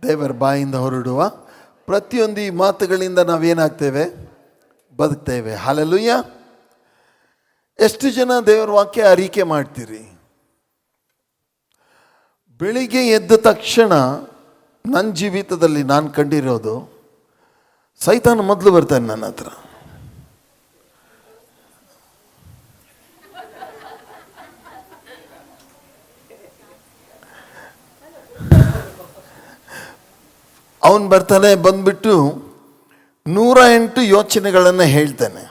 ದೇವರ ಬಾಯಿಂದ ಹೊರಡುವ ಪ್ರತಿಯೊಂದು ಈ ಮಾತುಗಳಿಂದ ನಾವೇನಾಗ್ತೇವೆ? ಬದುಕ್ತೇವೆ. ಹಲ್ಲೆಲೂಯಾ. ಎಷ್ಟು ಜನ ದೇವರ ವಾಕ್ಯ ಅರಿಕೆ ಮಾಡ್ತೀರಿ? ಬೆಳಿಗ್ಗೆ ಎದ್ದ ತಕ್ಷಣ ನನ್ನ ಜೀವಿತದಲ್ಲಿ ನಾನು ಕಂಡಿರೋದು, ಸೈತಾನ ಮೊದಲು ಬರ್ತಾನೆ ನನ್ನ ಹತ್ರ. ಅವನು ಬರ್ತಾನೆ, ಬಂದ್ಬಿಟ್ಟು 108 ಯೋಚನೆಗಳನ್ನು ಹೇಳ್ತಾನೆ.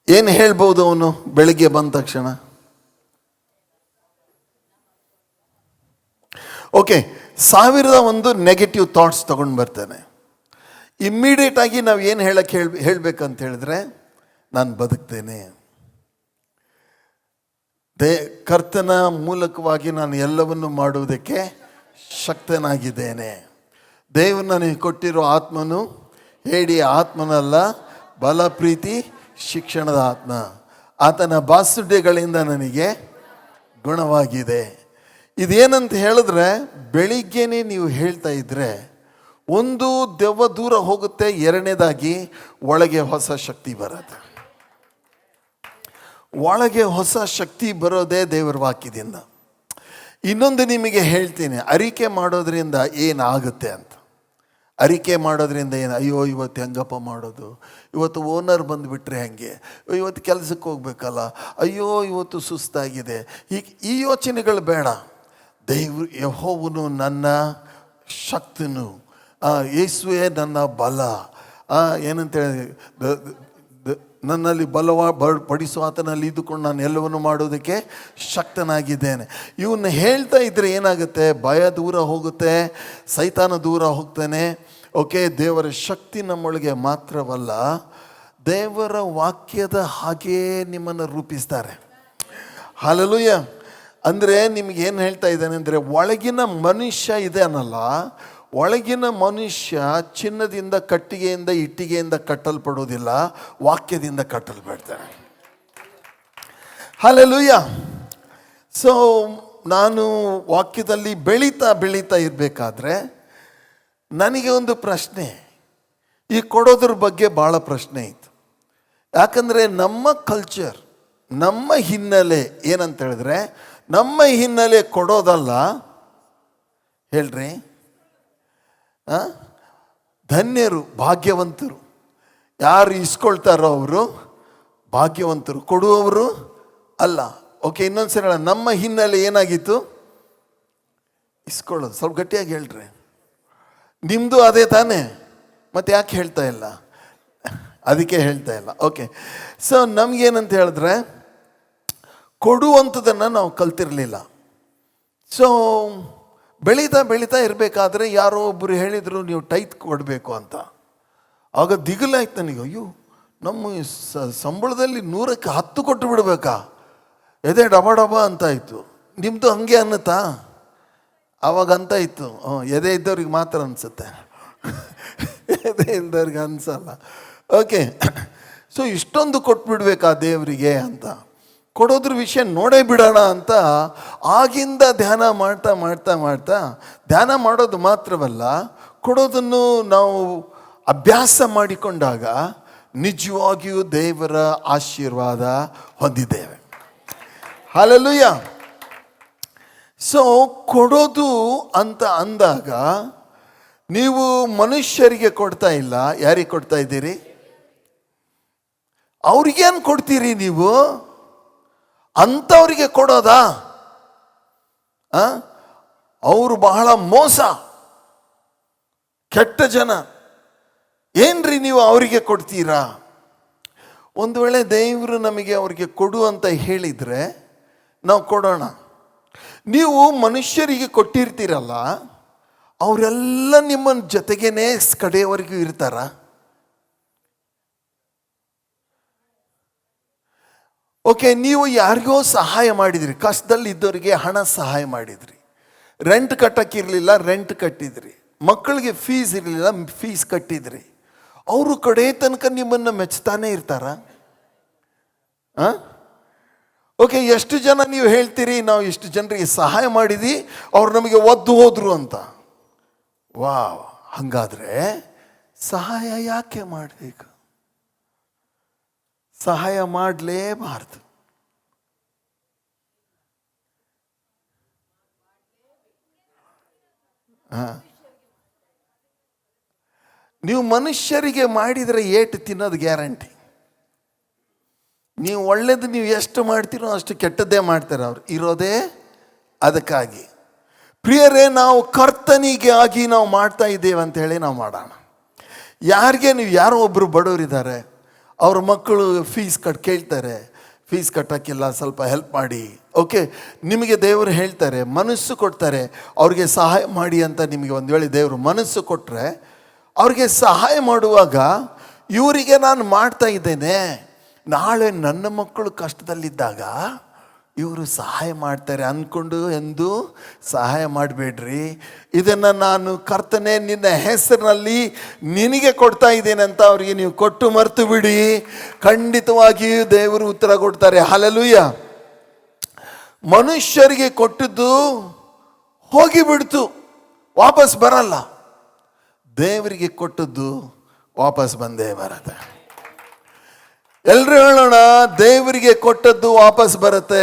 ಏನು ಹೇಳ್ಬೋದು ಅವನು ಬೆಳಿಗ್ಗೆ ಬಂದ ತಕ್ಷಣ? ಓಕೆ, 1001 ನೆಗೆಟಿವ್ ಥಾಟ್ಸ್ ತಗೊಂಡು ಬರ್ತಾನೆ. ಇಮ್ಮಿಡಿಯೇಟಾಗಿ ನಾವು ಏನು ಹೇಳಬೇಕಂತ ಹೇಳಿದ್ರೆ, ನಾನು ಬದುಕ್ತೇನೆ, ಕರ್ತನ ಮೂಲಕವಾಗಿ ನಾನು ಎಲ್ಲವನ್ನು ಮಾಡುವುದಕ್ಕೆ ಶಕ್ತನಾಗಿದ್ದೇನೆ. ದೇವರು ನನಗೆ ಕೊಟ್ಟಿರೋ ಆತ್ಮನು ಹೇಳಿ ಆತ್ಮನಲ್ಲ, ಬಲ, ಪ್ರೀತಿ, ಶಿಕ್ಷಣದ ಆತ್ಮ. ಆತನ ಬಾಸುಡ್ಯಗಳಿಂದ ನನಗೆ ಗುಣವಾಗಿದೆ. ಇದೇನಂತ ಹೇಳಿದ್ರೆ, ಬೆಳಿಗ್ಗೆನೇ ನೀವು ಹೇಳ್ತಾ ಇದ್ದರೆ ಒಂದು ದೆವ್ವ ದೂರ ಹೋಗುತ್ತೆ, ಎರಡನೇದಾಗಿ ಒಳಗೆ ಹೊಸ ಶಕ್ತಿ ಬರುತ್ತೆ. ಒಳಗೆ ಹೊಸ ಶಕ್ತಿ ಬರೋದೇ ದೇವರ ವಾಕ್ಯದಿಂದ. ಇನ್ನೊಂದು ನಿಮಗೆ ಹೇಳ್ತೀನಿ, ಅರಿಕೆ ಮಾಡೋದ್ರಿಂದ ಏನಾಗುತ್ತೆ ಅಂತ. ಅರಿಕೆ ಮಾಡೋದ್ರಿಂದ ಏನು? ಅಯ್ಯೋ ಇವತ್ತು ಹೆಂಗಪ್ಪ ಮಾಡೋದು, ಇವತ್ತು ಓನರ್ ಬಂದುಬಿಟ್ರೆ ಹೆಂಗೆ, ಇವತ್ತು ಕೆಲಸಕ್ಕೆ ಹೋಗ್ಬೇಕಲ್ಲ, ಅಯ್ಯೋ ಇವತ್ತು ಸುಸ್ತಾಗಿದೆ, ಈ ಯೋಚನೆಗಳು ಬೇಡ. ದೇವರು ಯೆಹೋವನು ನನ್ನ ಶಕ್ತನು, ಯೇಸುವೇ ನನ್ನ ಬಲ, ಏನಂತೇಳಿ ನನ್ನಲ್ಲಿ ಪಡಿಸುವ ಆತನಲ್ಲಿ ಇದ್ದುಕೊಂಡು ನಾನು ಎಲ್ಲವನ್ನು ಮಾಡೋದಕ್ಕೆ ಶಕ್ತನಾಗಿದ್ದೇನೆ. ಇವನ್ನ ಹೇಳ್ತಾ ಇದ್ದರೆ ಏನಾಗುತ್ತೆ? ಭಯ ದೂರ ಹೋಗುತ್ತೆ, ಸೈತಾನ ದೂರ ಹೋಗ್ತಾನೆ. ಓಕೆ, ದೇವರ ಶಕ್ತಿ ನಮ್ಮೊಳಗೆ ಮಾತ್ರವಲ್ಲ, ದೇವರ ವಾಕ್ಯದ ಹಾಗೇ ನಿಮ್ಮನ್ನು ರೂಪಿಸ್ತಾರೆ. ಹಲ್ಲೆಲೂಯಾ. ಅಂದರೆ ನಿಮಗೇನು ಹೇಳ್ತಾ ಇದ್ದಾನೆ ಅಂದರೆ, ಒಳಗಿನ ಮನುಷ್ಯ ಇದೆ ಅನ್ನಲ್ಲ, ಒಳಗಿನ ಮನುಷ್ಯ ಚಿನ್ನದಿಂದ, ಕಟ್ಟಿಗೆಯಿಂದ, ಇಟ್ಟಿಗೆಯಿಂದ ಕಟ್ಟಲ್ಪಡೋದಿಲ್ಲ, ವಾಕ್ಯದಿಂದ ಕಟ್ಟಲ್ಪಡ್ತಾನೆ. ಹಲ್ಲೆಲೂಯಾ. ಸೊ ನಾನು ವಾಕ್ಯದಲ್ಲಿ ಬೆಳೀತಾ ಇರಬೇಕಾದ್ರೆ ನನಗೆ ಒಂದು ಪ್ರಶ್ನೆ, ಈ ಕೊಡೋದ್ರ ಬಗ್ಗೆ ಭಾಳ ಪ್ರಶ್ನೆ ಇತ್ತು. ಯಾಕಂದರೆ ನಮ್ಮ ಕಲ್ಚರ್, ನಮ್ಮ ಹಿನ್ನೆಲೆ ಏನಂತ ಹೇಳಿದ್ರೆ, ನಮ್ಮ ಹಿನ್ನೆಲೆ ಕೊಡೋದಲ್ಲ. ಹೇಳ್ರಿ, ಧನ್ಯರು, ಭಾಗ್ಯವಂತರು. ಯಾರು ಇಸ್ಕೊಳ್ತಾರೋ ಅವರು ಭಾಗ್ಯವಂತರು, ಕೊಡುವವರು ಅಲ್ಲ. ಓಕೆ, ಇನ್ನೊಂದ್ಸರಿ ಹೇಳ, ನಮ್ಮ ಹಿನ್ನೆಲೆ ಏನಾಗಿತ್ತು? ಇಸ್ಕೊಳ್ಳೋದು. ಸ್ವಲ್ಪ ಗಟ್ಟಿಯಾಗಿ ಹೇಳ್ರಿ. ನಿಮ್ಮದು ಅದೇ ತಾನೇ, ಮತ್ತೆ ಯಾಕೆ ಹೇಳ್ತಾ ಇಲ್ಲ? ಅದಕ್ಕೆ ಹೇಳ್ತಾ ಇಲ್ಲ. ಓಕೆ, ಸೊ ನಮಗೇನಂತ ಹೇಳಿದ್ರೆ, ಕೊಡುವಂಥದ್ದನ್ನು ನಾವು ಕಲ್ತಿರಲಿಲ್ಲ. ಸೊ ಬೆಳೀತಾ ಇರಬೇಕಾದ್ರೆ ಯಾರೋ ಒಬ್ಬರು ಹೇಳಿದರು, ನೀವು ಟೈತ್ ಕೊಡಬೇಕು ಅಂತ. ಆಗ ದಿಗಲಾಯ್ತು ನನಗೆ. ಅಯ್ಯೋ, ನಮ್ಮ ಸಂಬಳದಲ್ಲಿ 100ಕ್ಕೆ 10 ಕೊಟ್ಟು ಬಿಡಬೇಕಾ? ಎದೆ ಡಬ ಅಂತಾಯಿತು. ನಿಮ್ಮದು ಹಂಗೆ ಅನ್ನತ್ತಾ? ಆವಾಗ ಅಂತ ಇತ್ತು. ಎದೆ ಇದ್ದವ್ರಿಗೆ ಮಾತ್ರ ಅನಿಸುತ್ತೆ, ಎದೆ ಇದ್ದವ್ರಿಗೆ ಅನಿಸಲ್ಲ. ಓಕೆ, ಸೊ ಇಷ್ಟೊಂದು ಕೊಟ್ಬಿಡ್ಬೇಕಾ ದೇವರಿಗೆ ಅಂತ, ಕೊಡೋದ್ರ ವಿಷಯ ನೋಡೇ ಬಿಡೋಣ ಅಂತ ಆಗಿಂದ ಧ್ಯಾನ ಮಾಡ್ತಾ ಧ್ಯಾನ ಮಾಡೋದು ಮಾತ್ರವಲ್ಲ, ಕೊಡೋದನ್ನು ನಾವು ಅಭ್ಯಾಸ ಮಾಡಿಕೊಂಡಾಗ ನಿಜವಾಗಿಯೂ ದೇವರ ಆಶೀರ್ವಾದ ಹೊಂದಿದ್ದೇವೆ. ಹಲ್ಲೆಲೂಯಾ. ಸೊ ಕೊಡೋದು ಅಂತ ಅಂದಾಗ ನೀವು ಮನುಷ್ಯರಿಗೆ ಕೊಡ್ತಾ ಇಲ್ಲ, ಯಾರಿಗೆ ಕೊಡ್ತಾ ಇದ್ದೀರಿ? ಅವ್ರಿಗೇನು ಕೊಡ್ತೀರಿ ನೀವು? ಅಂಥವ್ರಿಗೆ ಕೊಡೋದಾ? ಅವರು ಬಹಳ ಮೋಸ, ಕೆಟ್ಟ ಜನ. ಏನ್ರಿ ನೀವು ಅವರಿಗೆ ಕೊಡ್ತೀರಾ? ಒಂದು ವೇಳೆ ದೇವರು ನಮಗೆ ಅವ್ರಿಗೆ ಕೊಡು ಅಂತ ಹೇಳಿದರೆ ನಾವು ಕೊಡೋಣ. ನೀವು ಮನುಷ್ಯರಿಗೆ ಕೊಟ್ಟಿರ್ತೀರಲ್ಲ, ಅವರೆಲ್ಲ ನಿಮ್ಮ ಜೊತೆಗೇನೆ ಕಡೆಯವರೆಗೂ ಇರ್ತಾರ? ಓಕೆ, ನೀವು ಯಾರಿಗೋ ಸಹಾಯ ಮಾಡಿದ್ರಿ, ಕಷ್ಟದಲ್ಲಿ ಇದ್ದವರಿಗೆ ಹಣ ಸಹಾಯ ಮಾಡಿದ್ರಿ, ರೆಂಟ್ ಕಟ್ಟಕ್ಕಿರಲಿಲ್ಲ, ರೆಂಟ್ ಕಟ್ಟಿದ್ರಿ, ಮಕ್ಕಳಿಗೆ ಫೀಸ್ ಇರಲಿಲ್ಲ, ಫೀಸ್ ಕಟ್ಟಿದ್ರಿ. ಅವರು ಕಡೆ ತನಕ ನಿಮ್ಮನ್ನು ಮೆಚ್ತಾನೆ ಇರ್ತಾರ? ಓಕೆ, ಎಷ್ಟು ಜನ ನೀವು ಹೇಳ್ತೀರಿ ನಾವು ಇಷ್ಟು ಜನರಿಗೆ ಸಹಾಯ ಮಾಡಿದ್ವಿ, ಅವ್ರು ನಮಗೆ ಒದ್ದು ಹೋದ್ರು ಅಂತ? ವಾವ್, ಹಂಗಾದ್ರೆ ಸಹಾಯ ಯಾಕೆ ಮಾಡಬೇಕು? ಸಹಾಯ ಮಾಡಲೇಬಾರ್ದು. ನೀವು ಮನುಷ್ಯರಿಗೆ ಮಾಡಿದರೆ ಏಟು ತಿನ್ನೋದು ಗ್ಯಾರಂಟಿ. ನೀವು ಒಳ್ಳೇದು ನೀವು ಎಷ್ಟು ಮಾಡ್ತೀರೋ ಅಷ್ಟು ಕೆಟ್ಟದ್ದೇ ಮಾಡ್ತಾರೆ ಅವ್ರು, ಇರೋದೇ ಅದಕ್ಕಾಗಿ. ಪ್ರಿಯರೇ, ನಾವು ಕರ್ತನಿಗೆ ಆಗಿ ನಾವು ಮಾಡ್ತಾ ಇದ್ದೇವೆ ಅಂತೇಳಿ ನಾವು ಮಾಡೋಣ. ಯಾರಿಗೆ ನೀವು ಯಾರೋ ಒಬ್ಬರು ಬಡವರಿದ್ದಾರೆ, ಅವ್ರ ಮಕ್ಕಳು ಫೀಸ್ ಕೇಳ್ತಾರೆ, ಫೀಸ್ ಕಟ್ಟೋಕ್ಕಿಲ್ಲ, ಸ್ವಲ್ಪ ಹೆಲ್ಪ್ ಮಾಡಿ. ಓಕೆ, ನಿಮಗೆ ದೇವರು ಹೇಳ್ತಾರೆ, ಮನಸ್ಸು ಕೊಡ್ತಾರೆ ಅವ್ರಿಗೆ ಸಹಾಯ ಮಾಡಿ ಅಂತ. ನಿಮಗೆ ಒಂದು ವೇಳೆ ದೇವರು ಮನಸ್ಸು ಕೊಟ್ಟರೆ ಅವ್ರಿಗೆ ಸಹಾಯ ಮಾಡುವಾಗ ಇವರಿಗೆ ನಾನು ಮಾಡ್ತಾ ಇದ್ದೇನೆ, ನಾಳೆ ನನ್ನ ಮಕ್ಕಳು ಕಷ್ಟದಲ್ಲಿದ್ದಾಗ ಇವರು ಸಹಾಯ ಮಾಡ್ತಾರೆ ಅಂದ್ಕೊಂಡು ಎಂದು ಸಹಾಯ ಮಾಡಬೇಡ್ರಿ. ಇದನ್ನು ನಾನು ಕರ್ತನೆ ನಿನ್ನ ಹೆಸರಿನಲ್ಲಿ ನಿನಗೆ ಕೊಡ್ತಾ ಇದ್ದೇನೆ ಅಂತ ಅವರಿಗೆ ನೀವು ಕೊಟ್ಟು ಮರೆತು ಬಿಡಿ, ಖಂಡಿತವಾಗಿಯೂ ದೇವರು ಉತ್ತರ ಕೊಡ್ತಾರೆ. ಹಲ್ಲೆಲೂಯಾ. ಮನುಷ್ಯರಿಗೆ ಕೊಟ್ಟದ್ದು ಹೋಗಿಬಿಡ್ತು, ವಾಪಸ್ ಬರಲ್ಲ. ದೇವರಿಗೆ ಕೊಟ್ಟದ್ದು ವಾಪಸ್ ಬಂದೇ ಬರುತ್ತೆ. ಎಲ್ಲರೂ ಹೇಳೋಣ, ದೇವರಿಗೆ ಕೊಟ್ಟದ್ದು ವಾಪಸ್ ಬರುತ್ತೆ.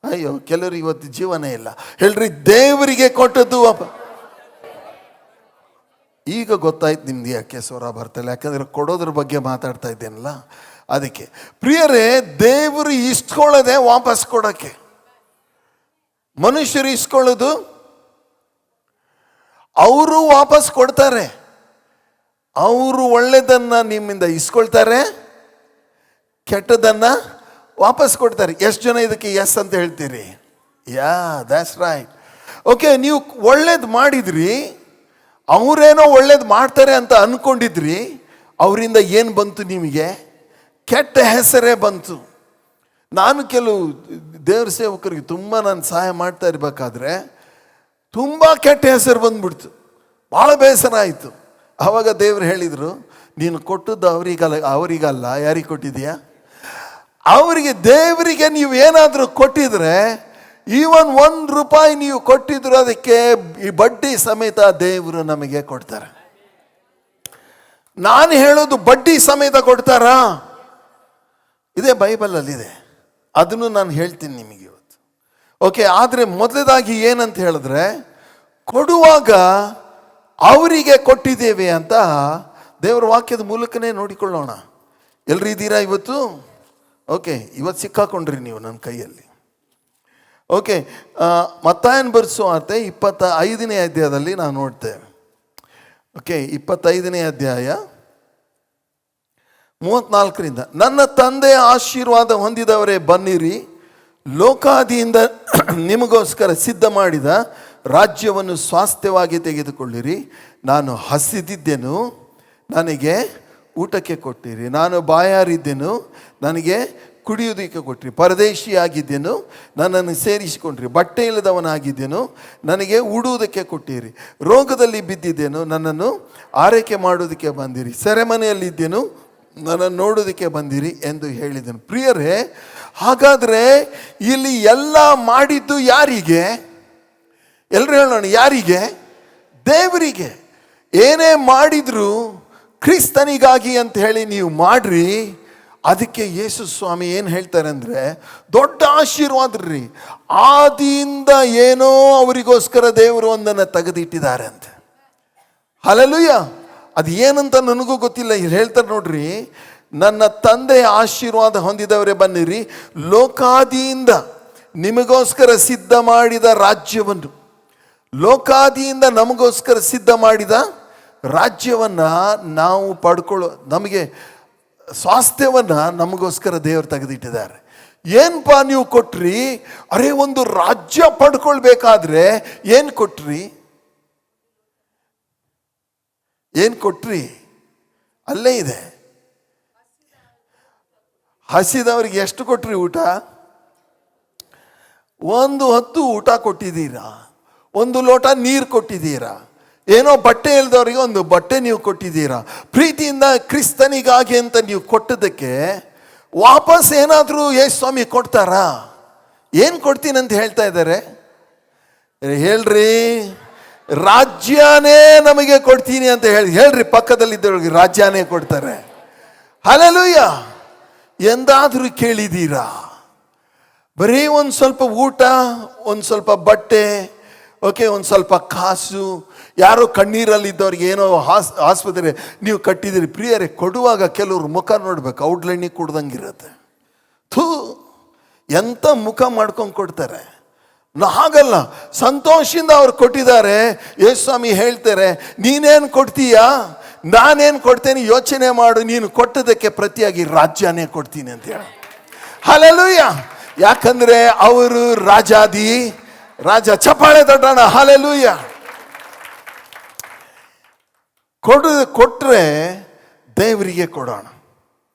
ಅಯ್ಯೋ, ಕೆಲವರು ಇವತ್ತು ಜೀವನೇ ಇಲ್ಲ. ಹೇಳ್ರಿ, ದೇವರಿಗೆ ಕೊಟ್ಟದ್ದು ಈಗ ಗೊತ್ತಾಯ್ತು ನಿಮ್ದು ಯಾಕೆ ಸ್ವರ ಬರ್ತಾಯಿಲ್ಲ, ಯಾಕಂದರೆ ಕೊಡೋದ್ರ ಬಗ್ಗೆ ಮಾತಾಡ್ತಾ ಇದ್ದೇನಲ್ಲ ಅದಕ್ಕೆ. ಪ್ರಿಯರೇ, ದೇವರು ಇಸ್ಕೊಳ್ಳೋದೆ ವಾಪಸ್ ಕೊಡೋಕ್ಕೆ. ಮನುಷ್ಯರು ಇಸ್ಕೊಳ್ಳೋದು, ಅವರು ವಾಪಸ್ ಕೊಡ್ತಾರೆ. ಅವರು ಒಳ್ಳೆಯದನ್ನು ನಿಮ್ಮಿಂದ ಇಸ್ಕೊಳ್ತಾರೆ, ಕೆಟ್ಟದನ್ನು ವಾಪಸ್ ಕೊಡ್ತಾರೆ. ಎಷ್ಟು ಜನ ಇದಕ್ಕೆ ಎಸ್ ಅಂತ ಹೇಳ್ತೀರಿ? ಯಾ, ದ್ಯಾಟ್ಸ್ ರೈಟ್. ಓಕೆ, ನೀವು ಒಳ್ಳೇದು ಮಾಡಿದ್ರಿ, ಅವರೇನೋ ಒಳ್ಳೇದು ಮಾಡ್ತಾರೆ ಅಂತ ಅಂದ್ಕೊಂಡಿದ್ರಿ, ಅವರಿಂದ ಏನು ಬಂತು ನಿಮಗೆ? ಕೆಟ್ಟ ಹೆಸರೇ ಬಂತು. ನಾನು ಕೆಲವು ದೇವ್ರ ಸೇವಕರಿಗೆ ತುಂಬ ನಾನು ಸಹಾಯ ಮಾಡ್ತಾ ಇರಬೇಕಾದ್ರೆ ತುಂಬ ಕೆಟ್ಟ ಹೆಸರು ಬಂದ್ಬಿಡ್ತು, ಭಾಳ ಬೇಸರ ಆಯಿತು. ಆವಾಗ ದೇವ್ರು ಹೇಳಿದರು, ನೀನು ಕೊಟ್ಟದ್ದು ಅವರಿಗಲ್ಲ, ಯಾರಿಗೆ ಕೊಟ್ಟಿದೀಯಾ? ಅವರಿಗೆ. ದೇವರಿಗೆ ನೀವು ಏನಾದರೂ ಕೊಟ್ಟಿದ್ರೆ, ಈವನ್ ₹1 ನೀವು ಕೊಟ್ಟಿದ್ರು, ಅದಕ್ಕೆ ಈ ಬಡ್ಡಿ ಸಮೇತ ದೇವರು ನಮಗೆ ಕೊಡ್ತಾರೆ. ನಾನು ಹೇಳೋದು ಬಡ್ಡಿ ಸಮೇತ ಕೊಡ್ತಾರಾ? ಇದೇ ಬೈಬಲಲ್ಲಿದೆ, ಅದನ್ನು ನಾನು ಹೇಳ್ತೀನಿ ನಿಮಗೆ ಇವತ್ತು. ಓಕೆ, ಆದರೆ ಮೊದಲದಾಗಿ ಏನಂತ ಹೇಳಿದ್ರೆ, ಕೊಡುವಾಗ ಅವರಿಗೆ ಕೊಟ್ಟಿದ್ದೇವೆ ಅಂತ ದೇವರ ವಾಕ್ಯದ ಮೂಲಕನೇ ನೋಡಿಕೊಳ್ಳೋಣ. ಎಲ್ಲರೂ ಇದ್ದೀರಾ ಇವತ್ತು? ಓಕೆ, ಇವತ್ತು ಸಿಕ್ಕಾಕೊಂಡ್ರಿ ನೀವು ನನ್ನ ಕೈಯಲ್ಲಿ. ಓಕೆ, ಮತ್ತಾಯನ ಬರೆಸುವಾರ್ತೆ 25ನೇ ಅಧ್ಯಾಯದಲ್ಲಿ ನಾವು ನೋಡ್ತೇವೆ. ಓಕೆ, 25ನೇ ಅಧ್ಯಾಯ 34ರಿಂದ, ನನ್ನ ತಂದೆಯ ಆಶೀರ್ವಾದ ಹೊಂದಿದವರೇ ಬನ್ನಿರಿ, ಲೋಕಾದಿಯಿಂದ ನಿಮಗೋಸ್ಕರ ಸಿದ್ಧ ಮಾಡಿದ ರಾಜ್ಯವನ್ನು ಸ್ವಾಸ್ಥ್ಯವಾಗಿ ತೆಗೆದುಕೊಳ್ಳಿರಿ. ನಾನು ಹಸಿದಿದ್ದೆನು, ನನಗೆ ಊಟಕ್ಕೆ ಕೊಟ್ಟಿರಿ. ನಾನು ಬಾಯಾರಿದ್ದೆನು, ನನಗೆ ಕುಡಿಯುವುದಕ್ಕೆ ಕೊಟ್ಟಿರಿ. ಪರದೇಶಿಯಾಗಿದ್ದೆನು, ನನ್ನನ್ನು ಸೇರಿಸಿಕೊಂಡ್ರಿ. ಬಟ್ಟೆ ಇಲ್ಲದವನಾಗಿದ್ದೆನು, ನನಗೆ ಉಡುವುದಕ್ಕೆ ಕೊಟ್ಟಿರಿ. ರೋಗದಲ್ಲಿ ಬಿದ್ದಿದ್ದೆನು, ನನ್ನನ್ನು ಆರೈಕೆ ಮಾಡುವುದಕ್ಕೆ ಬಂದಿರಿ. ಸೆರೆಮನೆಯಲ್ಲಿದ್ದೆನು, ನನ್ನನ್ನು ನೋಡೋದಕ್ಕೆ ಬಂದಿರಿ ಎಂದು ಹೇಳಿದನು. ಪ್ರಿಯರೇ, ಹಾಗಾದರೆ ಇಲ್ಲಿ ಎಲ್ಲ ಮಾಡಿದ್ದು ಯಾರಿಗೆ? ಎಲ್ಲರೂ ಹೇಳೋಣ, ಯಾರಿಗೆ? ದೇವರಿಗೆ. ಏನೇ ಮಾಡಿದ್ರು ಕ್ರಿಸ್ತನಿಗಾಗಿ ಅಂತ ಹೇಳಿ ನೀವು ಮಾಡ್ರಿ. ಅದಕ್ಕೆ ಯೇಸು ಸ್ವಾಮಿ ಏನು ಹೇಳ್ತಾರೆ ಅಂದರೆ, ದೊಡ್ಡ ಆಶೀರ್ವಾದ ರೀ. ಆದಿಯಿಂದ ಏನೋ ಅವರಿಗೋಸ್ಕರ ದೇವರು ಒಂದನ್ನು ತೆಗೆದಿಟ್ಟಿದ್ದಾರೆ ಅಂತ. ಹಲ್ಲೆಲೂಯಾ. ಅದು ಏನಂತ ನನಗೂ ಗೊತ್ತಿಲ್ಲ. ಇಲ್ಲಿ ಹೇಳ್ತಾರೆ ನೋಡ್ರಿ, ನನ್ನ ತಂದೆಯ ಆಶೀರ್ವಾದ ಹೊಂದಿದವರೇ ಬನ್ನಿರಿ, ಲೋಕಾದಿಯಿಂದ ನಿಮಗೋಸ್ಕರ ಸಿದ್ಧ ಮಾಡಿದ ರಾಜ್ಯವನ್ನು, ಲೋಕಾದಿಯಿಂದ ನಮಗೋಸ್ಕರ ಸಿದ್ಧ ಮಾಡಿದ ರಾಜ್ಯವನ್ನು ನಾವು ನಮಗೆ ಸ್ವಾಸ್ಥ್ಯವನ್ನು ನಮಗೋಸ್ಕರ ದೇವರು ತೆಗೆದಿಟ್ಟಿದ್ದಾರೆ. ಏನಪ್ಪ ನೀವು ಕೊಟ್ರಿ? ಅರೆ, ಒಂದು ರಾಜ್ಯ ಪಡ್ಕೊಳ್ಬೇಕಾದ್ರೆ ಏನು ಕೊಟ್ರಿ? ಏನು ಕೊಟ್ರಿ? ಅಲ್ಲೇ ಇದೆ. ಹಸಿದವರಿಗೆ ಎಷ್ಟು ಕೊಟ್ರಿ ಊಟ? ಒಂದು ಹೊತ್ತು ಊಟ ಕೊಟ್ಟಿದ್ದೀರಾ, ಒಂದು ಲೋಟ ನೀರು ಕೊಟ್ಟಿದ್ದೀರಾ, ಏನೋ ಬಟ್ಟೆ ಇಲ್ದವರಿಗೆ ಒಂದು ಬಟ್ಟೆ ನೀವು ಕೊಟ್ಟಿದ್ದೀರಾ. ಪ್ರೀತಿಯಿಂದ ಕ್ರಿಸ್ತನಿಗಾಗಿ ಅಂತ ನೀವು ಕೊಟ್ಟದಕ್ಕೆ ವಾಪಸ್ ಏನಾದರೂ ಯೇಸು ಸ್ವಾಮಿ ಕೊಡ್ತಾರಾ? ಏನು ಕೊಡ್ತೀನಿ ಅಂತ ಹೇಳ್ತಾ ಇದ್ದಾರೆ? ಹೇಳ್ರಿ, ರಾಜ್ಯನೇ ನಮಗೆ ಕೊಡ್ತೀನಿ ಅಂತ ಹೇಳ್ರಿ, ಪಕ್ಕದಲ್ಲಿದ್ದವ್ರಿಗೆ ರಾಜ್ಯನೇ ಕೊಡ್ತಾರೆ. ಹಲ್ಲೆಲೂಯಾ. ಎಂದಾದರೂ ಕೇಳಿದ್ದೀರಾ? ಬರೀ ಒಂದು ಸ್ವಲ್ಪ ಊಟ, ಒಂದು ಸ್ವಲ್ಪ ಬಟ್ಟೆ, ಓಕೆ, ಒಂದು ಸ್ವಲ್ಪ ಕಾಸು, ಯಾರೋ ಕಣ್ಣೀರಲ್ಲಿದ್ದವ್ರಿಗೆ ಏನೋ ಆಸ್ಪತ್ರೆ ನೀವು ಕಟ್ಟಿದಿರಿ. ಪ್ರಿಯರೇ, ಕೊಡುವಾಗ ಕೆಲವ್ರು ಮುಖ ನೋಡ್ಬೇಕು, ಔಡ್ಲೆಣ್ಣೆ ಕುಡ್ದಂಗಿರುತ್ತೆ. ಥೂ, ಎಂಥ ಮುಖ ಮಾಡ್ಕೊಂಡು ಕೊಡ್ತಾರೆ. ಹಾಗಲ್ಲ, ಸಂತೋಷದಿಂದ ಅವ್ರು ಕೊಟ್ಟಿದ್ದಾರೆ. ಯೇಸು ಸ್ವಾಮಿ ಹೇಳ್ತಾರೆ, ನೀನೇನು ಕೊಡ್ತೀಯಾ, ನಾನೇನು ಕೊಡ್ತೇನೆ ಯೋಚನೆ ಮಾಡು, ನೀನು ಕೊಟ್ಟದಕ್ಕೆ ಪ್ರತಿಯಾಗಿ ರಾಜ್ಯನೇ ಕೊಡ್ತೀನಿ ಅಂತ ಹೇಳಿ. ಹಲ್ಲೆಲೂಯಾ. ಯಾಕಂದ್ರೆ ಅವರು ರಾಜ. ಚಪ್ಪಾಳೆ ತಟ್ಟೋಣ. ಹಲ್ಲೆಲೂಯಾ. ಕೊಟ್ರೆ ದೇವರಿಗೆ ಕೊಡೋಣ.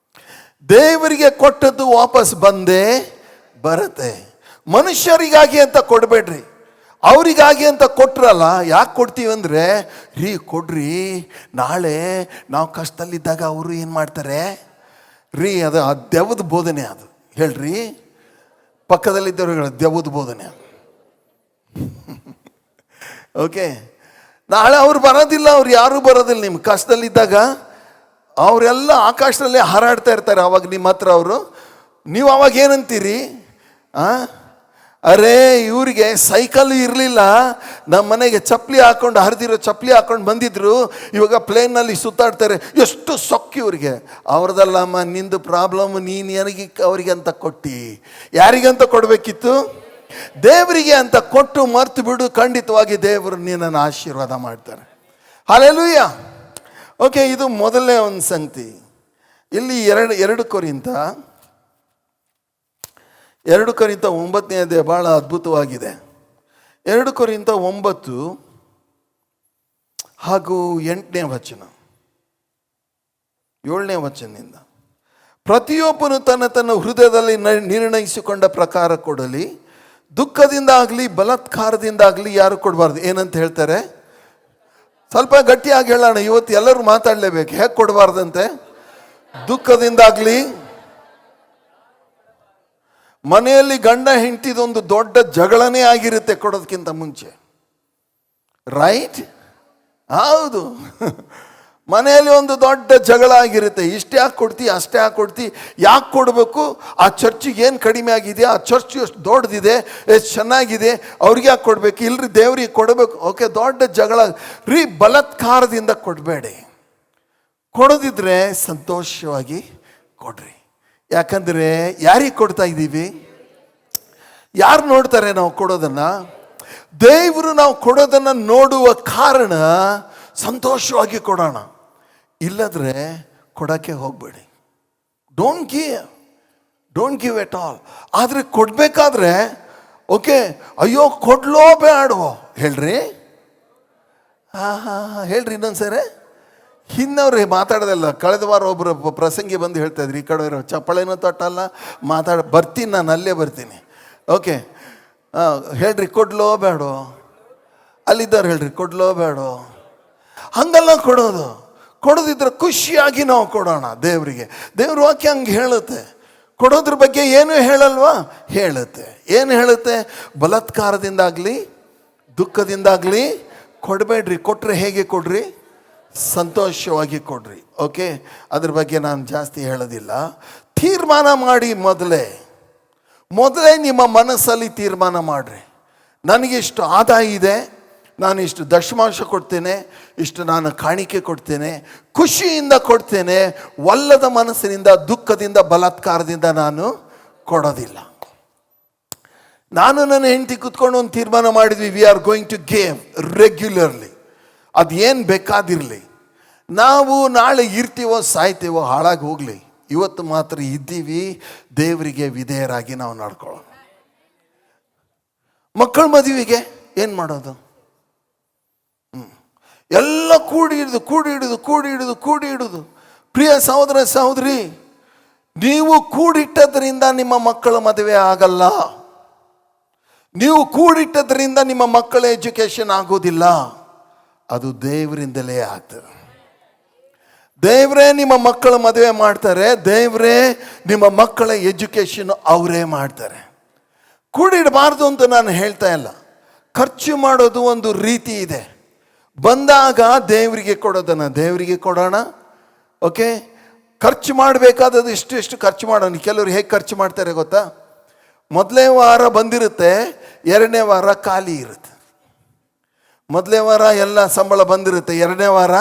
ದೇವರಿಗೆ ಕೊಟ್ಟದ್ದು ವಾಪಸ್ ಬಂದೇ ಬರುತ್ತೆ. ಮನುಷ್ಯರಿಗಾಗಿ ಅಂತ ಕೊಡಬೇಡ್ರಿ, ಅವರಿಗಾಗಿ ಅಂತ ಕೊಟ್ರಲ್ಲ. ಯಾಕೆ ಕೊಡ್ತೀವಿ ಅಂದರೆ, ಕೊಡ್ರಿ, ನಾಳೆ ನಾವು ಕಷ್ಟದಲ್ಲಿದ್ದಾಗ ಅವರು ಏನು ಮಾಡ್ತಾರೆ ಅದು ಆ ದೆವ್ವದ ಬೋಧನೆ. ಅದು ಹೇಳ್ರಿ, ಪಕ್ಕದಲ್ಲಿದ್ದವ್ರು ದೆವ್ವದ ಬೋಧನೆ. ಓಕೆ, ನಾಳೆ ಅವ್ರು ಬರೋದಿಲ್ಲ, ಅವ್ರು ಯಾರೂ ಬರೋದಿಲ್ಲ. ನಿಮ್ಮ ಕಷ್ಟದಲ್ಲಿದ್ದಾಗ ಅವರೆಲ್ಲ ಆಕಾಶದಲ್ಲೇ ಹಾರಾಡ್ತಾ ಇರ್ತಾರೆ. ಅವಾಗ ನಿಮ್ಮ ಹತ್ರ ನೀವು ಅವಾಗ ಏನಂತೀರಿ? ಅರೇ, ಇವರಿಗೆ ಸೈಕಲ್ ಇರಲಿಲ್ಲ, ನಮ್ಮ ಮನೆಗೆ ಚಪ್ಪಲಿ ಹಾಕೊಂಡು, ಹರಿದಿರೋ ಚಪ್ಪಲಿ ಹಾಕೊಂಡು ಬಂದಿದ್ರು, ಇವಾಗ ಪ್ಲೇನ್ನಲ್ಲಿ ಸುತ್ತಾಡ್ತಾರೆ, ಎಷ್ಟು ಸೊಕ್ಕು ಇವ್ರಿಗೆ. ಅವ್ರದಲ್ಲಮ್ಮ, ನಿಂದು ಪ್ರಾಬ್ಲಮ್, ನೀನು ನನಗೆ ಅವರಿಗೆ ಅಂತ ಕೊಟ್ಟು. ಯಾರಿಗಂತ ಕೊಡಬೇಕಿತ್ತು? ದೇವರಿಗೆ ಅಂತ ಕೊಟ್ಟು ಮರ್ತು ಬಿಡು. ಖಂಡಿತವಾಗಿ ದೇವರು ನಿನ್ನನ್ನು ಆಶೀರ್ವಾದ ಮಾಡ್ತಾರೆ. ಹಲ್ಲೆಲೂಯಾ. ಓಕೆ, ಇದು ಮೊದಲನೇ ಒಂದು ಸಂಗತಿ. ಇಲ್ಲಿ 2 ಕೊರಿಂಥ 9ನೇ ಅಧ್ಯಾಯ ಬಹಳ ಅದ್ಭುತವಾಗಿದೆ. 2 ಕೊರಿಂಥ 9 ಹಾಗೂ 8ನೇ ವಚನ, 7ನೇ ವಚನದಿಂದ, ಪ್ರತಿಯೊಬ್ಬನು ತನ್ನ ಹೃದಯದಲ್ಲಿ ನಿರ್ಣಯಿಸಿಕೊಂಡ ಪ್ರಕಾರ ಕೊಡಲಿ, ದುಃಖದಿಂದ ಆಗಲಿ ಬಲಾತ್ಕಾರದಿಂದ ಆಗಲಿ ಯಾರು ಕೊಡಬಾರ್ದು. ಏನಂತ ಹೇಳ್ತಾರೆ? ಸ್ವಲ್ಪ ಗಟ್ಟಿಯಾಗಿ ಹೇಳೋಣ, ಇವತ್ತು ಎಲ್ಲರೂ ಮಾತಾಡಲೇಬೇಕು. ಹೇಗೆ ಕೊಡಬಾರ್ದಂತೆ? ದುಃಖದಿಂದಾಗಲಿ. ಮನೆಯಲ್ಲಿ ಗಂಡ ಹೆಂಡತಿದೊಂದು ದೊಡ್ಡ ಜಗಳನೇ ಆಗಿರುತ್ತೆ ಕೊಡೋದಕ್ಕಿಂತ ಮುಂಚೆ, ರೈಟ್? ಹೌದು, ಮನೆಯಲ್ಲಿ ಒಂದು ದೊಡ್ಡ ಜಗಳ ಆಗಿರುತ್ತೆ. ಇಷ್ಟೇ ಯಾಕೆ ಕೊಡ್ತಿ, ಅಷ್ಟೇ ಯಾಕೆ ಕೊಡ್ತಿ, ಯಾಕೆ ಕೊಡಬೇಕು, ಆ ಚರ್ಚಿಗೆ ಏನು ಕಡಿಮೆ ಆಗಿದೆ, ಆ ಚರ್ಚ್ ಎಷ್ಟು ದೊಡ್ಡದಿದೆ, ಎಷ್ಟು ಚೆನ್ನಾಗಿದೆ, ಅವ್ರಿಗೆ ಯಾಕೆ ಕೊಡಬೇಕು, ಇಲ್ರಿ ದೇವ್ರಿಗೆ ಕೊಡಬೇಕು. ಓಕೆ, ದೊಡ್ಡ ಜಗಳ ರೀ. ಬಲಾತ್ಕಾರದಿಂದ ಕೊಡಬೇಡಿ. ಕೊಡೋದಿದ್ರೆ ಸಂತೋಷವಾಗಿ ಕೊಡ್ರಿ. ಯಾಕಂದರೆ ಯಾರಿಗೆ ಕೊಡ್ತಾ ಇದ್ದೀವಿ? ಯಾರು ನೋಡ್ತಾರೆ ನಾವು ಕೊಡೋದನ್ನು? ದೇವರು ನಾವು ಕೊಡೋದನ್ನು ನೋಡುವ ಕಾರಣ ಸಂತೋಷವಾಗಿ ಕೊಡೋಣ. ಇಲ್ಲದ್ರೆ ಕೊಡೋಕ್ಕೆ ಹೋಗಬೇಡಿ. Don't give at all. ಆದರೆ ಕೊಡಬೇಕಾದ್ರೆ ಓಕೆ, ಅಯ್ಯೋ ಕೊಡ್ಲೋ ಬೇಡವೋ ಹೇಳ್ರಿ. ಹೇಳ್ರಿ ಇನ್ನೊಂದ್ಸರಿ. ಹಿಂದವ್ರು ಮಾತಾಡೋದಲ್ಲ. ಕಳೆದ ವಾರ ಒಬ್ಬರು ಪ್ರಸಂಗಿ ಬಂದು ಹೇಳ್ತಾ ಇದ್ರಿ, ಈ ಕಡೆ ಚಪ್ಪಳೇನೋ ತೊಟ್ಟಲ್ಲ, ಬರ್ತೀನಿ, ನಾನು ಅಲ್ಲೇ ಬರ್ತೀನಿ. ಓಕೆ, ಹೇಳ್ರಿ, ಕೊಡ್ಲೋ ಬೇಡೋ. ಅಲ್ಲಿದ್ದವ್ರು ಹೇಳ್ರಿ, ಕೊಡ್ಲೋ ಬೇಡೋ. ಹಂಗಲ್ಲ ಕೊಡೋದಿದ್ರೆ ಖುಷಿಯಾಗಿ ನಾವು ಕೊಡೋಣ ದೇವರಿಗೆ. ದೇವ್ರ ವಾಕ್ಯ ಹಂಗೆ ಹೇಳುತ್ತೆ. ಕೊಡೋದ್ರ ಬಗ್ಗೆ ಏನು ಹೇಳಲ್ವಾ? ಹೇಳುತ್ತೆ. ಏನು ಹೇಳುತ್ತೆ? ಬಲಾತ್ಕಾರದಿಂದಾಗಲಿ ದುಃಖದಿಂದಾಗಲಿ ಕೊಡಬೇಡ್ರಿ. ಕೊಟ್ಟರೆ ಹೇಗೆ ಕೊಡ್ರಿ? ಸಂತೋಷವಾಗಿ ಕೊಡ್ರಿ. ಓಕೆ, ಅದ್ರ ಬಗ್ಗೆ ನಾನು ಜಾಸ್ತಿ ಹೇಳೋದಿಲ್ಲ. ತೀರ್ಮಾನ ಮಾಡಿ ಮೊದಲೇ ನಿಮ್ಮ ಮನಸ್ಸಲ್ಲಿ ತೀರ್ಮಾನ ಮಾಡಿರಿ. ನನಗಿಷ್ಟು ಆದಾಯ ಇದೆ, ನಾನು ಇಷ್ಟು ದಶಮಾಂಶ ಕೊಡ್ತೇನೆ, ಇಷ್ಟು ನಾನು ಕಾಣಿಕೆ ಕೊಡ್ತೇನೆ, ಖುಷಿಯಿಂದ ಕೊಡ್ತೇನೆ, ಒಲ್ಲದ ಮನಸ್ಸಿನಿಂದ, ದುಃಖದಿಂದ, ಬಲಾತ್ಕಾರದಿಂದ ನಾನು ಕೊಡೋದಿಲ್ಲ. ನಾನು ನನ್ನ ಹೆಂಡತಿ ಕೂತ್ಕೊಂಡು ಒಂದು ತೀರ್ಮಾನ ಮಾಡಿದ್ವಿ, we are going to give regularly. ಅದು ಏನು ಬೇಕಾದಿರಲಿ. ನಾವು ನಾಳೆ ಇರ್ತೀವೋ ಸಾಯ್ತೀವೋ ಹಾಳಾಗಿ ಹೋಗಲಿ, ಇವತ್ತು ಮಾತ್ರ ಇದ್ದೀವಿ, ದೇವರಿಗೆ ವಿಧೇಯರಾಗಿ ನಾವು ನಡ್ಕೊಳ್ಳೋಣ. ಮಕ್ಕಳ ಮದುವೆಗೆ ಏನು ಮಾಡೋದು? ಎಲ್ಲ ಕೂಡಿ ಹಿಡಿದು. ಪ್ರಿಯ ಸಹೋದರ ಸಹೋದರಿ, ನೀವು ಕೂಡಿಟ್ಟದ್ರಿಂದ ನಿಮ್ಮ ಮಕ್ಕಳ ಮದುವೆ ಆಗಲ್ಲ. ನೀವು ಕೂಡಿಟ್ಟದ್ರಿಂದ ನಿಮ್ಮ ಮಕ್ಕಳ ಎಜುಕೇಶನ್ ಆಗೋದಿಲ್ಲ. ಅದು ದೇವರಿಂದಲೇ ಆಗ್ತದೆ. ದೇವರೇ ನಿಮ್ಮ ಮಕ್ಕಳ ಮದುವೆ ಮಾಡ್ತಾರೆ. ದೇವರೇ ನಿಮ್ಮ ಮಕ್ಕಳ ಎಜುಕೇಶನ್ ಅವರೇ ಮಾಡ್ತಾರೆ. ಕೂಡಿಡಬಾರ್ದು ಅಂತ ನಾನು ಹೇಳ್ತಾ ಇಲ್ಲ. ಖರ್ಚು ಮಾಡೋದು ಒಂದು ರೀತಿ ಇದೆ. ಬಂದಾಗ ದೇವರಿಗೆ ಕೊಡೋದನ್ನು ದೇವರಿಗೆ ಕೊಡೋಣ. ಓಕೆ, ಖರ್ಚು ಮಾಡಬೇಕಾದದ್ದು ಎಷ್ಟು ಖರ್ಚು ಮಾಡೋಣ. ಕೆಲವರು ಹೇಗೆ ಖರ್ಚು ಮಾಡ್ತಾರೆ ಗೊತ್ತಾ? ಮೊದಲನೇ ವಾರ ಬಂದಿರುತ್ತೆ, ಎರಡನೇ ವಾರ ಖಾಲಿ ಇರುತ್ತೆ. ಮೊದಲನೇ ವಾರ ಎಲ್ಲ ಸಂಬಳ ಬಂದಿರುತ್ತೆ, ಎರಡನೇ ವಾರ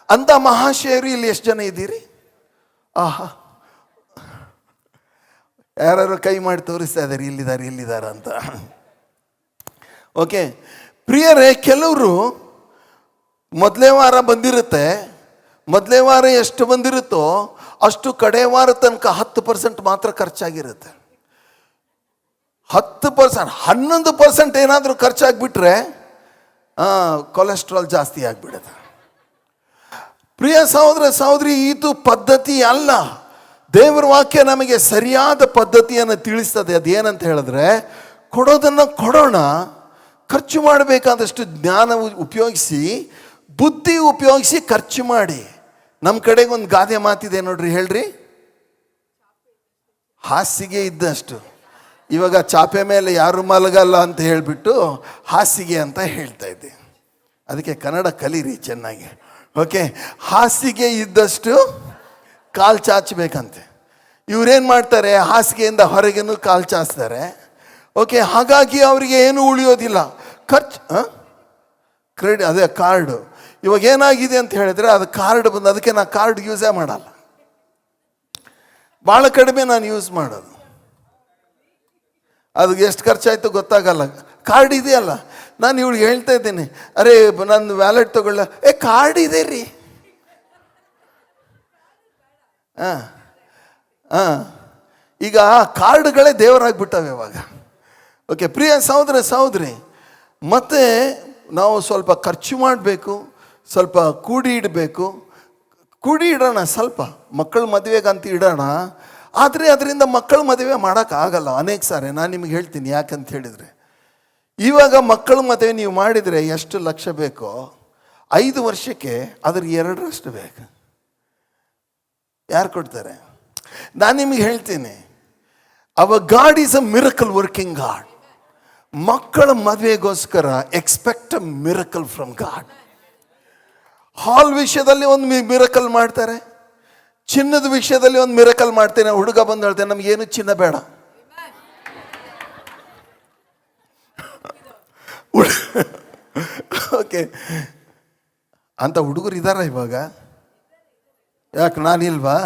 ಅಂತ ಮಹಾಶಯರು ಇಲ್ಲಿ ಎಷ್ಟು ಜನ ಇದ್ದೀರಿ? ಆಹಾ, ಯಾರು ಕೈ ಮಾಡಿ ತೋರಿಸ್ತಾ ಇದ್ದಾರೆ ಇಲ್ಲಿದ್ದಾರೆ ಅಂತ. ಓಕೆ ಪ್ರಿಯರೇ, ಕೆಲವರು ಮೊದಲನೇ ವಾರ ಬಂದಿರುತ್ತೆ, ಮೊದಲನೇ ವಾರ ಎಷ್ಟು ಬಂದಿರುತ್ತೋ ಅಷ್ಟು ಕಡೆ ವಾರ ತನಕ 10% ಮಾತ್ರ ಖರ್ಚಾಗಿರುತ್ತೆ. 10%, 11% ಏನಾದರೂ ಖರ್ಚಾಗಿಬಿಟ್ರೆ ಕೊಲೆಸ್ಟ್ರಾಲ್ ಜಾಸ್ತಿ ಆಗಿಬಿಡುತ್ತೆ. ಪ್ರಿಯ ಸಹೋದರ ಸಹೋದರಿ, ಇದು ಪದ್ಧತಿ ಅಲ್ಲ. ದೇವರ ವಾಕ್ಯ ನಮಗೆ ಸರಿಯಾದ ಪದ್ಧತಿಯನ್ನು ತಿಳಿಸ್ತದೆ. ಅದೇನಂತ ಹೇಳಿದ್ರೆ, ಕೊಡೋದನ್ನು ಕೊಡೋಣ, ಖರ್ಚು ಮಾಡಬೇಕಾದಷ್ಟು ಜ್ಞಾನ ಉಪಯೋಗಿಸಿ, ಬುದ್ಧಿ ಉಪಯೋಗಿಸಿ ಖರ್ಚು ಮಾಡಿ. ನಮ್ಮ ಕಡೆಗೆ ಒಂದು ಗಾದೆ ಮಾತಿದೆ ನೋಡ್ರಿ, ಹೇಳ್ರಿ. ಹಾಸಿಗೆ ಇದ್ದಷ್ಟು. ಇವಾಗ ಚಾಪೆ ಮೇಲೆ ಯಾರು ಮಲಗಲ್ಲ ಅಂತ ಹೇಳಿಬಿಟ್ಟು ಹಾಸಿಗೆ ಅಂತ ಹೇಳ್ತಾ ಇದ್ದೆ. ಅದಕ್ಕೆ ಕನ್ನಡ ಕಲೀರಿ ಚೆನ್ನಾಗಿ. ಓಕೆ, ಹಾಸಿಗೆ ಇದ್ದಷ್ಟು ಕಾಲು ಚಾಚಬೇಕಂತೆ. ಇವರೇನು ಮಾಡ್ತಾರೆ, ಹಾಸಿಗೆಯಿಂದ ಹೊರಗೇನು ಕಾಲು ಚಾಚ್ತಾರೆ. ಓಕೆ, ಹಾಗಾಗಿ ಅವರಿಗೆ ಏನು ಉಳಿಯೋದಿಲ್ಲ. ಅದೇ ಕಾರ್ಡು. ಇವಾಗ ಏನಾಗಿದೆ ಅಂತ ಹೇಳಿದ್ರೆ, ಅದು ಕಾರ್ಡ್ ಬಂದು, ಅದಕ್ಕೆ ನಾನು ಕಾರ್ಡ್ ಯೂಸೇ ಮಾಡಲ್ಲ. ಭಾಳ ಕಡಿಮೆ ನಾನು ಯೂಸ್ ಮಾಡೋದು. ಅದಕ್ಕೆ ಎಷ್ಟು ಖರ್ಚಾಯ್ತು ಗೊತ್ತಾಗಲ್ಲ. ಕಾರ್ಡ್ ಇದೆಯಲ್ಲ, ನಾನು ಇವಳಿಗೆ ಹೇಳ್ತಾ ಇದ್ದೀನಿ, ಅರೆ ನನ್ನ ವ್ಯಾಲೆಟ್ ತಗೊಳ್ಳ, ಕಾರ್ಡ್ ಇದೆ ರೀ. ಈಗ ಕಾರ್ಡ್ಗಳೇ ದೇವರಾಗ್ಬಿಟ್ಟವೆ ಇವಾಗ. ಓಕೆ ಪ್ರಿಯ ಸಹೋದರ ಸಹೋದರಿ, ಮತ್ತು ನಾವು ಸ್ವಲ್ಪ ಖರ್ಚು ಮಾಡಬೇಕು, ಸ್ವಲ್ಪ ಕೂಡಿ ಇಡಬೇಕು. ಕೂಡಿ ಇಡೋಣ, ಸ್ವಲ್ಪ ಮಕ್ಕಳ ಮದುವೆಗಂತ ಇಡೋಣ. ಆದರೆ ಅದರಿಂದ ಮಕ್ಕಳ ಮದುವೆ ಮಾಡೋಕ್ಕಾಗಲ್ಲ ಅನೇಕ ಸಾರಿ. ನಾನು ನಿಮಗೆ ಹೇಳ್ತೀನಿ ಯಾಕಂತ ಹೇಳಿದರೆ, ಇವಾಗ ಮಕ್ಕಳ ಮದುವೆ ನೀವು ಮಾಡಿದರೆ ಎಷ್ಟು ಲಕ್ಷ ಬೇಕೋ 5 ವರ್ಷಕ್ಕೆ ಅದ್ರ 2ರಷ್ಟು ಬೇಕು. ಯಾರು ಕೊಡ್ತಾರೆ? ನಾನು ನಿಮಗೆ ಹೇಳ್ತೀನಿ, our God is a miracle working God. ಮಕ್ಕಳ ಮದುವೆಗೋಸ್ಕರ expect a miracle from God. ಹಾಲ್ ವಿಷಯದಲ್ಲಿ ಒಂದು ಮಿರಕಲ್ ಮಾಡ್ತಾರೆ, ಚಿನ್ನದ ವಿಷಯದಲ್ಲಿ ಒಂದು ಮಿರಕಲ್ ಮಾಡ್ತೇನೆ. ಹುಡುಗ ಬಂದು ಹೇಳ್ತೇನೆ, ನಮಗೇನು ಚಿನ್ನ ಬೇಡ. ಓಕೆ, ಅಂತ ಹುಡುಗರು ಇದ್ದಾರ ಇವಾಗ? ಯಾಕೆ ನಾನಿಲ್ವಾ?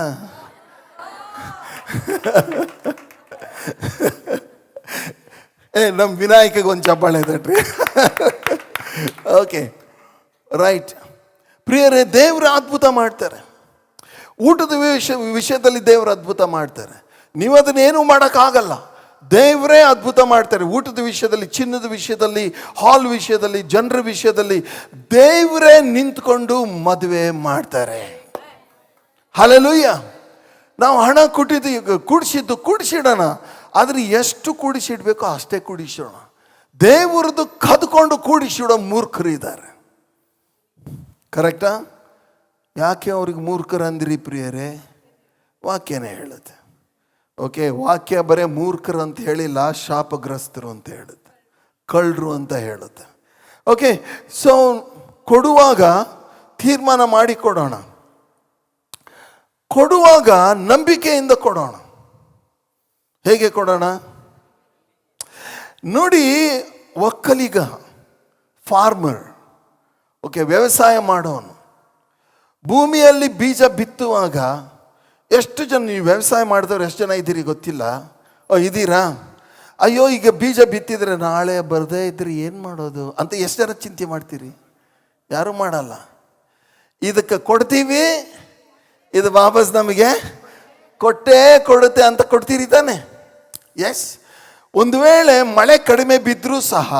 ನಮ್ಮ ವಿನಾಯಕಗೆ ಒಂದು ಚಪ್ಪಾಳೆ ತಟ್ರಿ. Okay right. ಪ್ರಿಯರೇ, ದೇವರು ಅದ್ಭುತ ಮಾಡ್ತಾರೆ. ಊಟದ ವಿಷಯದಲ್ಲಿ ದೇವರು ಅದ್ಭುತ ಮಾಡ್ತಾರೆ. ನೀವು ಅದನ್ನೇನು ಮಾಡೋಕ್ಕಾಗಲ್ಲ. ದೇವರೇ ಅದ್ಭುತ ಮಾಡ್ತಾರೆ. ಊಟದ ವಿಷಯದಲ್ಲಿ, ಚಿನ್ನದ ವಿಷಯದಲ್ಲಿ, ಹಾಲ್ ವಿಷಯದಲ್ಲಿ, ಜನರ ವಿಷಯದಲ್ಲಿ ದೇವರೇ ನಿಂತ್ಕೊಂಡು ಮದುವೆ ಮಾಡ್ತಾರೆ. ಹಲ್ಲೆಲೂಯಾ. ನಾವು ಹಣ ಕೂಡಿಸಿಡೋಣ, ಆದರೆ ಎಷ್ಟು ಕೂಡಿಸಿಡ್ಬೇಕೋ ಅಷ್ಟೇ ಕೂಡಿಸೋಣ. ದೇವರದ್ದು ಕದ್ಕೊಂಡು ಕೂಡಿಸಿಡೋ ಮೂರ್ಖರು ಇದ್ದಾರೆ. ಕರೆಕ್ಟಾ? ಯಾಕೆ ಅವ್ರಿಗೆ ಮೂರ್ಖರು ಅಂದ್ರಿ ಪ್ರಿಯರೇ? ವಾಕ್ಯನೇ ಹೇಳುತ್ತೆ. ಓಕೆ, ವಾಕ್ಯ ಬರೇ ಮೂರ್ಖರು ಅಂತ ಹೇಳಿಲ್ಲ, ಶಾಪಗ್ರಸ್ತರು ಅಂತ ಹೇಳುತ್ತೆ, ಕಳ್ಳರು ಅಂತ ಹೇಳುತ್ತೆ. ಓಕೆ, ಸೊ ಕೊಡುವಾಗ ತೀರ್ಮಾನ ಮಾಡಿ ಕೊಡೋಣ. ಕೊಡುವಾಗ ನಂಬಿಕೆಯಿಂದ ಕೊಡೋಣ. ಹೇಗೆ ಕೊಡೋಣ ನೋಡಿ. ಒಕ್ಕಲಿಗ, ಫಾರ್ಮರ್, ಓಕೆ, ವ್ಯವಸಾಯ ಮಾಡೋನು, ಭೂಮಿಯಲ್ಲಿ ಬೀಜ ಬಿತ್ತುವಾಗ ಎಷ್ಟು ಜನ, ನೀವು ವ್ಯವಸಾಯ ಮಾಡಿದವ್ರು ಎಷ್ಟು ಜನ ಇದ್ದೀರಿ ಗೊತ್ತಿಲ್ಲ. ಇದ್ದೀರಾ? ಅಯ್ಯೋ, ಈಗ ಬೀಜ ಬಿತ್ತಿದ್ರೆ ನಾಳೆ ಬರದೇ ಇದ್ರೆ ಏನು ಮಾಡೋದು ಅಂತ ಎಷ್ಟು ಜನ ಚಿಂತೆ ಮಾಡ್ತೀರಿ? ಯಾರೂ ಮಾಡಲ್ಲ. ಇದಕ್ಕೆ ಕೊಡ್ತೀವಿ, ಇದು ವಾಪಸ್ ನಮಗೆ ಕೊಡುತ್ತೆ ಅಂತ ಕೊಡ್ತೀರಿ ತಾನೆ? ಎಸ್. ಒಂದು ವೇಳೆ ಮಳೆ ಕಡಿಮೆ ಬಿದ್ದರೂ ಸಹ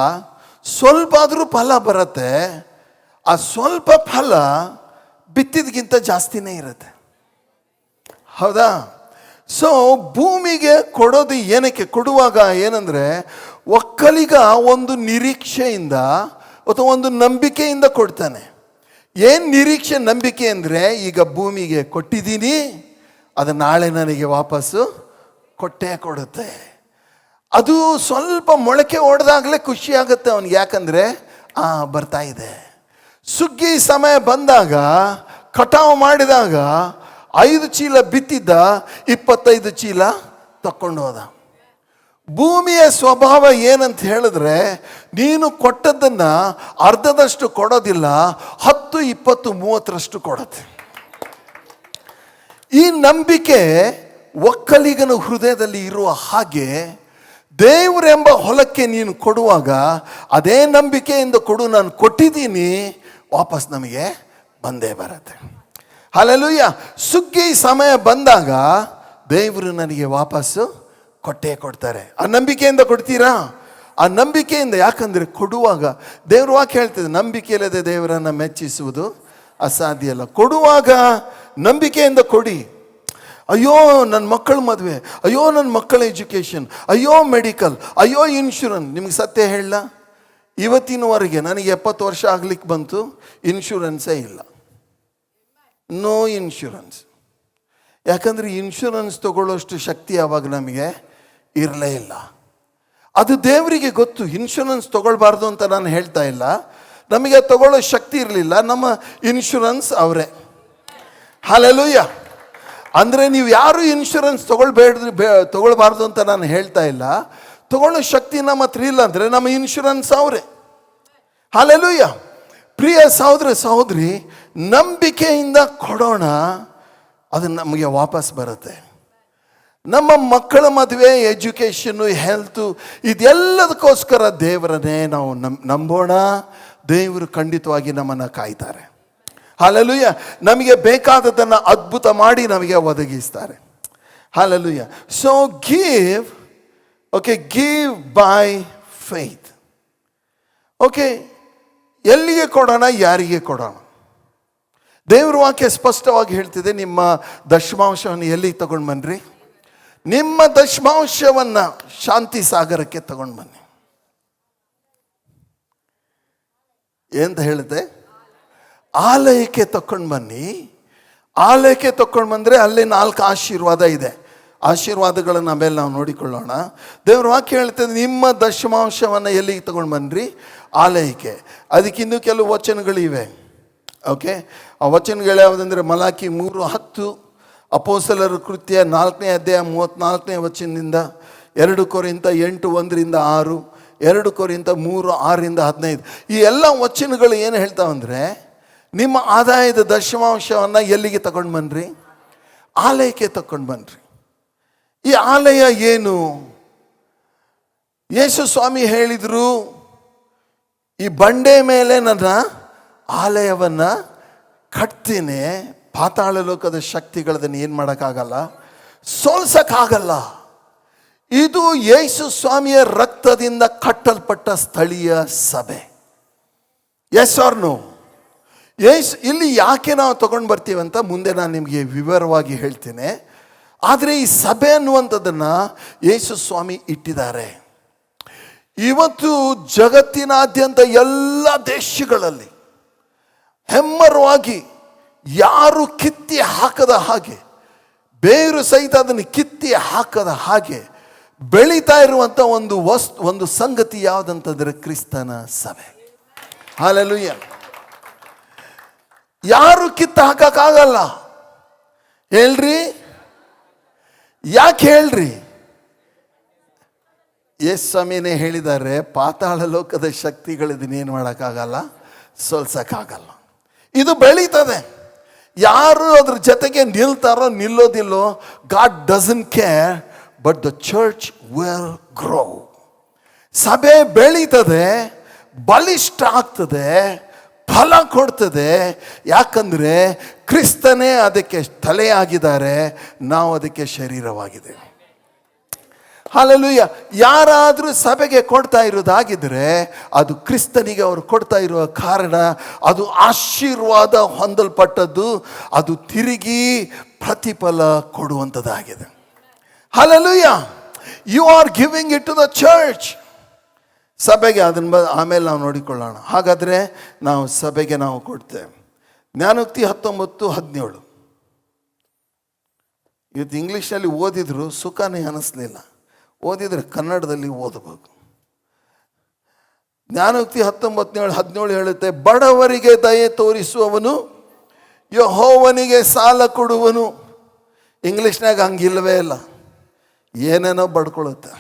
ಸ್ವಲ್ಪ ಆದರೂ ಫಲ ಬರುತ್ತೆ. ಆ ಸ್ವಲ್ಪ ಫಲ ಬಿತ್ತಿದ್ಗಿಂತ ಜಾಸ್ತಿನೇ ಇರುತ್ತೆ. ಹೌದಾ? ಸೊ ಭೂಮಿಗೆ ಕೊಡೋದು ಏನಕ್ಕೆ? ಕೊಡುವಾಗ ಏನಂದರೆ, ಒಕ್ಕಲಿಗ ಒಂದು ನಿರೀಕ್ಷೆಯಿಂದ ಅಥವಾ ಒಂದು ನಂಬಿಕೆಯಿಂದ ಕೊಡ್ತಾನೆ. ಏನು ನಿರೀಕ್ಷೆ, ನಂಬಿಕೆ ಅಂದರೆ, ಈಗ ಭೂಮಿಗೆ ಕೊಟ್ಟಿದ್ದೀನಿ, ಅದು ನಾಳೆ ನನಗೆ ವಾಪಸ್ಸು ಕೊಟ್ಟೇ ಕೊಡುತ್ತೆ. ಅದು ಸ್ವಲ್ಪ ಮೊಳಕೆ ಹೊಡೆದಾಗಲೇ ಖುಷಿ ಆಗುತ್ತೆ ಅವನಿಗೆ. ಯಾಕಂದರೆ ಬರ್ತಾ ಇದೆ. ಸುಗ್ಗಿ ಸಮಯ ಬಂದಾಗ, ಕಟಾವು ಮಾಡಿದಾಗ 5 ಚೀಲ ಬಿತ್ತಿದ್ದ, 25 ಚೀಲ ತಕೊಂಡು ಹೋದ. ಭೂಮಿಯ ಸ್ವಭಾವ ಏನಂತ ಹೇಳಿದ್ರೆ, ನೀನು ಕೊಟ್ಟದ್ದನ್ನು ಅರ್ಧದಷ್ಟು ಕೊಡೋದಿಲ್ಲ, 10, 20, 30ರಷ್ಟು ಕೊಡುತ್ತೆ. ಈ ನಂಬಿಕೆ ಒಕ್ಕಲಿಗನ ಹೃದಯದಲ್ಲಿ ಇರುವ ಹಾಗೆ, ದೇವರೆಂಬ ಹೊಲಕ್ಕೆ ನೀನು ಕೊಡುವಾಗ ಅದೇ ನಂಬಿಕೆಯಿಂದ ಕೊಡು, ನಾನು ಕೊಟ್ಟಿದ್ದೀನಿ, ವಾಪಸ್ ನಮಗೆ ಬಂದೇ ಬರುತ್ತೆ. ಹಲ್ಲೆಲೂಯಾ. ಸುಗ್ಗಿ ಸಮಯ ಬಂದಾಗ ದೇವರು ನನಗೆ ವಾಪಸ್ಸು ಕೊಟ್ಟೇ ಕೊಡ್ತಾರೆ. ಆ ನಂಬಿಕೆಯಿಂದ ಕೊಡ್ತೀರಾ? ಆ ನಂಬಿಕೆಯಿಂದ, ಯಾಕಂದರೆ ಕೊಡುವಾಗ ದೇವ್ರ ವಾಕ್ಯ ಹೇಳ್ತದೆ, ನಂಬಿಕೆ ಇಲ್ಲದೆ ದೇವರನ್ನು ಮೆಚ್ಚಿಸುವುದು ಅಸಾಧ್ಯ ಅಲ್ಲ. ಕೊಡುವಾಗ ನಂಬಿಕೆಯಿಂದ ಕೊಡಿ. ಅಯ್ಯೋ ನನ್ನ ಮಕ್ಕಳ ಮದುವೆ, ಅಯ್ಯೋ ನನ್ನ ಮಕ್ಕಳ ಎಜುಕೇಷನ್, ಅಯ್ಯೋ ಮೆಡಿಕಲ್, ಅಯ್ಯೋ ಇನ್ಶೂರೆನ್ಸ್. ನಿಮ್ಗೆ ಸತ್ಯ ಹೇಳ, ಇವತ್ತಿನವರೆಗೆ ನನಗೆ 70 ವರ್ಷ ಆಗ್ಲಿಕ್ಕೆ ಬಂತು, ಇನ್ಶೂರೆನ್ಸೇ ಇಲ್ಲ. No insurance. ಯಾಕಂದರೆ ಇನ್ಶೂರೆನ್ಸ್ ತಗೊಳ್ಳೋಷ್ಟು ಶಕ್ತಿ ಆವಾಗ ನಮಗೆ ಇರಲೇ ಇಲ್ಲ. ಅದು ದೇವರಿಗೆ ಗೊತ್ತು. ಇನ್ಶೂರೆನ್ಸ್ ತಗೊಳ್ಬಾರ್ದು ಅಂತ ನಾನು ಹೇಳ್ತಾ ಇಲ್ಲ, ನಮಗೆ ತಗೊಳ್ಳೋ ಶಕ್ತಿ ಇರಲಿಲ್ಲ. ನಮ್ಮ ಇನ್ಶೂರೆನ್ಸ್ ಅವರೇ. ಹಲ್ಲೆಲೂಯಾ. ಅಂದರೆ ನೀವು ಯಾರು ಇನ್ಶೂರೆನ್ಸ್ ತಗೊಳ್ಬಾರ್ದು ಅಂತ ನಾನು ಹೇಳ್ತಾ ಇಲ್ಲ. ತಗೊಳ್ಳೋ ಶಕ್ತಿ ನಮ್ಮ ಹತ್ರ ಇಲ್ಲ ಅಂದರೆ ನಮ್ಮ ಇನ್ಶೂರೆನ್ಸ್ ಅವರೇ. ಹಲ್ಲೆಲೂಯಾ. ಪ್ರಿಯ ಸಹೋದರ ಸಹೋದರಿ, ನಂಬಿಕೆಯಿಂದ ಕೊಡೋಣ, ಅದು ನಮಗೆ ವಾಪಸ್ ಬರುತ್ತೆ. ನಮ್ಮ ಮಕ್ಕಳ ಮದುವೆ, ಎಜುಕೇಷನ್ನು, ಹೆಲ್ತು, ಇದೆಲ್ಲದಕ್ಕೋಸ್ಕರ ದೇವರನ್ನೇ ನಾವು ನಂಬೋಣ. ದೇವರು ಖಂಡಿತವಾಗಿ ನಮ್ಮನ್ನು ಕಾಯ್ತಾರೆ. ಹಲ್ಲೆಲೂಯಾ. ನಮಗೆ ಬೇಕಾದದನ್ನು ಅದ್ಭುತ ಮಾಡಿ ನಮಗೆ ಒದಗಿಸ್ತಾರೆ. Hallelujah. So give, okay, give by faith. Okay, ಎಲ್ಲಿಗೆ ಕೊಡೋಣ, ಯಾರಿಗೆ ಕೊಡೋಣ? ದೇವ್ರ ವಾಕ್ಯ ಸ್ಪಷ್ಟವಾಗಿ ಹೇಳ್ತಿದೆ, ನಿಮ್ಮ ದಶಮಾಂಶವನ್ನು ಎಲ್ಲಿಗೆ ತಗೊಂಡು ಬನ್ನಿರಿ? ನಿಮ್ಮ ದಶಮಾಂಶವನ್ನು ಶಾಂತಿ ಸಾಗರಕ್ಕೆ ತಗೊಂಡು ಬನ್ನಿ. ಏನಂತ ಹೇಳುತ್ತೆ? ಆಲಯಕ್ಕೆ ತಕೊಂಡು ಬನ್ನಿ. ಆಲಯಕ್ಕೆ ತಕೊಂಡು ಬಂದರೆ ಅಲ್ಲಿ 4 ಆಶೀರ್ವಾದ ಇದೆ. ಆಶೀರ್ವಾದಗಳನ್ನು ಆಮೇಲೆ ನಾವು ನೋಡಿಕೊಳ್ಳೋಣ. ದೇವ್ರ ವಾಕ್ಯ ಹೇಳ್ತದೆ, ನಿಮ್ಮ ದಶಮಾಂಶವನ್ನು ಎಲ್ಲಿಗೆ ತಗೊಂಡು ಬನ್ನಿರಿ? ಆಲಯಕ್ಕೆ. ಅದಕ್ಕಿನ್ನೂ ಕೆಲವು ವಚನಗಳಿವೆ. ಓಕೆ, ಆ ವಚನಗಳು ಯಾವುದಂದರೆ ಮಲಾಕಿ 3:10, ಅಪೊಸ್ತಲರ ಕೃತ್ಯ 4ನೇ ಅಧ್ಯಾಯ 34ನೇ ವಚನದಿಂದ, 2 ಕೊರಿಂಥ 8:1-6, 2 ಕೊರಿಂಥ 3:6-15. ಈ ಎಲ್ಲ ವಚನಗಳು ಏನು ಹೇಳ್ತಾವಂದರೆ, ನಿಮ್ಮ ಆದಾಯದ ದಶಮಾಂಶವನ್ನು ಎಲ್ಲಿಗೆ ತಗೊಂಡು ಬನ್ನಿರಿ? ಆಲಯಕ್ಕೆ ತಗೊಂಡು ಬನ್ನಿರಿ. ಈ ಆಲಯ ಏನು? ಯೇಸು ಸ್ವಾಮಿ ಹೇಳಿದರು, ಈ ಬಂಡೆ ಮೇಲೆ ನನ್ನ ಆಲಯವನ್ನು ಕಟ್ತೀನಿ, ಪಾತಾಳ ಲೋಕದ ಶಕ್ತಿಗಳದನ್ನು ಏನು ಮಾಡೋಕ್ಕಾಗಲ್ಲ, ಸೋಲ್ಸಕ್ಕಾಗಲ್ಲ. ಇದು ಯೇಸು ಸ್ವಾಮಿಯ ರಕ್ತದಿಂದ ಕಟ್ಟಲ್ಪಟ್ಟ ಸ್ಥಳೀಯ ಸಭೆ. Yes or no? ಇಲ್ಲಿ ಯಾಕೆ ನಾವು ತಗೊಂಡು ಬರ್ತೀವಂತ ಮುಂದೆ ನಾನು ನಿಮಗೆ ವಿವರವಾಗಿ ಹೇಳ್ತೇನೆ. ಆದರೆ ಈ ಸಭೆ ಅನ್ನುವಂಥದ್ದನ್ನು ಯೇಸು ಸ್ವಾಮಿ ಇಟ್ಟಿದ್ದಾರೆ. ಇವತ್ತು ಜಗತ್ತಿನಾದ್ಯಂತ ಎಲ್ಲ ದೇಶಗಳಲ್ಲಿ ಹೆಮ್ಮರವಾಗಿ, ಯಾರು ಕಿತ್ತಿ ಹಾಕದ ಹಾಗೆ, ಬೇರು ಸಹಿತ ಅದನ್ನು ಕಿತ್ತಿ ಹಾಕದ ಹಾಗೆ ಬೆಳೀತಾ ಇರುವಂಥ ಒಂದು ಸಂಗತಿ ಯಾವುದಂತಂದರೆ ಕ್ರಿಸ್ತನ ಸಭೆ. ಹಲ್ಲೆಲೂಯಾ. ಯಾರು ಕಿತ್ತು ಹಾಕಕ್ಕಾಗಲ್ಲ. ಹೇಳ್ರಿ, ಯಾಕೆ ಹೇಳ್ರಿ? ಯೇಸು ಸ್ವಾಮಿನೇ ಹೇಳಿದ್ದಾರೆ, ಪಾತಾಳ ಲೋಕದ ಶಕ್ತಿಗಳಿದನ್ನೇನು ಮಾಡೋಕ್ಕಾಗಲ್ಲ, ಸೋಲ್ಸಕ್ಕಾಗಲ್ಲ. ಇದು ಬೆಳೀತದೆ. ಯಾರು ಅದ್ರ ಜೊತೆಗೆ ನಿಲ್ತಾರೋ ನಿಲ್ಲೋದಿಲ್ಲೋ, God doesn't care, but the church will grow. ಸಭೆ ಬೆಳೀತದೆ, ಬಲಿಷ್ಠ ಆಗ್ತದೆ, ಫಲ ಕೊಡ್ತದೆ. ಯಾಕಂದರೆ ಕ್ರಿಸ್ತನೇ ಅದಕ್ಕೆ ತಲೆಯಾಗಿದ್ದಾರೆ, ನಾವು ಅದಕ್ಕೆ ಶರೀರವಾಗಿದೆ. ಹಲ್ಲೆಲೂಯಾ. ಯಾರಾದರೂ ಸಭೆಗೆ ಕೊಡ್ತಾ ಇರೋದಾಗಿದ್ದರೆ ಅದು ಕ್ರಿಸ್ತನಿಗೆ ಅವರು ಕೊಡ್ತಾ ಇರುವ ಕಾರಣ, ಅದು ಆಶೀರ್ವಾದ ಹೊಂದಲ್ಪಟ್ಟದ್ದು, ಅದು ತಿರುಗಿ ಪ್ರತಿಫಲ ಕೊಡುವಂಥದ್ದಾಗಿದೆ. Hallelujah. You are giving it to the church. ಸಭೆಗೆ ಅದನ್ನು ಆಮೇಲೆ ನಾವು ನೋಡಿಕೊಳ್ಳೋಣ. ಹಾಗಾದರೆ ನಾವು ಸಭೆಗೆ ನಾವು ಕೊಡ್ತೇವೆ. ಜ್ಞಾನೋಕ್ತಿ 19:17. ಇವತ್ತು ಇಂಗ್ಲೀಷಲ್ಲಿ ಓದಿದ್ರು ಸುಖನೇ ಅನ್ನಿಸ್ಲಿಲ್ಲ. ಓದಿದರೆ ಕನ್ನಡದಲ್ಲಿ ಓದಬೇಕು. ಜ್ಞಾನೋಕ್ತಿ 19:17 ಹೇಳುತ್ತೆ, ಬಡವರಿಗೆ ದಯೆ ತೋರಿಸುವವನು ಯೆಹೋವನಿಗೆ ಸಾಲ ಕೊಡುವನು. ಇಂಗ್ಲೀಷ್ನಾಗ ಹಂಗಿಲ್ಲವೇ ಇಲ್ಲ, ಏನೇನೋ ಬಡ್ಕೊಳ್ಳುತ್ತೆ.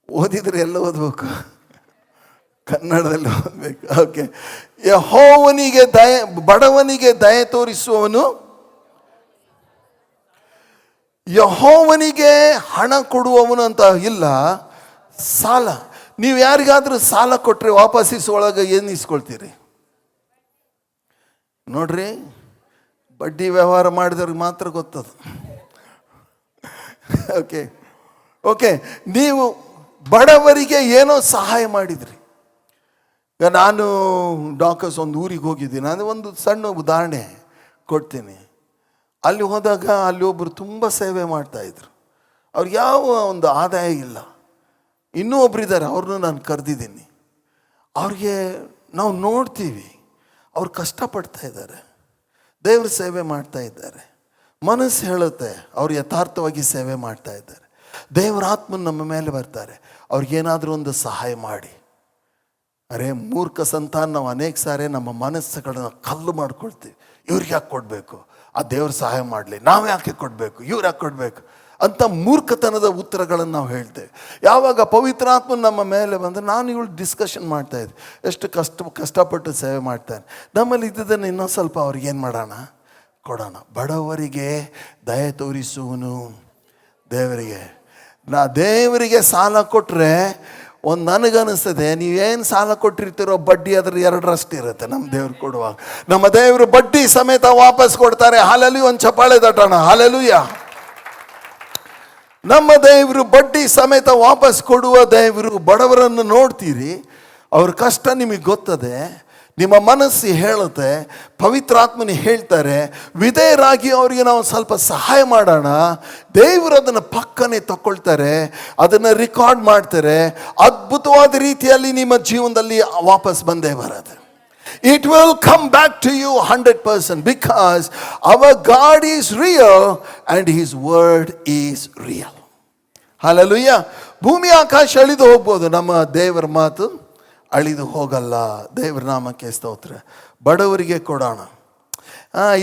ಓದಿದ್ರೆ ಎಲ್ಲ ಓದ್ಬೇಕು, ಕನ್ನಡದಲ್ಲಿ ಓದಬೇಕು. ಓಕೆ, ಯೆಹೋವನಿಗೆ ದಯೆ, ಬಡವನಿಗೆ ದಯೆ ತೋರಿಸುವವನು, ಯೆಹೋವನಿಗೆ ಹಣ ಕೊಡುವವನು ಅಂತ ಇಲ್ಲ, ಸಾಲ. ನೀವು ಯಾರಿಗಾದ್ರೂ ಸಾಲ ಕೊಟ್ಟರೆ ವಾಪಸ್ ಇಸುವೊಳಗೆ ಏನು ಇಸ್ಕೊಳ್ತೀರಿ ನೋಡ್ರಿ? ಬಡ್ಡಿ ವ್ಯವಹಾರ ಮಾಡಿದವ್ರಿಗೆ ಮಾತ್ರ ಗೊತ್ತದು. ಓಕೆ ಓಕೆ, ನೀವು ಬಡವರಿಗೆ ಏನೋ ಸಹಾಯ ಮಾಡಿದ್ರಿ. ಈಗ ನಾನು ಡಾಕಸ್ ಒಂದು ಊರಿಗೆ ಹೋಗಿದ್ದೀನಿ, ನಾನು ಒಂದು ಸಣ್ಣ ಉದಾಹರಣೆ ಕೊಡ್ತೀನಿ. ಅಲ್ಲಿ ಹೋದಾಗ ಅಲ್ಲಿ ಒಬ್ಬರು ತುಂಬ ಸೇವೆ ಮಾಡ್ತಾಯಿದ್ರು. ಅವ್ರಿಗೆ ಯಾವ ಒಂದು ಆದಾಯ ಇಲ್ಲ. ಇನ್ನೂ ಒಬ್ಬರಿದ್ದಾರೆ, ಅವ್ರನ್ನೂ ನಾನು ಕರೆದಿದ್ದೀನಿ. ಅವ್ರಿಗೆ ನಾವು ನೋಡ್ತೀವಿ, ಅವ್ರು ಕಷ್ಟಪಡ್ತಾ ಇದ್ದಾರೆ, ದೇವ್ರ ಸೇವೆ ಮಾಡ್ತಾ ಇದ್ದಾರೆ. ಮನಸ್ಸು ಹೇಳುತ್ತೆ ಅವ್ರು ಯಥಾರ್ಥವಾಗಿ ಸೇವೆ ಮಾಡ್ತಾ ಇದ್ದಾರೆ. ದೇವರ ಆತ್ಮನ ನಮ್ಮ ಮೇಲೆ ಬರ್ತಾರೆ, ಅವ್ರಿಗೇನಾದರೂ ಒಂದು ಸಹಾಯ ಮಾಡಿ. ಅರೆ ಮೂರ್ಖ ಸಂತಾನ ನಾವು ಅನೇಕ ಸಾರಿ ನಮ್ಮ ಮನಸ್ಸುಗಳನ್ನ ಕಲ್ಲು ಮಾಡ್ಕೊಳ್ತೀವಿ. ಇವ್ರಿಗೆ ಯಾಕೆ ಕೊಡಬೇಕು, ಆ ದೇವ್ರ ಸಹಾಯ ಮಾಡಲಿ, ನಾವು ಯಾಕೆ ಕೊಡಬೇಕು, ಇವ್ರು ಯಾಕೆ ಕೊಡಬೇಕು ಅಂತ ಮೂರ್ಖತನದ ಉತ್ತರಗಳನ್ನು ನಾವು ಹೇಳ್ತೇವೆ. ಯಾವಾಗ ಪವಿತ್ರಾತ್ಮ ನಮ್ಮ ಮೇಲೆ ಬಂದರೆ, ನಾನು ಇವಳು ಡಿಸ್ಕಷನ್ ಮಾಡ್ತಾಯಿದ್ದೆ, ಎಷ್ಟು ಕಷ್ಟಪಟ್ಟು ಸೇವೆ ಮಾಡ್ತಾನೆ, ನಮ್ಮಲ್ಲಿ ಇದ್ದದನ್ನು ಇನ್ನೊಂದು ಸ್ವಲ್ಪ ಅವ್ರಿಗೇನು ಮಾಡೋಣ, ಕೊಡೋಣ. ಬಡವರಿಗೆ ದಯೆ ತೋರಿಸುವನು ದೇವರಿಗೆ. ದೇವರಿಗೆ ಸಾಲ ಕೊಟ್ಟರೆ ಒಂದು ನನಗನ್ನಿಸ್ತದೆ, ನೀವೇನು ಸಾಲ ಕೊಟ್ಟಿರ್ತೀರೋ ಬಡ್ಡಿ ಅದ್ರ 2ರಷ್ಟು ಇರುತ್ತೆ ನಮ್ಮ ದೇವ್ರು ಕೊಡುವಾಗ. ನಮ್ಮ ದೇವರು ಬಡ್ಡಿ ಸಮೇತ ವಾಪಸ್ ಕೊಡ್ತಾರೆ. ಹಾಲೆಲೂಯ, ಒಂದು ಚಪ್ಪಾಳೆ ತಟ್ಟೋಣ, ಹಾಲೆಲೂಯ. ನಮ್ಮ ದೇವರು ಬಡ್ಡಿ ಸಮೇತ ವಾಪಸ್ ಕೊಡುವ ದೇವರು. ಬಡವರನ್ನು ನೋಡ್ತೀರಿ, ಅವ್ರ ಕಷ್ಟ ನಿಮಗೆ ಗೊತ್ತದೆ, ನಿಮ್ಮ ಮನಸ್ಸು ಹೇಳುತ್ತೆ, ಪವಿತ್ರಾತ್ಮನಿ ಹೇಳ್ತಾರೆ, ವಿಧೇಯರಾಗಿ ಅವರಿಗೆ ನಾವು ಸ್ವಲ್ಪ ಸಹಾಯ ಮಾಡೋಣ. ದೇವರು ಅದನ್ನು ಪಕ್ಕನೆ ತಗೊಳ್ತಾರೆ, ಅದನ್ನು ರೆಕಾರ್ಡ್ ಮಾಡ್ತಾರೆ. ಅದ್ಭುತವಾದ ರೀತಿಯಲ್ಲಿ ನಿಮ್ಮ ಜೀವನದಲ್ಲಿ ವಾಪಸ್ ಬಂದೇ ಬರುತ್ತೆ. It will come back to you 100% because our God is real and His word is real. Hallelujah. ಭೂಮಿ ಆಕಾಶ ಅಳಿದು ಹೋಗ್ಬೋದು, ನಮ್ಮ ದೇವರ ಮಾತು ಅಳಿದು ಹೋಗಲ್ಲ. ದೇವರ ನಾಮಕ್ಕೆ ಸ್ತೋತ್ರ. ಬಡವರಿಗೆ ಕೊಡೋಣ.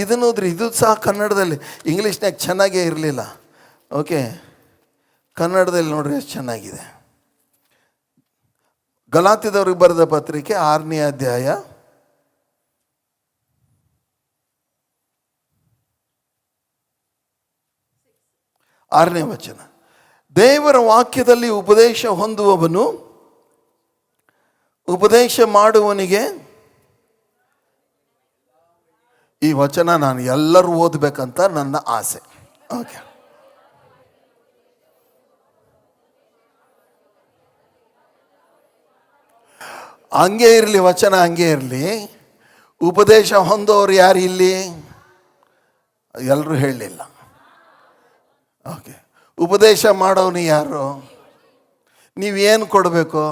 ಇದನ್ನು ಹೋದ್ರಿ, ಇದು ಸಹ ಕನ್ನಡದಲ್ಲಿ, ಇಂಗ್ಲೀಷ್ನಾಗ ಚೆನ್ನಾಗೇ ಇರಲಿಲ್ಲ. ಓಕೆ, ಕನ್ನಡದಲ್ಲಿ ನೋಡ್ರಿ ಎಷ್ಟು ಚೆನ್ನಾಗಿದೆ. ಗಲಾತ್ಯದವ್ರಿಗೆ ಬರೆದ ಪತ್ರಿಕೆ 6ನೇ ಅಧ್ಯಾಯ 6ನೇ ವಚನ. ದೇವರ ವಾಕ್ಯದಲ್ಲಿ ಉಪದೇಶ ಹೊಂದುವವನು ಉಪದೇಶ ಮಾಡುವವನಿಗೆ, ಈ ವಚನ ನಾನು ಎಲ್ಲರೂ ಓದಬೇಕಂತ ನನ್ನ ಆಸೆ. ಓಕೆ, ಹಂಗೆ ಇರಲಿ, ವಚನ ಹಂಗೆ ಇರಲಿ. ಉಪದೇಶ ಹೊಂದೋರು ಯಾರು ಇಲ್ಲಿ? ಎಲ್ಲರೂ ಹೇಳಲಿಲ್ಲ. ಓಕೆ, ಉಪದೇಶ ಮಾಡೋನು ಯಾರು? ನೀವೇನು ಕೊಡಬೇಕು?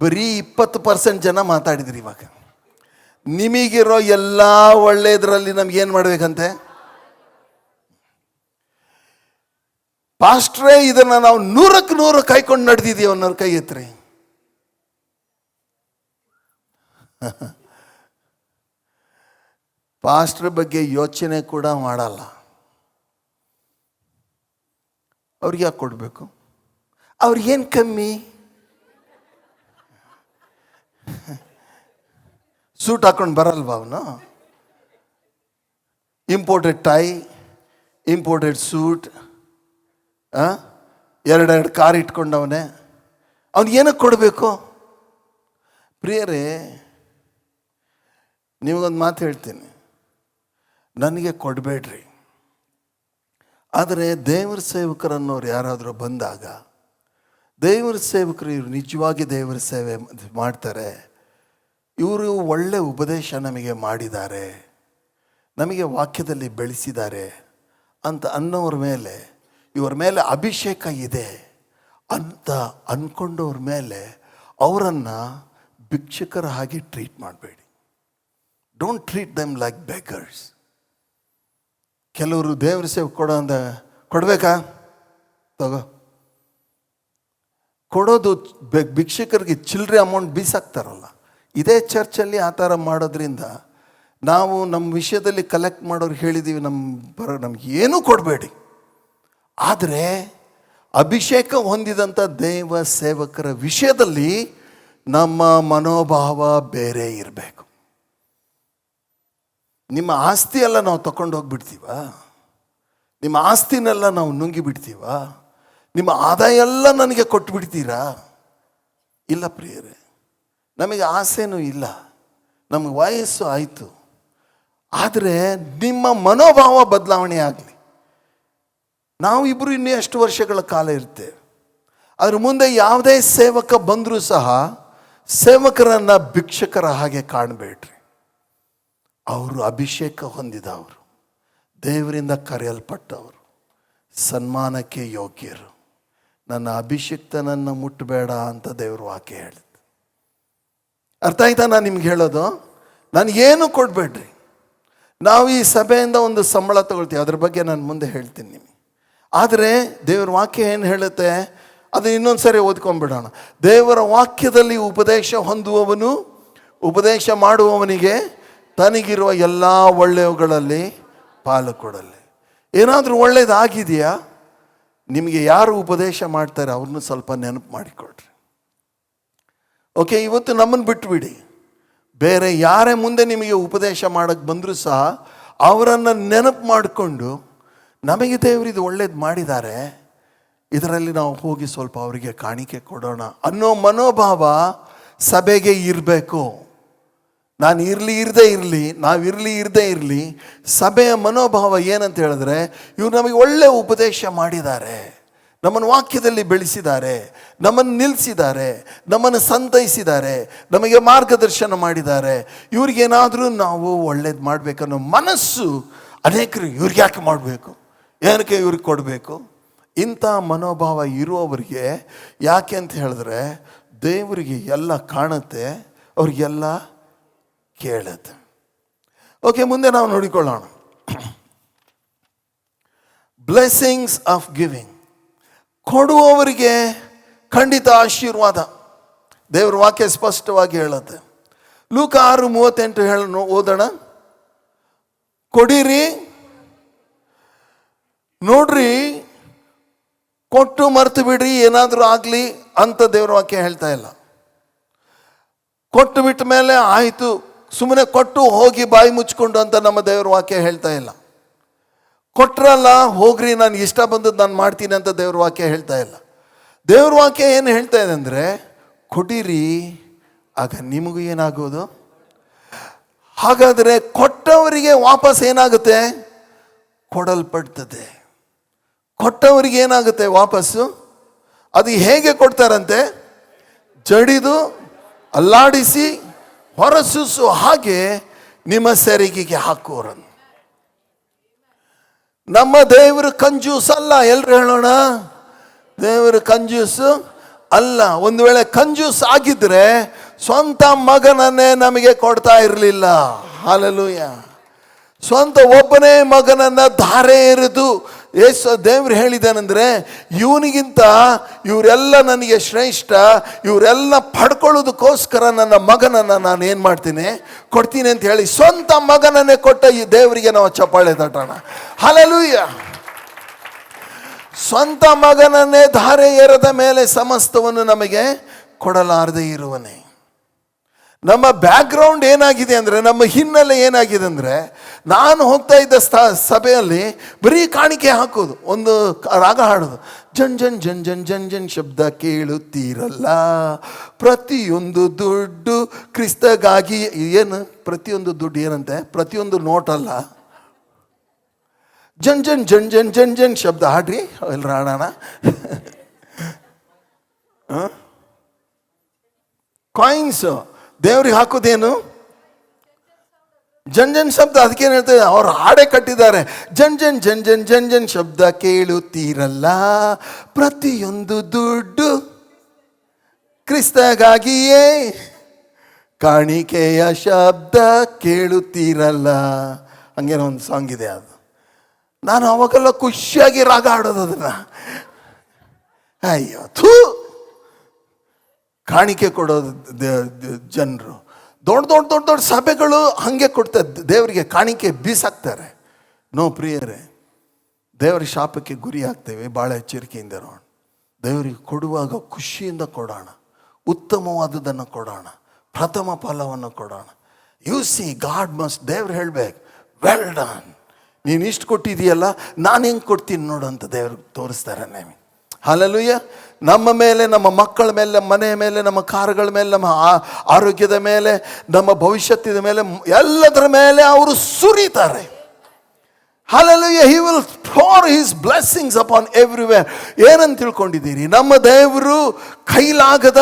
ಬರೀ 20% ಜನ ಮಾತಾಡಿದ್ರಿ. ಇವಾಗ ನಿಮಗಿರೋ ಎಲ್ಲ ಒಳ್ಳೆಯದರಲ್ಲಿ ನಮ್ಗೇನು ಮಾಡಬೇಕಂತೆ? ಪಾಸ್ಟ್ರೇ, ಇದನ್ನು ನಾವು 100ಕ್ಕೆ 100 ಕೈಕೊಂಡು ನಡೆದಿದ್ದೀವಿ ಅನ್ನೋರು ಕೈ ಎತ್ರಿ. ಪಾಸ್ಟ್ರ ಬಗ್ಗೆ ಯೋಚನೆ ಕೂಡ ಮಾಡಲ್ಲ. ಅವ್ರಿಗೆ ಯಾಕೆ ಕೊಡಬೇಕು? ಅವ್ರಿಗೇನು ಕಮ್ಮಿ? ಸೂಟ್ ಹಾಕೊಂಡು ಬರಲ್ವ ಅವನು? Imported tie, imported suit, 2 car ಇಟ್ಕೊಂಡವನೇ, ಅವನಿಗೇನಕ್ಕೆ ಕೊಡಬೇಕು? ಪ್ರಿಯರೇ, ನಿಮಗೊಂದು ಮಾತು ಹೇಳ್ತೀನಿ, ನನಗೆ ಕೊಡಬೇಡ್ರಿ. ಆದರೆ ದೇವರ ಸೇವಕರನ್ನೋರು ಯಾರಾದರೂ ಬಂದಾಗ, ದೇವರ ಸೇವಕರು ಇವರು ನಿಜವಾಗಿ ದೇವರ ಸೇವೆ ಮಾಡ್ತಾರೆ, ಇವರು ಒಳ್ಳೆ ಉಪದೇಶ ನಮಗೆ ಮಾಡಿದ್ದಾರೆ, ನಮಗೆ ವಾಕ್ಯದಲ್ಲಿ ಬೆಳೆಸಿದ್ದಾರೆ ಅಂತ ಅನ್ನೋರ ಮೇಲೆ, ಇವರ ಮೇಲೆ ಅಭಿಷೇಕ ಇದೆ ಅಂತ ಅಂದ್ಕೊಂಡವ್ರ ಮೇಲೆ ಅವರನ್ನು ಭಿಕ್ಷುಕರ ಹಾಗೆ ಟ್ರೀಟ್ ಮಾಡಬೇಡಿ. Don't treat them like beggars. ಕೆಲವರು ದೇವ್ರ ಸೇವೆ ಕೊಡೋ ಅಂದ ಕೊಡಬೇಕಾ? ತಗೋ. ಕೊಡೋದು ಭಿಕ್ಷಕರಿಗೆ ಚಿಲ್ಲರೆ ಅಮೌಂಟ್ ಬೀಸಾಕ್ತಾರಲ್ಲ, ಇದೇ ಚರ್ಚಲ್ಲಿ ಆ ಥರ ಮಾಡೋದ್ರಿಂದ ನಾವು ನಮ್ಮ ವಿಷಯದಲ್ಲಿ ಕಲೆಕ್ಟ್ ಮಾಡೋರು ಹೇಳಿದ್ದೀವಿ, ನಮ್ಗೆ ಏನೂ ಕೊಡಬೇಡಿ. ಆದರೆ ಅಭಿಷೇಕ ಹೊಂದಿದಂಥ ದೇವ ಸೇವಕರ ವಿಷಯದಲ್ಲಿ ನಮ್ಮ ಮನೋಭಾವ ಬೇರೆ ಇರಬೇಕು. ನಿಮ್ಮ ಆಸ್ತಿ ಎಲ್ಲ ನಾವು ತಗೊಂಡು ಹೋಗ್ಬಿಡ್ತೀವ? ನಿಮ್ಮ ಆಸ್ತಿನೆಲ್ಲ ನಾವು ನುಂಗಿ ಬಿಡ್ತೀವ? ನಿಮ್ಮ ಆದಾಯ ಎಲ್ಲ ನನಗೆ ಕೊಟ್ಟು ಬಿಡ್ತೀರಾ? ಇಲ್ಲ ಪ್ರಿಯರೇ, ನಮಗೆ ಆಸೆನೂ ಇಲ್ಲ, ನಮಗೆ ವಯಸ್ಸು ಆಯಿತು. ಆದರೆ ನಿಮ್ಮ ಮನೋಭಾವ ಬದಲಾವಣೆ ಆಗಲಿ. ನಾವು ಇಬ್ಬರು ಇನ್ನೂ ಎಷ್ಟು ವರ್ಷಗಳ ಕಾಲ ಇರ್ತೇವೆ. ಅದ್ರ ಮುಂದೆ ಯಾವುದೇ ಸೇವಕ ಬಂದರೂ ಸಹ ಸೇವಕರನ್ನು ಭಿಕ್ಷಕರ ಹಾಗೆ ಕಾಣಬೇಡ್ರಿ. ಅವರು ಅಭಿಷೇಕ ಹೊಂದಿದವರು, ದೇವರಿಂದ ಕರೆಯಲ್ಪಟ್ಟವರು, ಸನ್ಮಾನಕ್ಕೆ ಯೋಗ್ಯರು. ನನ್ನ ಅಭಿಷಿಕ್ತನನ್ನು ಮುಟ್ಟಬೇಡ ಅಂತ ದೇವರು ವಾಕ್ಯ ಹೇಳಿದ್ದು. ಅರ್ಥ ಆಯ್ತಾ ನಾನು ನಿಮ್ಗೆ ಹೇಳೋದು? ನನಗೇನು ಕೊಡಬೇಡ್ರಿ. ನಾವು ಈ ಸಭೆಯಿಂದ ಒಂದು ಸಂಬಳ ತಗೊಳ್ತೀವಿ, ಅದ್ರ ಬಗ್ಗೆ ನಾನು ಮುಂದೆ ಹೇಳ್ತೀನಿ ನಿಮಗೆ. ಆದರೆ ದೇವರ ವಾಕ್ಯ ಏನು ಹೇಳುತ್ತೆ ಅದು ಇನ್ನೊಂದು ಸರಿ ಓದ್ಕೊಂಡ್ಬಿಡೋಣ. ದೇವರ ವಾಕ್ಯದಲ್ಲಿ ಉಪದೇಶ ಹೊಂದುವವನು ಉಪದೇಶ ಮಾಡುವವನಿಗೆ ತನಗಿರುವ ಎಲ್ಲ ಒಳ್ಳೆಯವುಗಳಲ್ಲಿ ಪಾಲು ಕೊಡಲಿ. ಏನಾದರೂ ಒಳ್ಳೇದಾಗಿದೆಯಾ? ನಿಮಗೆ ಯಾರು ಉಪದೇಶ ಮಾಡ್ತಾರೆ ಅವ್ರನ್ನೂ ಸ್ವಲ್ಪ ನೆನಪು ಮಾಡಿಕೊಡ್ರಿ. ಓಕೆ, ಇವತ್ತು ನಮ್ಮನ್ನು ಬಿಟ್ಟುಬಿಡಿ. ಬೇರೆ ಯಾರೇ ಮುಂದೆ ನಿಮಗೆ ಉಪದೇಶ ಮಾಡೋಕ್ಕೆ ಬಂದರೂ ಸಹ ಅವರನ್ನು ನೆನಪು ಮಾಡಿಕೊಂಡು ನಮಗೆ ದೇವರಿದು ಒಳ್ಳೇದು ಮಾಡಿದ್ದಾರೆ, ಇದರಲ್ಲಿ ನಾವು ಹೋಗಿ ಸ್ವಲ್ಪ ಅವರಿಗೆ ಕಾಣಿಕೆ ಕೊಡೋಣ ಅನ್ನೋ ಮನೋಭಾವ ಸಭೆಗೆ ಇರಬೇಕು. ನಾನು ಇರದೇ ಇರಲಿ, ನಾವಿರದೇ ಇರಲಿ, ಸಭೆಯ ಮನೋಭಾವ ಏನಂತ ಹೇಳಿದ್ರೆ, ಇವರು ನಮಗೆ ಒಳ್ಳೆ ಉಪದೇಶ ಮಾಡಿದ್ದಾರೆ, ನಮ್ಮನ್ನು ವಾಕ್ಯದಲ್ಲಿ ಬೆಳೆಸಿದ್ದಾರೆ, ನಮ್ಮನ್ನು ನಿಲ್ಲಿಸಿದ್ದಾರೆ, ನಮ್ಮನ್ನು ಸಂತೈಸಿದ್ದಾರೆ, ನಮಗೆ ಮಾರ್ಗದರ್ಶನ ಮಾಡಿದ್ದಾರೆ, ಇವ್ರಿಗೇನಾದರೂ ನಾವು ಒಳ್ಳೇದು ಮಾಡಬೇಕನ್ನೋ ಮನಸ್ಸು ಅನೇಕರು. ಇವ್ರಿಗೆ ಯಾಕೆ ಮಾಡಬೇಕು, ಏನಕ್ಕೆ ಇವ್ರಿಗೆ ಕೊಡಬೇಕು? ಇಂಥ ಮನೋಭಾವ ಇರುವವರಿಗೆ ಯಾಕೆ ಅಂತ ಹೇಳಿದ್ರೆ ದೇವರಿಗೆ ಎಲ್ಲ ಕಾಣುತ್ತೆ, ಅವ್ರಿಗೆಲ್ಲ ಕೇಳುತ್ತೆ. ಓಕೆ, ಮುಂದೆ ನಾವು ನೋಡಿಕೊಳ್ಳೋಣ. Blessings of giving. ಕೊಡುವವರಿಗೆ ಖಂಡಿತ ಆಶೀರ್ವಾದ. ದೇವರ ವಾಕ್ಯ ಸ್ಪಷ್ಟವಾಗಿ ಹೇಳುತ್ತೆ. ಲೂಕ 6:38 ಓದೋಣ. ಕೊಡಿರಿ, ನೋಡ್ರಿ, ಕೊಟ್ಟು ಮರ್ತು ಬಿಡ್ರಿ ಏನಾದರೂ ಆಗಲಿ ಅಂತ ದೇವರ ವಾಕ್ಯ ಹೇಳ್ತಾ ಇಲ್ಲ. ಕೊಟ್ಟು ಬಿಟ್ಟ ಮೇಲೆ ಆಯಿತು, ಸುಮ್ಮನೆ ಕೊಟ್ಟು ಹೋಗಿ ಬಾಯಿ ಮುಚ್ಕೊಂಡು ಅಂತ ನಮ್ಮ ದೇವರ ವಾಕ್ಯ ಹೇಳ್ತಾ ಇಲ್ಲ. ಕೊಟ್ರಲ್ಲ ಹೋಗ್ರಿ, ನನಗೆ ಇಷ್ಟ ಬಂದದ್ದು ನಾನು ಮಾಡ್ತೀನಿ ಅಂತ ದೇವ್ರ ವಾಕ್ಯ ಹೇಳ್ತಾ ಇಲ್ಲ. ದೇವ್ರ ವಾಕ್ಯ ಏನು ಹೇಳ್ತಾ ಇದೆ ಅಂದರೆ, ಕೊಡಿರಿ, ಆಗ ನಿಮಗೂ ಏನಾಗೋದು. ಹಾಗಾದರೆ ಕೊಟ್ಟವರಿಗೆ ವಾಪಸ್ ಏನಾಗುತ್ತೆ? ಕೊಡಲ್ಪಡ್ತದೆ. ಕೊಟ್ಟವರಿಗೆ ಏನಾಗುತ್ತೆ ವಾಪಸ್ಸು? ಅದು ಹೇಗೆ ಕೊಡ್ತಾರಂತೆ? ಜಡಿದು ಅಲ್ಲಾಡಿಸಿ ಹೊರಸೂಸು ಹಾಗೆ ನಿಮ್ಮ ಸೆರಿಗೆಗೆ ಹಾಕುವರನ್ನು. ನಮ್ಮ ದೇವರು ಕಂಜೂಸ್ ಅಲ್ಲ. ಎಲ್ರು ಹೇಳೋಣ, ದೇವರು ಕಂಜೂಸು ಅಲ್ಲ. ಒಂದು ವೇಳೆ ಕಂಜೂಸ್ ಆಗಿದ್ರೆ ಸ್ವಂತ ಮಗನನ್ನೇ ನಮಗೆ ಕೊಡ್ತಾ ಇರಲಿಲ್ಲ. ಹಲ್ಲೆಲೂಯಾ. ಸ್ವಂತ ಒಬ್ಬನೇ ಮಗನನ್ನ ಧಾರೆ ಎರೆದು ದೇವ್ರು ಹೇಳಿದಾನಂದ್ರೆ, ಇವನಿಗಿಂತ ಇವರೆಲ್ಲ ನನಗೆ ಶ್ರೇಷ್ಠ, ಇವರೆಲ್ಲ ಪಡ್ಕೊಳ್ಳೋದಕ್ಕೋಸ್ಕರ ನನ್ನ ಮಗನನ್ನು ನಾನು ಏನು ಮಾಡ್ತೀನಿ, ಕೊಡ್ತೀನಿ ಅಂತ ಹೇಳಿ ಸ್ವಂತ ಮಗನನ್ನೇ ಕೊಟ್ಟ ಈ ದೇವರಿಗೆ ನಾವು ಚಪ್ಪಾಳೆ ತಟ್ಟೋಣ. ಹಲ್ಲೆಲೂಯಾ. ಸ್ವಂತ ಮಗನನ್ನೇ ಧಾರೆ ಎರೆದ ಮೇಲೆ ಸಮಸ್ತವನ್ನು ನಮಗೆ ಕೊಡಲಾರದೆ ಇರುವನೇ. ನಮ್ಮ ಬ್ಯಾಕ್ಗ್ರೌಂಡ್ ಏನಾಗಿದೆ ಅಂದರೆ, ನಮ್ಮ ಹಿನ್ನೆಲೆ ಏನಾಗಿದೆ ಅಂದರೆ, ನಾನು ಹೋಗ್ತಾ ಇದ್ದ ಸಭೆಯಲ್ಲಿ ಬರೀ ಕಾಣಿಕೆ ಹಾಕೋದು, ಒಂದು ರಾಗ ಹಾಡೋದು, ಜನ್ ಜನ್ ಜನ್ ಜನ್ ಜನ್ ಜನ್ ಶಬ್ದ ಕೇಳುತ್ತೀರಲ್ಲ, ಪ್ರತಿಯೊಂದು ದುಡ್ಡು ಕ್ರಿಸ್ತಗಾಗಿ. ಏನು ಪ್ರತಿಯೊಂದು ದುಡ್ಡು ಏನಂತೆ? ಪ್ರತಿಯೊಂದು ನೋಟಲ್ಲ, ಜನ್ ಜನ್ ಜನ್ ಜನ್ ಜನ್ ಜನ್ ಶಬ್ದ ಹಾಡ್ರಿ, ಎಲ್ಲರ ಹಾಡೋಣ. ಕಾಯಿನ್ಸು ದೇವ್ರಿಗೆ ಹಾಕೋದೇನು? ಜನ್ ಜನ್ ಶಬ್ದ. ಅದಕ್ಕೇನು ಹೇಳ್ತಾರೆ, ಅವ್ರು ಹಾಡೇ ಕಟ್ಟಿದ್ದಾರೆ. ಜನ್ ಜನ್ ಜನ್ ಜನ್ ಜನ್ ಜನ್ ಶಬ್ದ ಕೇಳುತ್ತೀರಲ್ಲ, ಪ್ರತಿಯೊಂದು ದುಡ್ಡು ಕ್ರಿಸ್ತಗಾಗಿಯೇ, ಕಾಣಿಕೆಯ ಶಬ್ದ ಕೇಳುತ್ತೀರಲ್ಲ. ಹಂಗೇನೋ ಒಂದು ಸಾಂಗ್ ಇದೆ, ಅದು ನಾನು ಅವಾಗೆಲ್ಲ ಖುಷಿಯಾಗಿ ರಾಗ ಹಾಡೋದು. ಅದನ್ನು ಅಯ್ಯೋ ಥೂ, ಕಾಣಿಕೆ ಕೊಡೋದು ಜನರು. ದೊಡ್ಡ ದೊಡ್ಡ ದೊಡ್ಡ ದೊಡ್ಡ ಸಭೆಗಳು ಹಾಗೆ ಕೊಡ್ತಾರೆ, ದೇವರಿಗೆ ಕಾಣಿಕೆ ಬೀಸಾಕ್ತಾರೆ. ನೋ ಪ್ರಿಯರೇ, ದೇವರ ಶಾಪಕ್ಕೆ ಗುರಿ ಆಗ್ತೇವೆ. ಭಾಳ ಎಚ್ಚರಿಕೆಯಿಂದ ಇರೋಣ. ದೇವರಿಗೆ ಕೊಡುವಾಗ ಖುಷಿಯಿಂದ ಕೊಡೋಣ, ಉತ್ತಮವಾದದನ್ನು ಕೊಡೋಣ, ಪ್ರಥಮ ಫಲವನ್ನು ಕೊಡೋಣ. ಯು ಸಿ ಗಾಡ್ ಮಸ್ಟ್, ದೇವ್ರು ಹೇಳ್ಬೇಕು, ವೆಲ್ ಡನ್, ನೀನು ಇಷ್ಟು ಕೊಟ್ಟಿದೆಯಲ್ಲ, ನಾನು ಹೆಂಗೆ ಕೊಡ್ತೀನಿ ನೋಡು ಅಂತ ದೇವ್ರಿಗೆ ತೋರಿಸ್ತಾರೆ. ನೇಮಿ ಹಲ್ಲೆಲೂಯಾ. ನಮ್ಮ ಮೇಲೆ, ನಮ್ಮ ಮಕ್ಕಳ ಮೇಲೆ, ನಮ್ಮ ಮನೆಯ ಮೇಲೆ, ನಮ್ಮ ಕಾರುಗಳ ಮೇಲೆ, ನಮ್ಮ ಆರೋಗ್ಯದ ಮೇಲೆ, ನಮ್ಮ ಭವಿಷ್ಯತ್ತಿನ ಮೇಲೆ, ಎಲ್ಲದರ ಮೇಲೆ ಅವರು ಸುರಿತಾರೆ. Hallelujah. He will pour his blessings upon everywhere. ಏನಂತ ತಿಳ್ಕೊಂಡಿದ್ದೀರಿ? ನಮ್ಮ ದೇವರು ಕೈಲಾಗದ,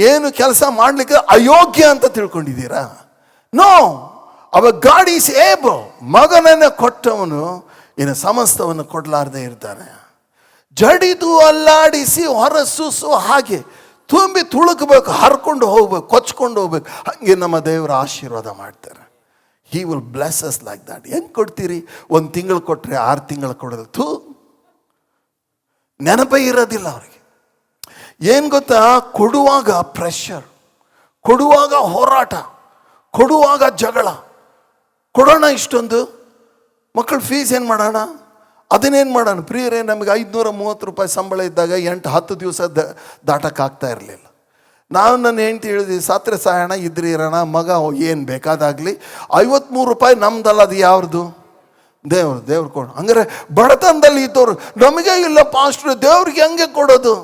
ಏನು ಕೆಲಸ ಮಾಡಲಿಕ್ಕೆ ಅಯೋಗ್ಯ ಅಂತ ತಿಳ್ಕೊಂಡಿದ್ದೀರಾ? No, our God is able. ಮಗನನ್ನು ಕೊಟ್ಟವನು ಇನ್ನು ಸಮಸ್ತವನ್ನು ಕೊಡಲಾರದೆ ಇರ್ತಾನೆ. ಜಡಿದು ಅಲ್ಲಾಡಿಸಿ ಹೊರಸೂಸುವ ಹಾಗೆ ತುಂಬಿ ತುಳುಕಬೇಕು, ಹರ್ಕೊಂಡು ಹೋಗ್ಬೇಕು, ಕೊಚ್ಕೊಂಡು ಹೋಗ್ಬೇಕು. ಹಾಗೆ ನಮ್ಮ ದೇವರ ಆಶೀರ್ವಾದ ಮಾಡ್ತಾರೆ. He will bless us like that. ಹೆಂಗೆ ಕೊಡ್ತೀರಿ? 1 ತಿಂಗಳು ಕೊಟ್ಟರೆ 6 ತಿಂಗಳು ಕೊಡೋದು, ಥೂ, ನೆನಪೇ ಇರೋದಿಲ್ಲ ಅವ್ರಿಗೆ. ಏನು ಗೊತ್ತಾ, ಕೊಡುವಾಗ ಪ್ರೆಷರ್, ಕೊಡುವಾಗ ಹೋರಾಟ, ಕೊಡುವಾಗ ಜಗಳ. ಕೊಡೋಣ ಇಷ್ಟೊಂದು, ಮಕ್ಕಳ ಫೀಸ್ ಏನು ಮಾಡೋಣ, ಅದನ್ನೇನು ಮಾಡೋಣ? ಪ್ರಿಯರೇ, ನಮಗೆ 530 ರೂಪಾಯಿ ಸಂಬಳ ಇದ್ದಾಗ 8-10 ದಿವಸ ದಾಟಕ್ಕಾಗ್ತಾ ಇರಲಿಲ್ಲ. ನನ್ನ ಹೆಂಡತಿ ಹೇಳಿದ್ವಿ, ಸತ್ರೆ ಸಾಯೋಣ, ಇದ್ರೆ ಇರೋಣ, ಮಗ ಏನು ಬೇಕಾದಾಗಲಿ. 53 ರೂಪಾಯಿ ನಮ್ದಲ್ಲ, ಅದು ಯಾವ್ದು? ದೇವ್ರು ಕೊಡು. ಹಂಗಾರೆ ಬಡತನದಲ್ಲಿ ಇದ್ದವರು ನಮಗೆ ಇಲ್ಲ ಪಾಸ್ಟ್ರು, ದೇವ್ರಿಗೆ ಹೆಂಗೆ ಕೊಡೋದು?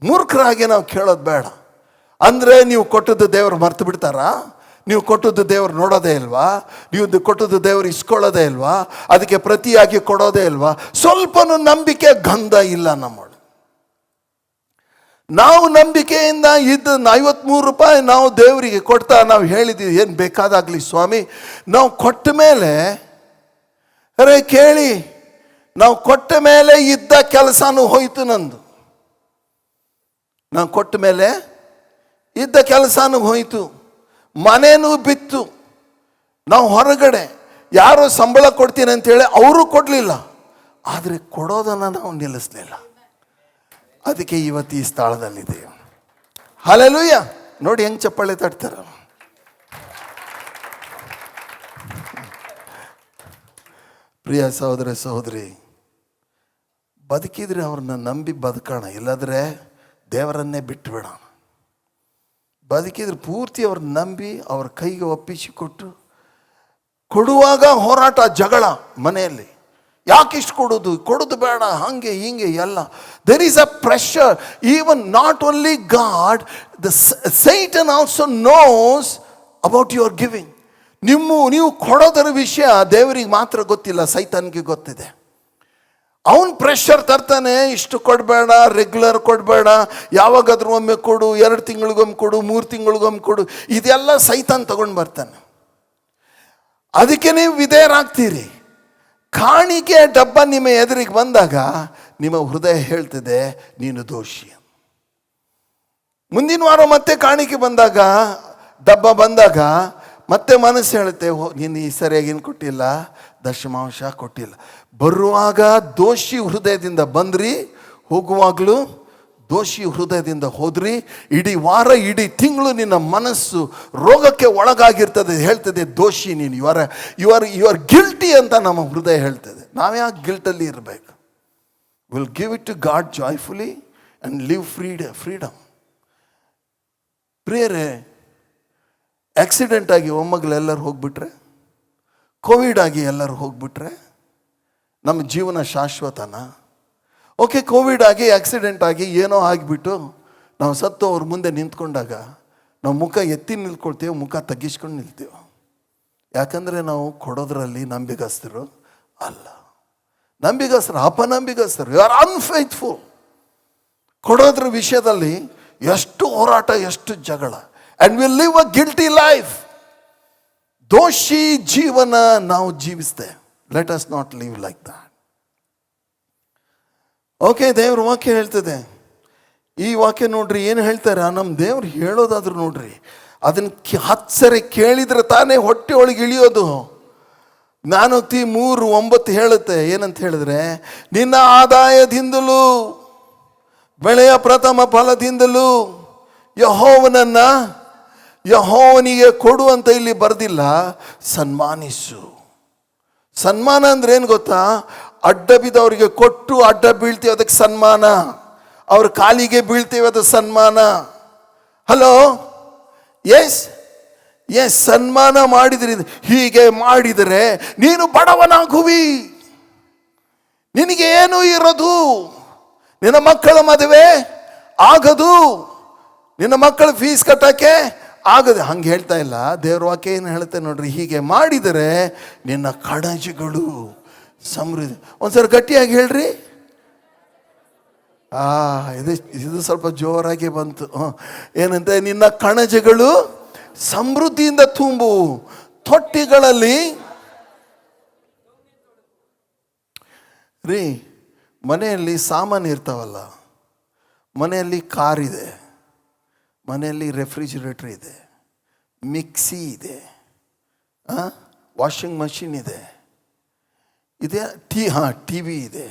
ಮೂರ್ಖರಾಗೆ ನಾವು ಕೇಳೋದು ಬೇಡ. ಅಂದರೆ ನೀವು ಕೊಟ್ಟದ್ದು ದೇವ್ರು ಮರ್ತು ಬಿಡ್ತಾರಾ? ನೀವು ಕೊಟ್ಟದ್ದು ದೇವ್ರು ನೋಡೋದೇ ಇಲ್ವಾ? ನೀವು ಕೊಟ್ಟದ್ದು ದೇವ್ರು ಇಸ್ಕೊಳ್ಳೋದೇ ಇಲ್ವಾ? ಅದಕ್ಕೆ ಪ್ರತಿಯಾಗಿ ಕೊಡೋದೇ ಇಲ್ವಾ? ಸ್ವಲ್ಪನೂ ನಂಬಿಕೆ ಗಂಧ ಇಲ್ಲ ನಮ್ಮೊಳಗೆ. ನಾವು ನಂಬಿಕೆಯಿಂದ ಇದ್ದ 53 ರೂಪಾಯಿ ನಾವು ದೇವರಿಗೆ ಕೊಡ್ತಾ ನಾವು ಹೇಳಿದ್ದೀವಿ, ಏನು ಬೇಕಾದಾಗಲಿ ಸ್ವಾಮಿ. ನಾವು ಕೊಟ್ಟ ಮೇಲೆ, ಕೇಳಿ, ನಾವು ಕೊಟ್ಟ ಮೇಲೆ ಇದ್ದ ಕೆಲಸನೂ ಹೋಯ್ತು ನಂದು. ನಾವು ಕೊಟ್ಟ ಮೇಲೆ ಇದ್ದ ಕೆಲಸನೂ ಹೋಯ್ತು, ಮನೇನೂ ಬಿತ್ತು. ನಾವು ಹೊರಗಡೆ ಯಾರೋ ಸಂಬಳ ಕೊಡ್ತೀನಿ ಅಂತೇಳಿ ಅವರು ಕೊಡಲಿಲ್ಲ, ಆದರೆ ಕೊಡೋದನ್ನು ನಾವು ನಿಲ್ಲಿಸಲಿಲ್ಲ. ಅದಕ್ಕೆ ಇವತ್ತು ಈ ಸ್ಥಳದಲ್ಲಿದೆ. ಹಲ್ಲೆಲೂಯಾ. ನೋಡಿ ಹೆಂಗೆ ಚಪ್ಪಾಳೆ ತಟ್ತಾರ. ಪ್ರಿಯ ಸಹೋದರ ಸಹೋದರಿ, ಬದುಕಿದ್ರೆ ಅವ್ರನ್ನ ನಂಬಿ ಬದುಕೋಣ, ಇಲ್ಲದ್ರೆ ದೇವರನ್ನೇ ಬಿಟ್ಟು ಬಿಡೋಣ. ಬದುಕಿದ್ರೆ ಪೂರ್ತಿ ಅವ್ರನ್ನ ನಂಬಿ ಅವ್ರ ಕೈಗೆ ಒಪ್ಪಿಸಿಕೊಟ್ಟು, ಕೊಡುವಾಗ ಹೋರಾಟ, ಜಗಳ ಮನೆಯಲ್ಲಿ. ಯಾಕೆ ಇಷ್ಟು ಕೊಡೋದು ಬೇಡ, ಹಾಗೆ ಹೀಗೆ ಎಲ್ಲ. There is a pressure. Even not only God, the Satan also knows about your giving. ನೀವು ಕೊಡೋದರ ವಿಷಯ ದೇವರಿಗೆ ಮಾತ್ರ ಗೊತ್ತಿಲ್ಲ, ಸೈತಾನ್ಗೆ ಗೊತ್ತಿದೆ. ಅವನು ಪ್ರೆಷರ್ ತರ್ತಾನೆ, ಇಷ್ಟು ಕೊಡಬೇಡ, ರೆಗ್ಯುಲರ್ ಕೊಡಬೇಡ, ಯಾವಾಗಾದ್ರೂ ಒಮ್ಮೆ ಕೊಡು, 2 ತಿಂಗಳಿಗೊಮ್ಮೆ ಕೊಡು, 3 ತಿಂಗಳಿಗೊಮ್ಮೆ ಕೊಡು. ಇದೆಲ್ಲ ಸೈತಾನ್ ತಗೊಂಡು ಬರ್ತಾನೆ. ಅದಕ್ಕೆ ನೀವು ವಿಧೇಯರಾಗ್ತೀರಿ. ಕಾಣಿಕೆ ಡಬ್ಬ ನಿಮ್ಮ ಎದುರಿಗೆ ಬಂದಾಗ ನಿಮ್ಮ ಹೃದಯ ಹೇಳ್ತದೆ, ನೀನು ದೋಷಿ. ಮುಂದಿನ ವಾರ ಮತ್ತೆ ಕಾಣಿಕೆ ಬಂದಾಗ, ಡಬ್ಬ ಬಂದಾಗ ಮತ್ತೆ ಮನಸ್ಸು ಹೇಳುತ್ತೆ, ನೀನು ಈ ಸರಿಯಾಗೇನು ಕೊಟ್ಟಿಲ್ಲ, ದಶಮಾಂಶ ಕೊಟ್ಟಿಲ್ಲ. ಬರುವಾಗ ದೋಷಿ ಹೃದಯದಿಂದ ಬಂದ್ರಿ, ಹೋಗುವಾಗಲೂ ದೋಷಿ ಹೃದಯದಿಂದ ಹೋದ್ರಿ. ಇಡೀ ವಾರ, ಇಡೀ ತಿಂಗಳು ನಿನ್ನ ಮನಸ್ಸು ರೋಗಕ್ಕೆ ಒಳಗಾಗಿರ್ತದೆ, ಹೇಳ್ತದೆ ದೋಷಿ ನೀನು, ಯು ಆರ್ ಗಿಲ್ಟಿ ಅಂತ ನಮ್ಮ ಹೃದಯ ಹೇಳ್ತದೆ. ನಾವ್ಯಾಕೆ ಗಿಲ್ಟಲ್ಲಿ ಇರಬೇಕು? Will give it to God joyfully and live freedom. ಪ್ರಿಯರೇ, ಆಕ್ಸಿಡೆಂಟ್ ಆಗಿ ಒಮ್ಮಗಳೆಲ್ಲರೂ ಹೋಗ್ಬಿಟ್ರೆ, ಕೋವಿಡ್ ಆಗಿ ಎಲ್ಲರೂ ಹೋಗ್ಬಿಟ್ರೆ ನಮ್ಮ ಜೀವನ ಶಾಶ್ವತನ? ಓಕೆ, ಕೋವಿಡ್ ಆಗಿ, ಆಕ್ಸಿಡೆಂಟ್ ಆಗಿ, ಏನೋ ಆಗಿಬಿಟ್ಟು ನಾವು ಸತ್ತು ಅವ್ರ ಮುಂದೆ ನಿಂತ್ಕೊಂಡಾಗ ನಾವು ಮುಖ ಎತ್ತಿ ನಿಲ್ಕೊಳ್ತೇವೆ, ಮುಖ ತಗ್ಗಿಸ್ಕೊಂಡು ನಿಲ್ತೇವೆ. ಯಾಕಂದರೆ ನಾವು ಕೊಡೋದ್ರಲ್ಲಿ ನಂಬಿಗಸ್ತರು ಅಲ್ಲ. ನಂಬಿಗಸ್ತರು, ಅಪನಂಬಿಗಸ್ತರು, ಯು ಆರ್ ಅನ್ಫೇತ್ಫುಲ್. ಕೊಡೋದ್ರ ವಿಷಯದಲ್ಲಿ ಎಷ್ಟು ಹೋರಾಟ, ಎಷ್ಟು ಜಗಳ. And will live a guilty life. ದೋಷಿ ಜೀವನ ನಾವು ಜೀವಿಸ್ತೇವೆ. Let us not live like that. Okay, ದೇವ್ರ ವಾಕ್ಯ ಹೇಳ್ತದೆ. ಈ ವಾಕ್ಯ ನೋಡ್ರಿ, ಏನು ಹೇಳ್ತಾರೆ ನಮ್ಮ ದೇವ್ರು ಹೇಳೋದಾದ್ರು ನೋಡ್ರಿ, ಅದನ್ನು 10 ಸರಿ ಕೇಳಿದ್ರೆ ತಾನೇ ಹೊಟ್ಟೆ ಒಳಗೆ ಇಳಿಯೋದು. ಜ್ಞಾನೋಕ್ತಿ 3:9 ಹೇಳುತ್ತೆ. ಏನಂತ ಹೇಳಿದ್ರೆ, ನಿನ್ನ ಆದಾಯದಿಂದಲೂ ಬೆಳೆಯ ಪ್ರಥಮ ಫಲದಿಂದಲೂ ಯೆಹೋವನಿಗೆ ಕೊಡು ಅಂತ ಇಲ್ಲಿ ಬರ್ದಿಲ್ಲ, ಸನ್ಮಾನಿಸು. ಸನ್ಮಾನ ಅಂದ್ರೆ ಏನು ಗೊತ್ತಾ? ಅಡ್ಡ ಬಿದ್ದವರಿಗೆ ಕೊಟ್ಟು ಅಡ್ಡ ಬೀಳ್ತೀವಿ, ಅದಕ್ಕೆ ಸನ್ಮಾನ. ಅವ್ರ ಕಾಲಿಗೆ ಬೀಳ್ತೀವಿ, ಅದು ಸನ್ಮಾನ. ಹಲೋ, ಎಸ್, ಸನ್ಮಾನ ಮಾಡಿದ್ರಿ. ಹೀಗೆ ಮಾಡಿದರೆ ನೀನು ಬಡವನಾಗುವಿ, ನಿನಗೆ ಏನೂ ಇರೋದು, ನಿನ್ನ ಮಕ್ಕಳ ಮದುವೆ ಆಗದು, ನಿನ್ನ ಮಕ್ಕಳ ಫೀಸ್ ಕಟ್ಟಕ್ಕೆ ಆಗದು. ಹಂಗೆ ಹೇಳ್ತಾ ಇಲ್ಲ ದೇವ್ರ ವಾಕ್ಯ. ಏನು ಹೇಳುತ್ತೆ ನೋಡ್ರಿ, ಹೀಗೆ ಮಾಡಿದರೆ ನಿನ್ನ ಕಣಜಗಳು ಸಮೃದ್ಧಿ. ಒಂದ್ಸರಿ ಗಟ್ಟಿಯಾಗಿ ಹೇಳ್ರಿ. ಇದು ಸ್ವಲ್ಪ ಜೋರಾಗಿ ಬಂತು. ಏನಂತೆ, ನಿನ್ನ ಕಣಜಗಳು ಸಮೃದ್ಧಿಯಿಂದ ತುಂಬು, ತೊಟ್ಟಿಗಳಲ್ಲಿ ರೀ. ಮನೆಯಲ್ಲಿ ಸಾಮಾನು ಇರ್ತಾವಲ್ಲ, ಮನೆಯಲ್ಲಿ ಕಾರ್ ಇದೆ, ಮನೆಯಲ್ಲಿ ರೆಫ್ರಿಜಿರೇಟರ್ ಇದೆ, ಮಿಕ್ಸಿ ಇದೆ, ವಾಷಿಂಗ್ ಮಷಿನ್ ಇದೆ, ಟಿ ವಿ ಇದೆ,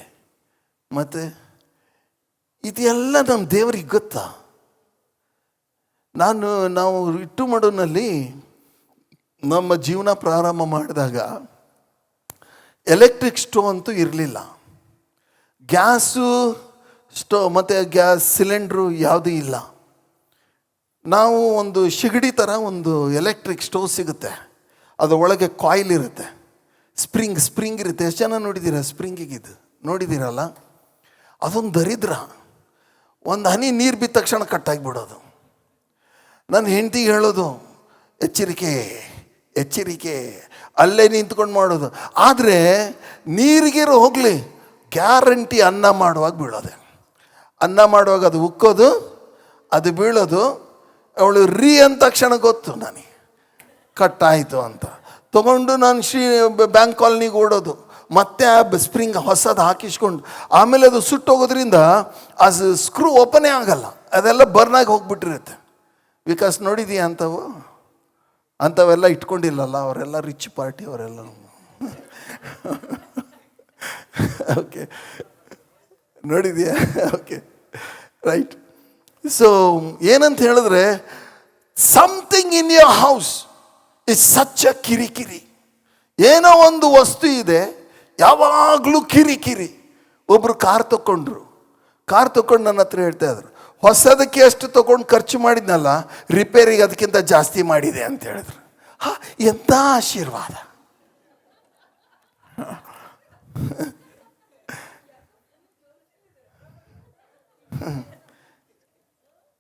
ಮತ್ತು ಇದೆಲ್ಲ ನಮ್ಮ ದೇವರಿಗೆ ಗೊತ್ತಾ? ನಾವು ಇಟ್ಟು ಮಡುನಲ್ಲಿ ನಮ್ಮ ಜೀವನ ಪ್ರಾರಂಭ ಮಾಡಿದಾಗ ಎಲೆಕ್ಟ್ರಿಕ್ ಸ್ಟೋವ್ ಅಂತೂ ಇರಲಿಲ್ಲ. ಗ್ಯಾಸು ಸ್ಟೋವ್ ಮತ್ತು ಗ್ಯಾಸ್ ಸಿಲಿಂಡ್ರು ಯಾವುದೂ ಇಲ್ಲ. ನಾವು ಒಂದು ಶಿಗಡಿ ಥರ ಒಂದು ಎಲೆಕ್ಟ್ರಿಕ್ ಸ್ಟೋವ್ ಸಿಗುತ್ತೆ. ಅದು ಒಳಗೆ ಕಾಯಿಲ್ ಇರುತ್ತೆ, ಸ್ಪ್ರಿಂಗ್ ಇರುತ್ತೆ. ಎಷ್ಟು ಜನ ನೋಡಿದ್ದೀರಾ ಸ್ಪ್ರಿಂಗಿಗಿದ್ದು? ನೋಡಿದ್ದೀರಲ್ಲ, ಅದೊಂದು ದರಿದ್ರ. ಒಂದು ಹನಿ ನೀರು ಬಿದ್ದ ತಕ್ಷಣ ಕಟ್ಟಾಗಿಬಿಡೋದು. ನನ್ನ ಹೆಂಡತಿಗೆ ಹೇಳೋದು, ಎಚ್ಚರಿಕೆ, ಅಲ್ಲೇ ನಿಂತ್ಕೊಂಡು ಮಾಡೋದು. ಆದರೆ ನೀರಿಗಿರೋ ಹೋಗಲಿ, ಗ್ಯಾರಂಟಿ ಅನ್ನ ಮಾಡುವಾಗ ಬೀಳೋದೆ. ಅನ್ನ ಮಾಡುವಾಗ ಅದು ಉಕ್ಕೋದು, ಅದು ಬೀಳೋದು. ಅವಳು ಅಂದ ತಕ್ಷಣ ಗೊತ್ತು ನನಗೆ ಕಟ್ಟಾಯಿತು ಅಂತ. ತೊಗೊಂಡು ನಾನು ಬ್ಯಾಂಕ್ ಕಾಲನಿಗೆ ಓಡೋದು, ಮತ್ತೆ ಆ ಸ್ಪ್ರಿಂಗ್ ಹೊಸದು ಹಾಕಿಸ್ಕೊಂಡು, ಆಮೇಲೆ ಅದು ಸುಟ್ಟೋಗೋದ್ರಿಂದ ಆ ಸ್ಕ್ರೂ ಓಪನೇ ಆಗಲ್ಲ, ಅದೆಲ್ಲ ಬರ್ನಾಗಿ ಹೋಗ್ಬಿಟ್ಟಿರುತ್ತೆ. ವಿಕಾಸ್ ನೋಡಿದೀಯ ಅಂಥವೆಲ್ಲ ಇಟ್ಕೊಂಡಿಲ್ಲಲ್ಲ, ಅವರೆಲ್ಲ ರಿಚ್ ಪಾರ್ಟಿ ಅವರೆಲ್ಲ. ಓಕೆ, ನೋಡಿದೀಯಾ? Okay, right. ಸೊ ಏನಂತ ಹೇಳಿದ್ರೆ, something in your house is such a ಕಿರಿಕಿರಿ. ಏನೋ ಒಂದು ವಸ್ತು ಇದೆ, ಯಾವಾಗಲೂ ಕಿರಿಕಿರಿ. ಒಬ್ಬರು ಕಾರ್ ತಗೊಂಡು ನನ್ನ ಹತ್ರ ಹೇಳ್ತಾ ಇದ್ರು, ಹೊಸದಕ್ಕೆ ಎಷ್ಟು ತಗೊಂಡು ಖರ್ಚು ಮಾಡಿದ್ನಲ್ಲ, ರಿಪೇರಿಗೆ ಅದಕ್ಕಿಂತ ಜಾಸ್ತಿ ಮಾಡಿದೆ ಅಂತ ಹೇಳಿದ್ರು. ಎಂಥ ಆಶೀರ್ವಾದ!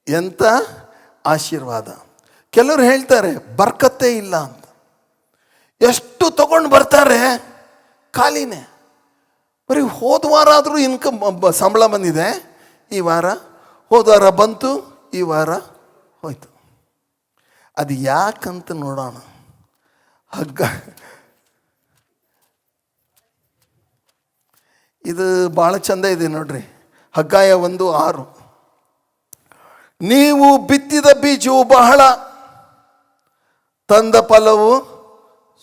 ಎಂಥ ಆಶೀರ್ವಾದ! ಕೆಲವರು ಹೇಳ್ತಾರೆ ಬರ್ಕತ್ತೇ ಇಲ್ಲ ಅಂತ. ಎಷ್ಟು ತಗೊಂಡು ಬರ್ತಾರೆ, ಖಾಲಿನೇ. ಬರೀ ಹೋದ ವಾರ ಆದರೂ ಸಂಬಳ ಬಂದಿದೆ, ಈ ವಾರ ಹೋದ ವಾರ ಬಂತು, ಈ ವಾರ ಹೋಯ್ತು. ಅದು ಯಾಕಂತ ನೋಡೋಣ. ಹಗ್ಗ ಇದು ಭಾಳ ಚಂದ ಇದೆ ನೋಡ್ರಿ. ಹಗ್ಗಾಯ 1:6, ನೀವು ಬಿತ್ತಿದ ಬೀಜವು ಬಹಳ, ತಂದ ಫಲವು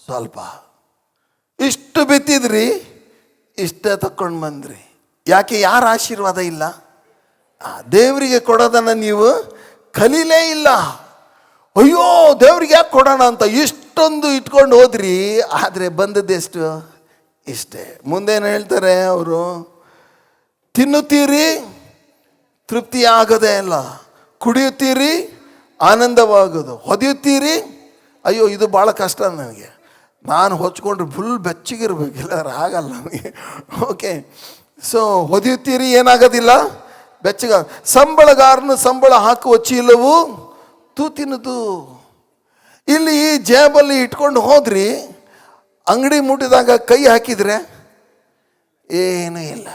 ಸ್ವಲ್ಪ. ಇಷ್ಟು ಬಿತ್ತಿದ್ರಿ, ಇಷ್ಟೇ ತಕೊಂಡು ಬಂದ್ರಿ. ಯಾಕೆ? ಯಾರ ಆಶೀರ್ವಾದ ಇಲ್ಲ? ದೇವರಿಗೆ ಕೊಡೋದನ್ನು ನೀವು ಕಲೀಲೇ ಇಲ್ಲ. ಅಯ್ಯೋ ದೇವ್ರಿಗೆ ಯಾಕೆ ಕೊಡೋಣ ಅಂತ ಇಷ್ಟೊಂದು ಇಟ್ಕೊಂಡು ಹೋದ್ರಿ, ಆದರೆ ಬಂದದ್ದೆಷ್ಟು? ಇಷ್ಟೇ. ಮುಂದೇನು ಹೇಳ್ತಾರೆ ಅವರು? ತಿನ್ನುತ್ತೀರಿ, ತೃಪ್ತಿ ಆಗೋದೇ ಇಲ್ಲ. ಕುಡಿಯುತ್ತೀರಿ, ಆನಂದವಾಗೋದು. ಹೊದೆಯುತ್ತೀರಿ, ಅಯ್ಯೋ ಇದು ಭಾಳ ಕಷ್ಟ ನನಗೆ, ನಾನು ಹೊಚ್ಕೊಂಡ್ರೆ ಫುಲ್ ಬೆಚ್ಚಗಿರ್ಬೇಕಿಲ್ಲ, ಆಗಲ್ಲ ನನಗೆ. ಓಕೆ, ಸೊ ಹೊದೆಯುತ್ತೀರಿ, ಏನಾಗೋದಿಲ್ಲ, ಬೆಚ್ಚಗ. ಸಂಬಳಗಾರನು ಸಂಬಳ ಹಾಕುವ ಚೀಲವು ತೂತಿನದು. ಇಲ್ಲಿ ಜೇಬಲ್ಲಿ ಇಟ್ಕೊಂಡು ಹೋದ್ರಿ, ಅಂಗಡಿ ಮುಟ್ಟಿದಾಗ ಕೈ ಹಾಕಿದರೆ ಏನೂ ಇಲ್ಲ.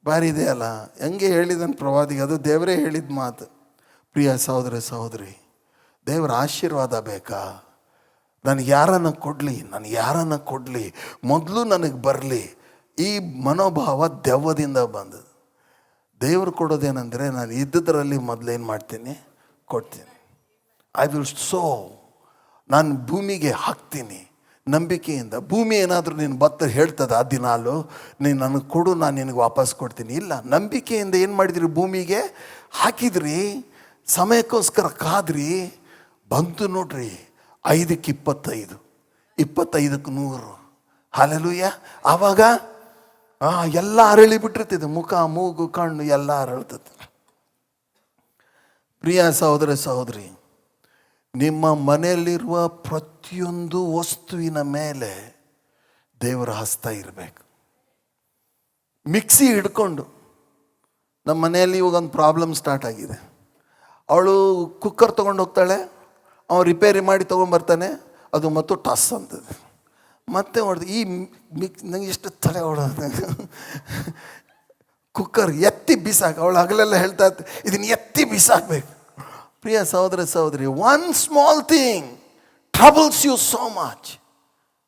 ಭಾರಿ ಇದೆ ಅಲ್ಲ? ಹೆಂಗೆ ಹೇಳಿದನು ಪ್ರವಾದಿಗೆ, ಅದು ದೇವರೇ ಹೇಳಿದ ಮಾತು. ಪ್ರಿಯ ಸಹೋದರಿ, ದೇವರ ಆಶೀರ್ವಾದ ಬೇಕಾ? ನನಗೆ ಯಾರನ್ನು ಕೊಡಲಿ, ಮೊದಲು ನನಗೆ ಬರಲಿ. ಈ ಮನೋಭಾವ ದೆವ್ವದಿಂದ ಬಂದದ್ದು. ದೇವರು ಕೊಡೋದೇನೆಂದರೆ, ನಾನು ಇದ್ದದರಲ್ಲಿ ಮೊದಲೇನು ಮಾಡ್ತೀನಿ, ಕೊಡ್ತೀನಿ. ಐ ವಿಲ್ ಸೋ, ನಾನು ಭೂಮಿಗೆ ಹಾಕ್ತೀನಿ, ನಂಬಿಕೆಯಿಂದ. ಭೂಮಿ ಏನಾದರೂ ನೀನು ಭತ್ತ ಹೇಳ್ತದ ಆ ದಿನಾಲು ನೀನು ನನಗೆ ಕೊಡು, ನಾನು ನಿನಗೆ ವಾಪಸ್ ಕೊಡ್ತೀನಿ? ಇಲ್ಲ. ನಂಬಿಕೆಯಿಂದ ಏನು ಮಾಡಿದ್ರಿ? ಭೂಮಿಗೆ ಹಾಕಿದ್ರಿ, ಸಮಯಕ್ಕೋಸ್ಕರ ಕಾದ್ರಿ, ಬಂತು ನೋಡ್ರಿ 5ಕ್ಕೆ 25, 25ಕ್ಕೆ 100. ಹಲ್ಲೆಲೂಯಾ. ಆವಾಗ ಎಲ್ಲ ಅರಳಿ ಬಿಟ್ಟಿರ್ತದೆ, ಮುಖ, ಮೂಗು, ಕಣ್ಣು ಎಲ್ಲ ಅರಳ್ತದೆ. ಪ್ರಿಯ ಸಹೋದರ ಸಹೋದರಿ, ನಿಮ್ಮ ಮನೆಯಲ್ಲಿರುವ ಪ್ರತಿಯೊಂದು ವಸ್ತುವಿನ ಮೇಲೆ ದೇವರ ಹಸ್ತ ಇರಬೇಕು. ಮಿಕ್ಸಿ ಹಿಡ್ಕೊಂಡು, ನಮ್ಮ ಮನೆಯಲ್ಲಿ ಇವಾಗ ಒಂದು ಪ್ರಾಬ್ಲಮ್ ಸ್ಟಾರ್ಟ್ ಆಗಿದೆ. ಅವಳು ಕುಕ್ಕರ್ ತೊಗೊಂಡು ಹೋಗ್ತಾಳೆ, ಅವನು ರಿಪೇರಿ ಮಾಡಿ ತೊಗೊಂಡ್ಬರ್ತಾನೆ, ಅದು ಮತ್ತು ಟಸ್ ಅಂತದೆ. ಮತ್ತೆ ಹೊಡೆದು ಈ ನಂಗೆ ಎಷ್ಟು ತಲೆ ಹೊಡೆದ, ಕುಕ್ಕರ್ ಎತ್ತಿ ಬಿಸಾಕು. ಅವಳು ಹಗಲೆಲ್ಲ ಹೇಳ್ತಾ ಇತ್ತು, ಇದನ್ನು ಎತ್ತಿ ಬಿಸಾಕಬೇಕು. ಪ್ರಿಯ ಸಹೋದರ ಸಹೋದರಿ, one small thing troubles you so much.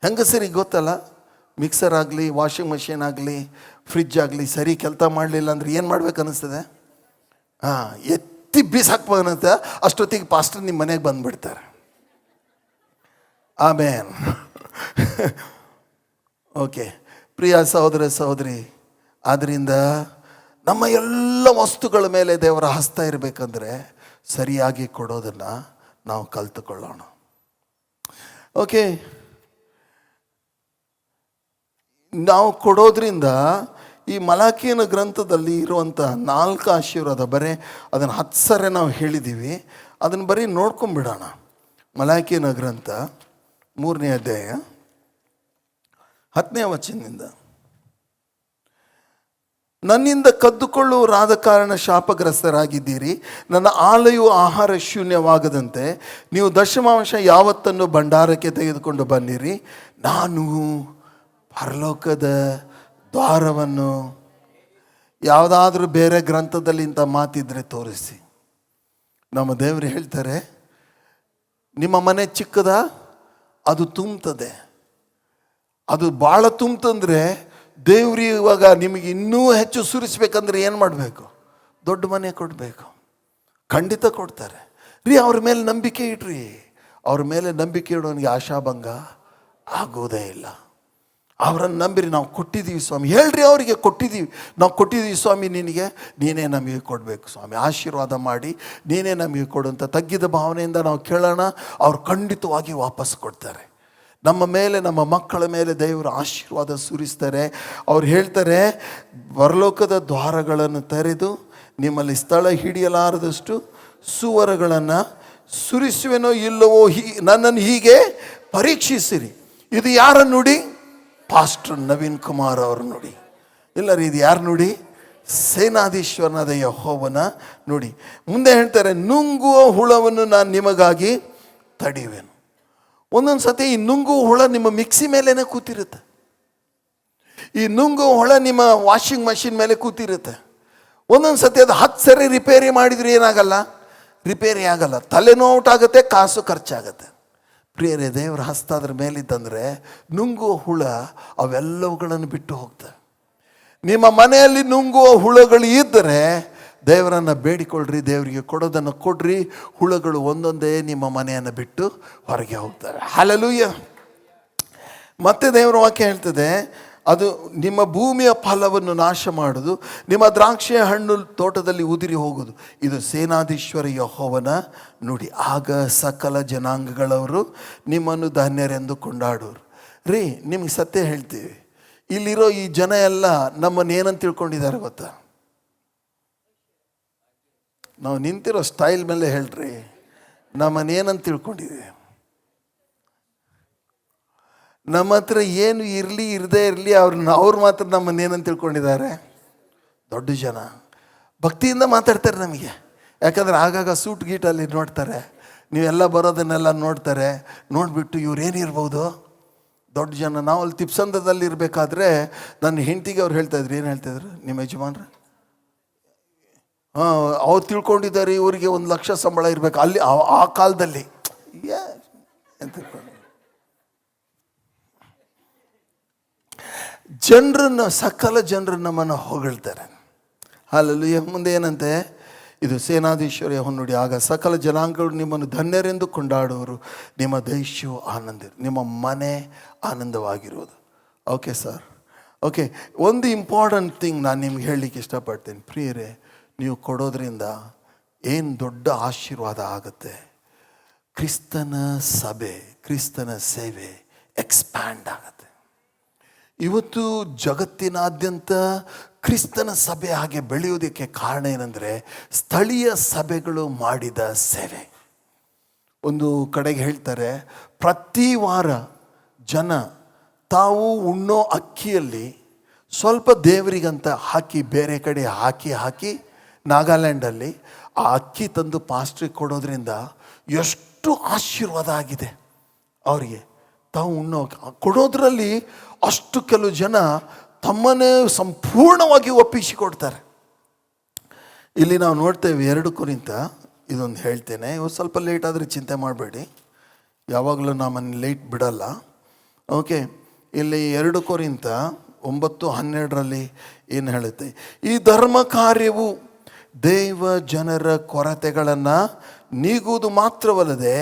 ಹೆಂಗಸರಿಗೆ ಗೊತ್ತಲ್ಲ, ಮಿಕ್ಸರ್ ಆಗಲಿ, ವಾಷಿಂಗ್ ಮಷೀನ್ ಆಗಲಿ, ಫ್ರಿಜ್ ಆಗಲಿ ಸರಿ ಕೆಲಸ ಮಾಡಲಿಲ್ಲ ಅಂದರೆ ಏನು ಮಾಡ್ಬೇಕು ಅನ್ನಿಸ್ತದೆ? ಎತ್ತಿ ಬಿಸಾಕ್ಬೇಕಂತ. ಅಷ್ಟೊತ್ತಿಗೆ ಪಾಸ್ಟರ್ ನಿಮ್ಮ ಮನೆಗೆ ಬಂದುಬಿಡ್ತಾರೆ. ಆಮೇನ್. ಓಕೆ ಪ್ರಿಯ ಸಹೋದರ ಸಹೋದರಿ, ಆದ್ದರಿಂದ ನಮ್ಮ ಎಲ್ಲ ವಸ್ತುಗಳ ಮೇಲೆ ದೇವರ ಹಸ್ತ ಇರಬೇಕಂದ್ರೆ ಸರಿಯಾಗಿ ಕೊಡೋದನ್ನು ನಾವು ಕಲ್ತುಕೊಳ್ಳೋಣ. ಓಕೆ, ನಾವು ಕೊಡೋದ್ರಿಂದ ಈ ಮಲಾಕಿಯನ ಗ್ರಂಥದಲ್ಲಿ ಇರುವಂಥ 4 ಆಶೀರ್ವಾದ, ಬರೀ ಅದನ್ನು 10 ಸರಿ ನಾವು ಹೇಳಿದ್ದೀವಿ, ಅದನ್ನು ಬರೀ ನೋಡ್ಕೊಂಬಿಡೋಣ. ಮಲಾಕಿಯನ ಗ್ರಂಥ 3ನೇ ಅಧ್ಯಾಯ 10ನೇ ವಚನದಿಂದ, ನನ್ನಿಂದ ಕದ್ದುಕೊಳ್ಳುವರಾದ ಕಾರಣ ಶಾಪಗ್ರಸ್ತರಾಗಿದ್ದೀರಿ. ನನ್ನ ಆಲಯವು ಆಹಾರ ಶೂನ್ಯವಾಗದಂತೆ ನೀವು ದಶಮಾಂಶ ಯಾವತ್ತನ್ನು ಭಂಡಾರಕ್ಕೆ ತೆಗೆದುಕೊಂಡು ಬನ್ನಿರಿ. ನಾನು ಪರಲೋಕದ ದ್ವಾರವನ್ನು. ಯಾವುದಾದ್ರೂ ಬೇರೆ ಗ್ರಂಥದಲ್ಲಿ ಇಂಥ ಮಾತಿದ್ರೆ ತೋರಿಸಿ. ನಮ್ಮ ದೇವರು ಹೇಳ್ತಾರೆ, ನಿಮ್ಮ ಮನೆ ಚಿಕ್ಕದ, ಅದು ತುಂಬ್ತದೆ. ಅದು ಭಾಳ ತುಂಬ್ತಂದ್ರೆ ದೇವ್ರು ಇವಾಗ ನಿಮಗೆ ಇನ್ನೂ ಹೆಚ್ಚು ಸುರಿಸ್ಬೇಕಂದ್ರೆ ಏನು ಮಾಡಬೇಕು? ದೊಡ್ಡ ಮನೆ ಕೊಡಬೇಕು. ಖಂಡಿತ ಕೊಡ್ತಾರೆ ರೀ. ಅವ್ರ ಮೇಲೆ ನಂಬಿಕೆ ಇಡ್ರಿ. ಅವ್ರ ಮೇಲೆ ನಂಬಿಕೆ ಇಡೋನಿಗೆ ಆಶಾಭಂಗ ಆಗೋದೇ ಇಲ್ಲ. ಅವರನ್ನು ನಂಬಿರಿ. ನಾವು ಕೊಟ್ಟಿದ್ದೀವಿ ಸ್ವಾಮಿ, ಹೇಳ್ರಿ ಅವರಿಗೆ, ನಾವು ಕೊಟ್ಟಿದ್ದೀವಿ ಸ್ವಾಮಿ, ನೀನೇ ನಮಗೆ ಕೊಡಬೇಕು ಸ್ವಾಮಿ, ಆಶೀರ್ವಾದ ಮಾಡಿ ನೀನೇ ನಮಗೆ ಕೊಡುವಂಥ ತಗ್ಗಿದ ಭಾವನೆಯಿಂದ ನಾವು ಕೇಳೋಣ. ಅವ್ರು ಖಂಡಿತವಾಗಿ ವಾಪಸ್ ಕೊಡ್ತಾರೆ. ನಮ್ಮ ಮೇಲೆ, ನಮ್ಮ ಮಕ್ಕಳ ಮೇಲೆ ದೇವರು ಆಶೀರ್ವಾದ ಸುರಿಸ್ತಾರೆ. ಅವ್ರು ಹೇಳ್ತಾರೆ, ಪರಲೋಕದ ದ್ವಾರಗಳನ್ನು ತೆರೆದು ನಿಮ್ಮಲ್ಲಿ ಸ್ಥಳ ಹಿಡಿಯಲಾರದಷ್ಟು ಸುವರಗಳನ್ನು ಸುರಿಸುವೆನೋ ಇಲ್ಲವೋ, ನನ್ನನ್ನು ಹೀಗೆ ಪರೀಕ್ಷಿಸಿರಿ. ಇದು ಯಾರ ನುಡಿ? ಪಾಸ್ಟರ್ ನವೀನ್ ಕುಮಾರ್ ಅವರು ನುಡಿ. ಇಲ್ಲ ರೀ, ಇದು ಯಾರು ನುಡಿ? ಸೇನಾಧೀಶ್ವರನಾದ ಯೆಹೋವನ ನುಡಿ. ಮುಂದೆ ಹೇಳ್ತಾರೆ, ನುಂಗುವ ಹುಳವನ್ನು ನಾನು ನಿಮಗಾಗಿ ತಡೆಯುವೆನು. ಒಂದೊಂದು ಸತಿ ಈ ನುಂಗುವ ಹುಳ ನಿಮ್ಮ ಮಿಕ್ಸಿ ಮೇಲೇ ಕೂತಿರುತ್ತೆ. ಈ ನುಂಗುವ ಹುಳ ನಿಮ್ಮ ವಾಷಿಂಗ್ ಮಷಿನ್ ಮೇಲೆ ಕೂತಿರುತ್ತೆ. ಒಂದೊಂದು ಸತಿ ಅದು 10 ಸರಿ ರಿಪೇರಿ ಮಾಡಿದರೆ ಏನಾಗಲ್ಲ? ರಿಪೇರಿ ಆಗಲ್ಲ. ತಲೆನೋವುಟಾಗುತ್ತೆ, ಕಾಸು ಖರ್ಚಾಗತ್ತೆ. ಪ್ರಿಯರೇ, ದೇವರ ಹಸ್ತ ಅದ್ರ ಮೇಲಿದ್ದಂದರೆ ನುಂಗುವ ಹುಳ ಅವೆಲ್ಲವುಗಳನ್ನು ಬಿಟ್ಟು ಹೋಗ್ತವೆ. ನಿಮ್ಮ ಮನೆಯಲ್ಲಿ ನುಂಗುವ ಹುಳುಗಳು ಇದ್ದರೆ ದೇವರನ್ನು ಬೇಡಿಕೊಳ್ಳ್ರಿ, ದೇವರಿಗೆ ಕೊಡೋದನ್ನು ಕೊಡ್ರಿ. ಹುಳುಗಳು ಒಂದೊಂದೇ ನಿಮ್ಮ ಮನೆಯನ್ನು ಬಿಟ್ಟು ಹೊರಗೆ ಹೋಗ್ತವೆ. ಹಲ್ಲೆಲೂಯಾ. ಮತ್ತೆ ದೇವರ ವಾಕ್ಯ ಹೇಳ್ತದೆ, ಅದು ನಿಮ್ಮ ಭೂಮಿಯ ಫಲವನ್ನು ನಾಶ ಮಾಡೋದು, ನಿಮ್ಮ ದ್ರಾಕ್ಷಿಯ ಹಣ್ಣು ತೋಟದಲ್ಲಿ ಉದುರಿ ಹೋಗೋದು. ಇದು ಸೇನಾಧೀಶ್ವರ ಯೆಹೋವನ ನುಡಿ. ಆಗ ಸಕಲ ಜನಾಂಗಗಳವರು ನಿಮ್ಮನ್ನು ಧನ್ಯರೆಂದು ಕೊಂಡಾಡೋರು. ರೀ, ನಿಮ್ಗೆ ಸತ್ಯ ಹೇಳ್ತೀವಿ, ಇಲ್ಲಿರೋ ಈ ಜನ ಎಲ್ಲ ನಮ್ಮನ್ನು ಏನಂತ ತಿಳ್ಕೊಂಡಿದ್ದಾರೆ ಗೊತ್ತಾ? ನಾವು ನಿಂತಿರೋ ಸ್ಟೈಲ್ ಮೇಲೆ ಹೇಳ್ರಿ, ನಮ್ಮನ್ನೇನಂತ ತಿಳ್ಕೊಂಡಿದ್ದೀವಿ? ನಮ್ಮ ಹತ್ರ ಏನು ಇರಲಿ ಇರದೇ ಇರಲಿ, ಅವ್ರು ಮಾತ್ರ ನಮ್ಮನ್ನೇನಂತ ತಿಳ್ಕೊಂಡಿದ್ದಾರೆ? ದೊಡ್ಡ ಜನ. ಭಕ್ತಿಯಿಂದ ಮಾತಾಡ್ತಾರೆ ನಮಗೆ. ಯಾಕಂದರೆ ಆಗಾಗ ಸೂಟ್ ಗೀಟಲ್ಲಿ ನೋಡ್ತಾರೆ, ನೀವೆಲ್ಲ ಬರೋದನ್ನೆಲ್ಲ ನೋಡ್ತಾರೆ. ನೋಡಿಬಿಟ್ಟು ಇವ್ರೇನಿರ್ಬೋದು, ದೊಡ್ಡ ಜನ. ನಾವು ಅಲ್ಲಿ ತಿಪ್ಸಂದದಲ್ಲಿ ಇರಬೇಕಾದ್ರೆ ನನ್ನ ಹೆಂಡತಿಗೆ ಅವ್ರು ಹೇಳ್ತಾಯಿದ್ರು, ಏನು ಹೇಳ್ತಾಯಿದ್ರು, ನಿಮ್ಮ ಯಜಮಾನ್ರೆ ಅವ್ರು ತಿಳ್ಕೊಂಡಿದ್ದಾರೆ ಇವರಿಗೆ 1 ಲಕ್ಷ ಸಂಬಳ ಇರಬೇಕು ಅಲ್ಲಿ ಆ ಕಾಲದಲ್ಲಿ. ಅಂತ ಜನರನ್ನು, ಸಕಲ ಜನರು ನಮ್ಮನ್ನು ಹೊಗಳ್ತಾರೆ. ಅಲ್ಲಲ್ಲಿ ಮುಂದೆ ಏನಂತೆ, ಇದು ಸೇನಾಧೀಶ್ವರಿಯ ಹೊನ್ನುಡಿ. ಆಗ ಸಕಲ ಜನಾಂಗಗಳು ನಿಮ್ಮನ್ನು ಧನ್ಯರೆಂದು ಕೊಂಡಾಡುವರು, ನಿಮ್ಮ ದೇಶವು ಆನಂದ, ನಿಮ್ಮ ಮನೆ ಆನಂದವಾಗಿರುವುದು. Okay sir, okay. ಒಂದು ಇಂಪಾರ್ಟೆಂಟ್ ಥಿಂಗ್ ನಾನು ನಿಮ್ಗೆ ಹೇಳಲಿಕ್ಕೆ ಇಷ್ಟಪಡ್ತೀನಿ ಪ್ರಿಯರೇ, ನೀವು ಕೊಡೋದ್ರಿಂದ ಏನು ದೊಡ್ಡ ಆಶೀರ್ವಾದ ಆಗುತ್ತೆ. ಕ್ರಿಸ್ತನ ಸಭೆ, ಕ್ರಿಸ್ತನ ಸೇವೆ ಎಕ್ಸ್ಪ್ಯಾಂಡ್ ಆಗುತ್ತೆ. ಇವತ್ತು ಜಗತ್ತಿನಾದ್ಯಂತ ಕ್ರಿಸ್ತನ ಸಭೆ ಹಾಗೆ ಬೆಳೆಯೋದಕ್ಕೆ ಕಾರಣ ಏನಂದರೆ ಸ್ಥಳೀಯ ಸಭೆಗಳು ಮಾಡಿದ ಸೇವೆ. ಒಂದು ಕಡೆಗೆ ಹೇಳ್ತಾರೆ, ಪ್ರತಿ ವಾರ ಜನ ತಾವು ಉಣ್ಣೋ ಅಕ್ಕಿಯಲ್ಲಿ ಸ್ವಲ್ಪ ದೇವರಿಗಂತ ಹಾಕಿ, ಬೇರೆ ಕಡೆ ಹಾಕಿ ನಾಗಾಲ್ಯಾಂಡಲ್ಲಿ ಆ ಅಕ್ಕಿ ತಂದು ಪಾಸ್ಟ್ರಿಗೆ ಕೊಡೋದ್ರಿಂದ ಎಷ್ಟು ಆಶೀರ್ವಾದ ಆಗಿದೆ ಅವರಿಗೆ. ತಾವು ಉಣ್ಣೋ ಕೊಡೋದ್ರಲ್ಲಿ ಅಷ್ಟು ಕೆಲವು ಜನ ತಮ್ಮನ್ನೇ ಸಂಪೂರ್ಣವಾಗಿ ಒಪ್ಪಿಸಿಕೊಡ್ತಾರೆ. ಇಲ್ಲಿ ನಾವು ನೋಡ್ತೇವೆ 2 ಕೊರಿಂಥ, ಇದೊಂದು ಹೇಳ್ತೇನೆ. ಇವತ್ತು ಸ್ವಲ್ಪ ಲೇಟ್ ಆದರೆ ಚಿಂತೆ ಮಾಡಬೇಡಿ, ಯಾವಾಗಲೂ ನಮ್ಮನ್ನು ಲೇಟ್ ಬಿಡಲ್ಲ. ಓಕೆ, ಇಲ್ಲಿ 2 ಕೊರಿಂಥ 9:12 ಏನು ಹೇಳುತ್ತೆ, ಈ ಧರ್ಮ ಕಾರ್ಯವು ದೇವ ಜನರ ಕೊರತೆಗಳನ್ನು ನೀಗುವುದು ಮಾತ್ರವಲ್ಲದೆ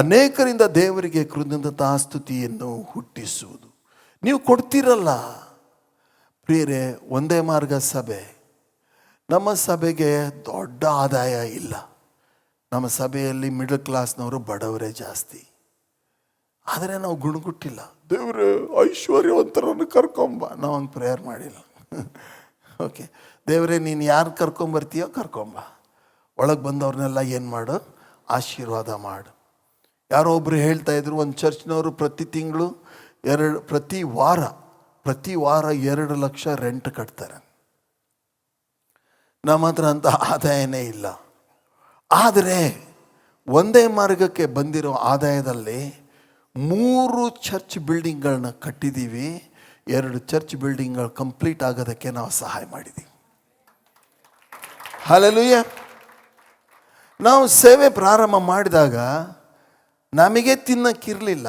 ಅನೇಕರಿಂದ ದೇವರಿಗೆ ಕೃತಜ್ಞತಾಸ್ತುತಿಯನ್ನು ಹುಟ್ಟಿಸುವುದು. ನೀವು ಕೊಡ್ತೀರಲ್ಲ ಪ್ರಿಯರೇ. ಒಂದೇ ಮಾರ್ಗ ಸಭೆ. ನಮ್ಮ ಸಭೆಗೆ ದೊಡ್ಡ ಆದಾಯ ಇಲ್ಲ. ನಮ್ಮ ಸಭೆಯಲ್ಲಿ ಮಿಡಲ್ ಕ್ಲಾಸ್ನವರು ಬಡವರೇ ಜಾಸ್ತಿ. ಆದರೆ ನಾವು ಗುಣಗುಟ್ಟಿಲ್ಲ, ದೇವರೇ ಐಶ್ವರ್ಯವಂತರನ್ನು ಕರ್ಕೊಂಬ. ನಾವು ಹಂಗೆ ಪ್ರೇಯರ್ ಮಾಡಿಲ್ಲ. ಓಕೆ, ದೇವರೇ ನೀನು ಯಾರು ಕರ್ಕೊಂಬರ್ತೀಯೋ ಕರ್ಕೊಂಬ, ಒಳಗೆ ಬಂದವ್ರನ್ನೆಲ್ಲ ಏನು ಮಾಡು, ಆಶೀರ್ವಾದ ಮಾಡು. ಯಾರೋ ಒಬ್ಬರು ಹೇಳ್ತಾ ಇದ್ರು, ಒಂದು ಚರ್ಚ್ನವರು ಪ್ರತಿ ವಾರ 2 ಲಕ್ಷ ರೆಂಟ್ ಕಟ್ತಾರೆ. ನಮ್ಮ ಹತ್ರ ಅಂತ ಆದಾಯನೇ ಇಲ್ಲ. ಆದರೆ ಒಂದೇ ಮಾರ್ಗಕ್ಕೆ ಬಂದಿರೋ ಆದಾಯದಲ್ಲಿ 3 ಚರ್ಚ್ ಬಿಲ್ಡಿಂಗ್ಗಳನ್ನ ಕಟ್ಟಿದ್ದೀವಿ. 2 ಚರ್ಚ್ ಬಿಲ್ಡಿಂಗ್ಗಳು ಕಂಪ್ಲೀಟ್ ಆಗೋದಕ್ಕೆ ನಾವು ಸಹಾಯ ಮಾಡಿದ್ದೀವಿ. ಹಲ್ಲೆಲೂಯಾ. ನಾವು ಸೇವೆ ಪ್ರಾರಂಭ ಮಾಡಿದಾಗ ನಮಗೆ ತಿನ್ನಕ್ಕಿರಲಿಲ್ಲ.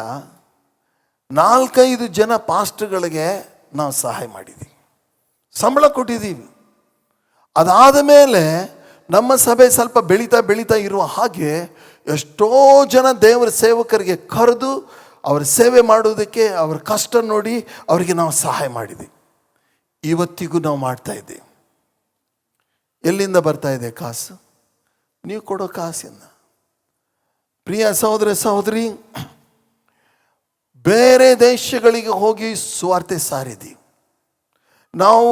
4-5 ಜನ ಪಾಸ್ಟರ್ಗಳಿಗೆ ನಾವು ಸಹಾಯ ಮಾಡಿದ್ದೀವಿ, ಸಂಬಳ ಕೊಟ್ಟಿದ್ದೀವಿ. ಅದಾದ ಮೇಲೆ ನಮ್ಮ ಸಭೆ ಸ್ವಲ್ಪ ಬೆಳೀತಾ ಇರುವ ಹಾಗೆ ಎಷ್ಟೋ ಜನ ದೇವರ ಸೇವಕರಿಗೆ ಕರೆದು ಅವರ ಸೇವೆ ಮಾಡೋದಕ್ಕೆ, ಅವರ ಕಷ್ಟ ನೋಡಿ ಅವರಿಗೆ ನಾವು ಸಹಾಯ ಮಾಡಿದ್ದೀವಿ. ಇವತ್ತಿಗೂ ನಾವು ಮಾಡ್ತಾ ಇದ್ದೀವಿ. ಎಲ್ಲಿಂದ ಬರ್ತಾ ಇದೆ ಕಾಸು? ನೀವು ಕೊಡೋ ಕಾಸಿಂದ. ಪ್ರಿಯ ಸಹೋದರ ಸಹೋದರಿ, ಬೇರೆ ದೇಶಗಳಿಗೆ ಹೋಗಿ ಸುವಾರ್ತೆ ಸಾರಿದ್ದೀವಿ. ನಾವು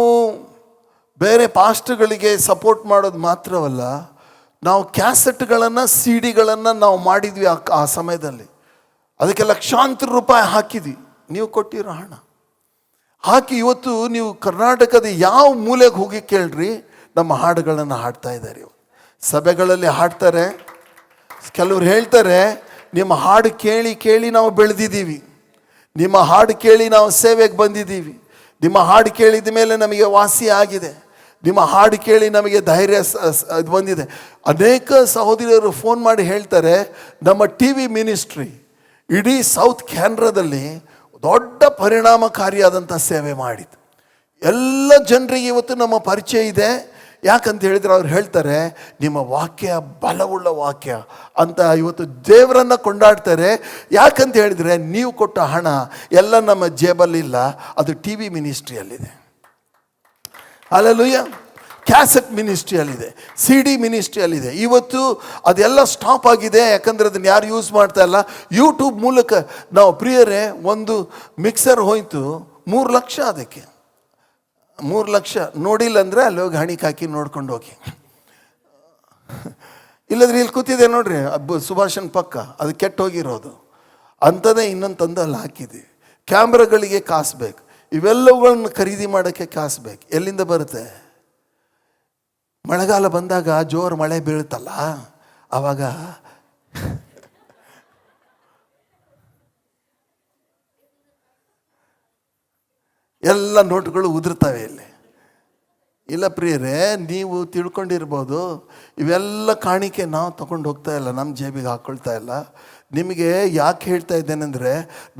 ಬೇರೆ ಪಾಸ್ಟ್ಗಳಿಗೆ ಸಪೋರ್ಟ್ ಮಾಡೋದು ಮಾತ್ರವಲ್ಲ, ನಾವು ಕ್ಯಾಸೆಟ್ಗಳನ್ನು CD-ಗಳನ್ನು ನಾವು ಮಾಡಿದ್ವಿ ಆ ಸಮಯದಲ್ಲಿ. ಅದಕ್ಕೆ ಲಕ್ಷಾಂತರ ರೂಪಾಯಿ ಹಾಕಿದ್ವಿ. ನೀವು ಕೊಟ್ಟಿರೋ ಹಣ ಹಾಕಿ ಇವತ್ತು ನೀವು ಕರ್ನಾಟಕದ ಯಾವ ಮೂಲೆಗೆ ಹೋಗಿ ಕೇಳ್ರಿ, ನಮ್ಮ ಹಾಡುಗಳನ್ನು ಹಾಡ್ತಾ ಇದ್ದಾರೆ. ಸಭೆಗಳಲ್ಲಿ ಹಾಡ್ತಾರೆ. ಕೆಲವ್ರು ಹೇಳ್ತಾರೆ, ನಿಮ್ಮ ಹಾಡು ಕೇಳಿ ನಾವು ಬೆಳೆದಿದ್ದೀವಿ, ನಿಮ್ಮ ಹಾಡು ಕೇಳಿ ನಾವು ಸೇವೆಗೆ ಬಂದಿದ್ದೀವಿ, ನಿಮ್ಮ ಹಾಡು ಕೇಳಿದ ಮೇಲೆ ನಮಗೆ ವಾಸಿ ಆಗಿದೆ, ನಿಮ್ಮ ಹಾಡು ಕೇಳಿ ನಮಗೆ ಧೈರ್ಯ ಇದು ಬಂದಿದೆ. ಅನೇಕ ಸಹೋದರಿಯರು ಫೋನ್ ಮಾಡಿ ಹೇಳ್ತಾರೆ, ನಮ್ಮ TV ಮಿನಿಸ್ಟ್ರಿ ಇಡೀ ಸೌತ್ ಕ್ಯಾನ್ರಾದಲ್ಲಿ ದೊಡ್ಡ ಪರಿಣಾಮಕಾರಿಯಾದಂಥ ಸೇವೆ ಮಾಡಿತು. ಎಲ್ಲ ಜನರಿಗೆ ಇವತ್ತು ನಮ್ಮ ಪರಿಚಯ ಇದೆ. ಯಾಕಂತ ಹೇಳಿದರೆ ಅವ್ರು ಹೇಳ್ತಾರೆ, ನಿಮ್ಮ ವಾಕ್ಯ ಬಲವುಳ್ಳ ವಾಕ್ಯ ಅಂತ ಇವತ್ತು ದೇವರನ್ನು ಕೊಂಡಾಡ್ತಾರೆ. ಯಾಕಂತ ಹೇಳಿದರೆ ನೀವು ಕೊಟ್ಟ ಹಣ ಎಲ್ಲ ನಮ್ಮ ಜೇಬಲ್ಲಿಲ್ಲ, ಅದು TV ಮಿನಿಸ್ಟ್ರಿಯಲ್ಲಿದೆ. ಹಲ್ಲೆಲೂಯಾ. ಕ್ಯಾಸೆಟ್ ಮಿನಿಸ್ಟ್ರಿಯಲ್ಲಿದೆ, CD ಮಿನಿಸ್ಟ್ರಿಯಲ್ಲಿದೆ. ಇವತ್ತು ಅದೆಲ್ಲ ಸ್ಟಾಪ್ ಆಗಿದೆ, ಯಾಕಂದರೆ ಅದನ್ನು ಯಾರು ಯೂಸ್ ಮಾಡ್ತಾ ಇಲ್ಲ. ಯೂಟ್ಯೂಬ್ ಮೂಲಕ ನಾವು ಪ್ರಿಯರೇ, ಒಂದು ಮಿಕ್ಸರ್ ಹೋಯಿತು 3 ಲಕ್ಷ. ಅದಕ್ಕೆ 3 ಲಕ್ಷ ನೋಡಿಲ್ಲ ಅಂದರೆ ಅಲ್ಲಿ ಹೋಗಿ ಹಣಿಗೆ ಹಾಕಿ ನೋಡ್ಕೊಂಡು ಹೋಗಿ. ಇಲ್ಲದ್ರೆ ಇಲ್ಲಿ ಕೂತಿದೆ ನೋಡ್ರಿ ಸುಭಾಷನ್ ಪಕ್ಕ, ಅದು ಕೆಟ್ಟು ಹೋಗಿರೋದು ಅಂಥದ್ದೇ ಇನ್ನೊಂದು ತಂದು ಅಲ್ಲಿ ಹಾಕಿದ್ದೀವಿ. ಕ್ಯಾಮ್ರಾಗಳಿಗೆ ಕಾಸು ಬೇಕು, ಇವೆಲ್ಲವುಗಳನ್ನು ಖರೀದಿ ಮಾಡೋಕ್ಕೆ ಕಾಸು ಬೇಕು. ಎಲ್ಲಿಂದ ಬರುತ್ತೆ? ಮಳೆಗಾಲ ಬಂದಾಗ ಜೋರು ಮಳೆ ಬೀಳುತ್ತಲ್ಲ, ಆವಾಗ ಎಲ್ಲ ನೋಟುಗಳು ಉದುರ್ತವೆ ಇಲ್ಲಿ. ಇಲ್ಲ ಪ್ರಿಯರೇ, ನೀವು ತಿಳ್ಕೊಂಡಿರ್ಬೋದು, ಇವೆಲ್ಲ ಕಾಣಿಕೆ ನಾವು ತಗೊಂಡು ಹೋಗ್ತಾ ಇಲ್ಲ, ನಮ್ಮ ಜೇಬಿಗೆ ಹಾಕ್ಕೊಳ್ತಾ ಇಲ್ಲ. ನಿಮಗೆ ಯಾಕೆ ಹೇಳ್ತಾ ಇದ್ದೇನೆಂದರೆ,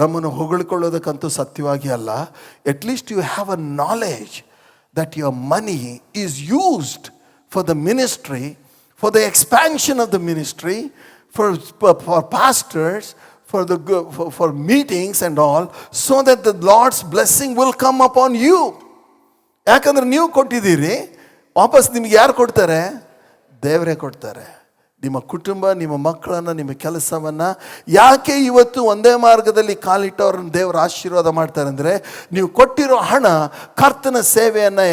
ನಮ್ಮನ್ನು ಹೊಗಳ್ಕೊಳ್ಳೋದಕ್ಕಂತೂ ಸತ್ಯವಾಗಿ ಅಲ್ಲ. At least you have a knowledge that your money is used for the ministry, for the expansion of the ministry, for pastors, for meetings and all, so that the Lord's blessing will come upon you. ಯಾಕಂದ್ರೆ ನೀವು ಕೊಟ್ಟಿದ್ದೀರಿ, ವಾಪಸ್ ನಿಮ್ಗೆ ಯಾರು ಕೊಡ್ತಾರೆ? ದೇವರೇ ಕೊಡ್ತಾರೆ. ನಿಮ್ಮ ಕುಟುಂಬ, ನಿಮ್ಮ ಮಕ್ಕಳನ್ನು, ನಿಮ್ಮ ಕೆಲಸವನ್ನು. ಯಾಕೆ ಇವತ್ತು ಒಂದೇ ಮಾರ್ಗದಲ್ಲಿ ಕಾಲಿಟ್ಟವ್ರನ್ನ ದೇವರ ಆಶೀರ್ವಾದ ಮಾಡ್ತಾರೆ ಅಂದರೆ, ನೀವು ಕೊಟ್ಟಿರೋ ಹಣ ಕರ್ತನ ಸೇವೆಯನ್ನು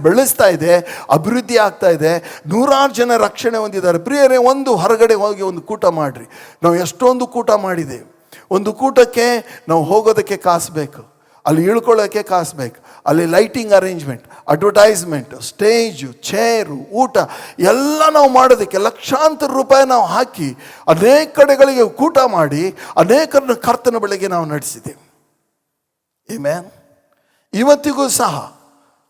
ಬೆಳೆಸ್ತಾ ಇದೆ, ಅಭಿವೃದ್ಧಿ ಆಗ್ತಾ ಇದೆ. 100 ಜನ ರಕ್ಷಣೆ ಹೊಂದಿದ್ದಾರೆ. ಪ್ರಿಯರೇ, ಒಂದು ಹೊರಗಡೆ ಹೋಗಿ ಒಂದು ಕೂಟ ಮಾಡಿರಿ. ನಾವು ಎಷ್ಟೊಂದು ಕೂಟ ಮಾಡಿದ್ದೇವೆ. ಒಂದು ಕೂಟಕ್ಕೆ ನಾವು ಹೋಗೋದಕ್ಕೆ ಕಾಸು ಬೇಕು, ಅಲ್ಲಿ ಇಳ್ಕೊಳ್ಳೋಕ್ಕೆ ಕಾಸು ಬೇಕು, ಅಲ್ಲಿ lighting arrangement, advertisement, stage, chair, ಊಟ ಎಲ್ಲ ನಾವು ಮಾಡೋದಕ್ಕೆ ಲಕ್ಷಾಂತರ ರೂಪಾಯಿ ನಾವು ಹಾಕಿ ಅನೇಕ ಕಡೆಗಳಿಗೆ ಕೂಟ ಮಾಡಿ ಅನೇಕರನ್ನು ಕರ್ತನ ಬಳಿಗೆ ನಾವು ನಡೆಸಿದ್ದೇವೆ. ಆಮೆನ್.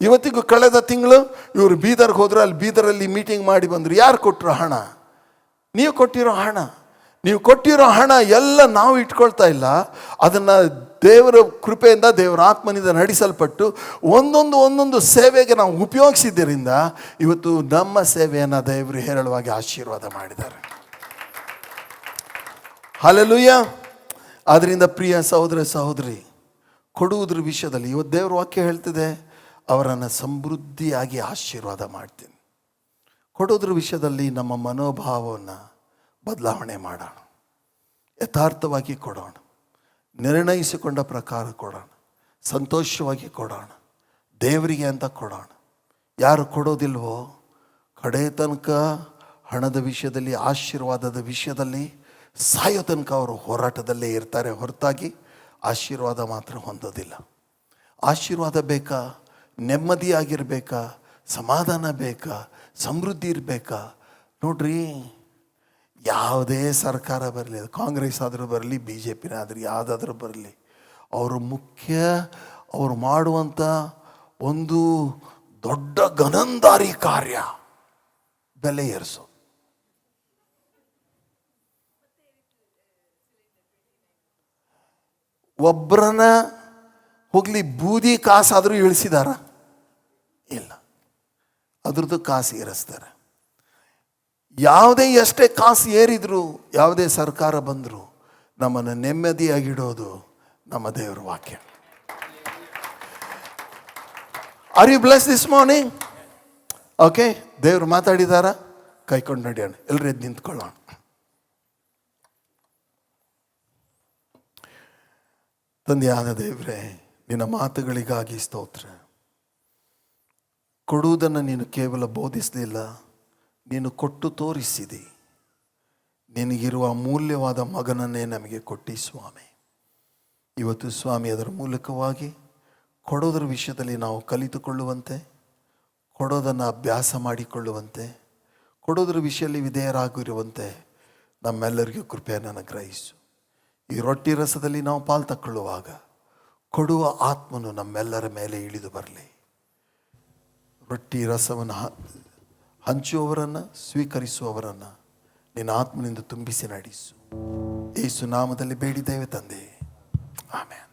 ಇವತ್ತಿಗೂ ಕಳೆದ ತಿಂಗಳು ಇವರು ಬೀದರ್ಗೆ ಹೋದ್ರು. ಅಲ್ಲಿ ಬೀದರಲ್ಲಿ ಮೀಟಿಂಗ್ ಮಾಡಿ ಬಂದರು. ಯಾರು ಕೊಟ್ಟರು ಹಣ? ನೀವು ಕೊಟ್ಟಿರೋ ಹಣ. ನೀವು ಕೊಟ್ಟಿರೋ ಹಣ ಎಲ್ಲ ನಾವು ಇಟ್ಕೊಳ್ತಾ ಇಲ್ಲ. ಅದನ್ನು ದೇವರ ಕೃಪೆಯಿಂದ, ದೇವರ ಆತ್ಮನಿಂದ ನಡೆಸಲ್ಪಟ್ಟು ಒಂದೊಂದು ಸೇವೆಗೆ ನಾವು ಉಪಯೋಗಿಸಿದ್ದರಿಂದ ಇವತ್ತು ನಮ್ಮ ಸೇವೆಯನ್ನು ದೇವರು ಹೇರಳವಾಗಿ ಆಶೀರ್ವಾದ ಮಾಡಿದ್ದಾರೆ. ಹಲ್ಲೆಲೂಯ. ಆದ್ದರಿಂದ ಪ್ರಿಯ ಸಹೋದರ ಸಹೋದರಿ, ಕೊಡುವುದ್ರ ವಿಷಯದಲ್ಲಿ ಇವತ್ತು ದೇವರ ವಾಕ್ಯ ಹೇಳ್ತಿದೆ, ಅವರನ್ನು ಸಮೃದ್ಧಿಯಾಗಿ ಆಶೀರ್ವಾದ ಮಾಡ್ತೀನಿ. ಕೊಡೋದ್ರ ವಿಷಯದಲ್ಲಿ ನಮ್ಮ ಮನೋಭಾವವನ್ನು ಬದಲಾವಣೆ ಮಾಡೋಣ. ಯಥಾರ್ಥವಾಗಿ ಕೊಡೋಣ, ನಿರ್ಣಯಿಸಿಕೊಂಡ ಪ್ರಕಾರ ಕೊಡೋಣ, ಸಂತೋಷವಾಗಿ ಕೊಡೋಣ, ದೇವರಿಗೆ ಅಂತ ಕೊಡೋಣ. ಯಾರು ಕೊಡೋದಿಲ್ವೋ ಕಡೆ ತನಕ ಹಣದ ವಿಷಯದಲ್ಲಿ, ಆಶೀರ್ವಾದದ ವಿಷಯದಲ್ಲಿ ಸಾಯೋ ತನಕ ಅವರು ಹೋರಾಟದಲ್ಲೇ ಇರ್ತಾರೆ ಹೊರತಾಗಿ ಆಶೀರ್ವಾದ ಮಾತ್ರ ಹೊಂದೋದಿಲ್ಲ. ಆಶೀರ್ವಾದ ಬೇಕಾ? ನೆಮ್ಮದಿಯಾಗಿರಬೇಕಾ? ಸಮಾಧಾನ ಬೇಕಾ? ಸಮೃದ್ಧಿ ಇರಬೇಕಾ? ನೋಡ್ರಿ, ಯಾವುದೇ ಸರ್ಕಾರ ಬರಲಿ, ಅದು ಕಾಂಗ್ರೆಸ್ ಆದರೂ ಬರಲಿ, BJP ಆದರೂ ಯಾವುದಾದ್ರೂ ಬರಲಿ, ಅವರು ಮಾಡುವಂಥ ಒಂದು ದೊಡ್ಡ ಗನಂದಾರಿ ಕಾರ್ಯ ಬೆಲೆ ಏರಿಸೋದು. ಒಬ್ಬರನ್ನ ಹೋಗಲಿ ಬೂದಿ ಕಾಸಾದರೂ ಇಳಿಸಿದಾರ? ಇಲ್ಲ, ಅದ್ರದ್ದು ಕಾಸು ಏರಿಸ್ತಾರೆ. ಎಷ್ಟೇ ಕಾಸು ಏರಿದ್ರು, ಯಾವುದೇ ಸರ್ಕಾರ ಬಂದರೂ ನಮ್ಮನ್ನು ನೆಮ್ಮದಿಯಾಗಿಡೋದು ನಮ್ಮ ದೇವರ ವಾಕ್ಯ. Are you bless this morning? Okay, ದೇವರು ಮಾತಾಡಿದಾರ? ಕೈಕೊಂಡು ನಡೆಯೋಣ. ಎಲ್ಲರೂ ಎದ್ದು ನಿಂತ್ಕೊಳ್ಳೋಣ. ತಂದೆಯಾದ ದೇವರೇ, ನಿನ್ನ ಮಾತುಗಳಿಗಾಗಿ ಸ್ತೋತ್ರ. ಕೊಡುವುದನ್ನು ನೀನು ಕೇವಲ ಬೋಧಿಸಲಿಲ್ಲ, ನೀನು ಕೊಟ್ಟು ತೋರಿಸಿದಿ. ನಿನಗಿರುವ ಅಮೂಲ್ಯವಾದ ಮಗನನ್ನೇ ನಮಗೆ ಕೊಟ್ಟಿ ಸ್ವಾಮಿ. ಇವತ್ತು ಸ್ವಾಮಿ, ಅದರ ಮೂಲಕವಾಗಿ ಕೊಡೋದರ ವಿಷಯದಲ್ಲಿ ನಾವು ಕಲಿತುಕೊಳ್ಳುವಂತೆ, ಕೊಡೋದನ್ನು ಅಭ್ಯಾಸ ಮಾಡಿಕೊಳ್ಳುವಂತೆ, ಕೊಡೋದರ ವಿಷಯದಲ್ಲಿ ವಿಧೇಯರಾಗಿರುವಂತೆ ನಮ್ಮೆಲ್ಲರಿಗೂ ಕೃಪೆಯನ್ನು ಅನುಗ್ರಹಿಸು. ಈ ರೊಟ್ಟಿ ರಸದಲ್ಲಿ ನಾವು ಪಾಲು ತಕ್ಕೊಳ್ಳುವಾಗ ಕೊಡುವ ಆತ್ಮನು ನಮ್ಮೆಲ್ಲರ ಮೇಲೆ ಇಳಿದು ಬರಲಿ. ರೊಟ್ಟಿ ರಸವನ್ನು ಹಂಚುವವರನ್ನು, ಸ್ವೀಕರಿಸುವವರನ್ನು ನಿನ್ನ ಆತ್ಮನಿಂದ ತುಂಬಿಸಿ ನಡೆಸು. ಯೇಸು ನಾಮದಲ್ಲಿ ಬೇಡಿದ್ದೇವೆ ತಂದೆ, ಆಮೆನ್.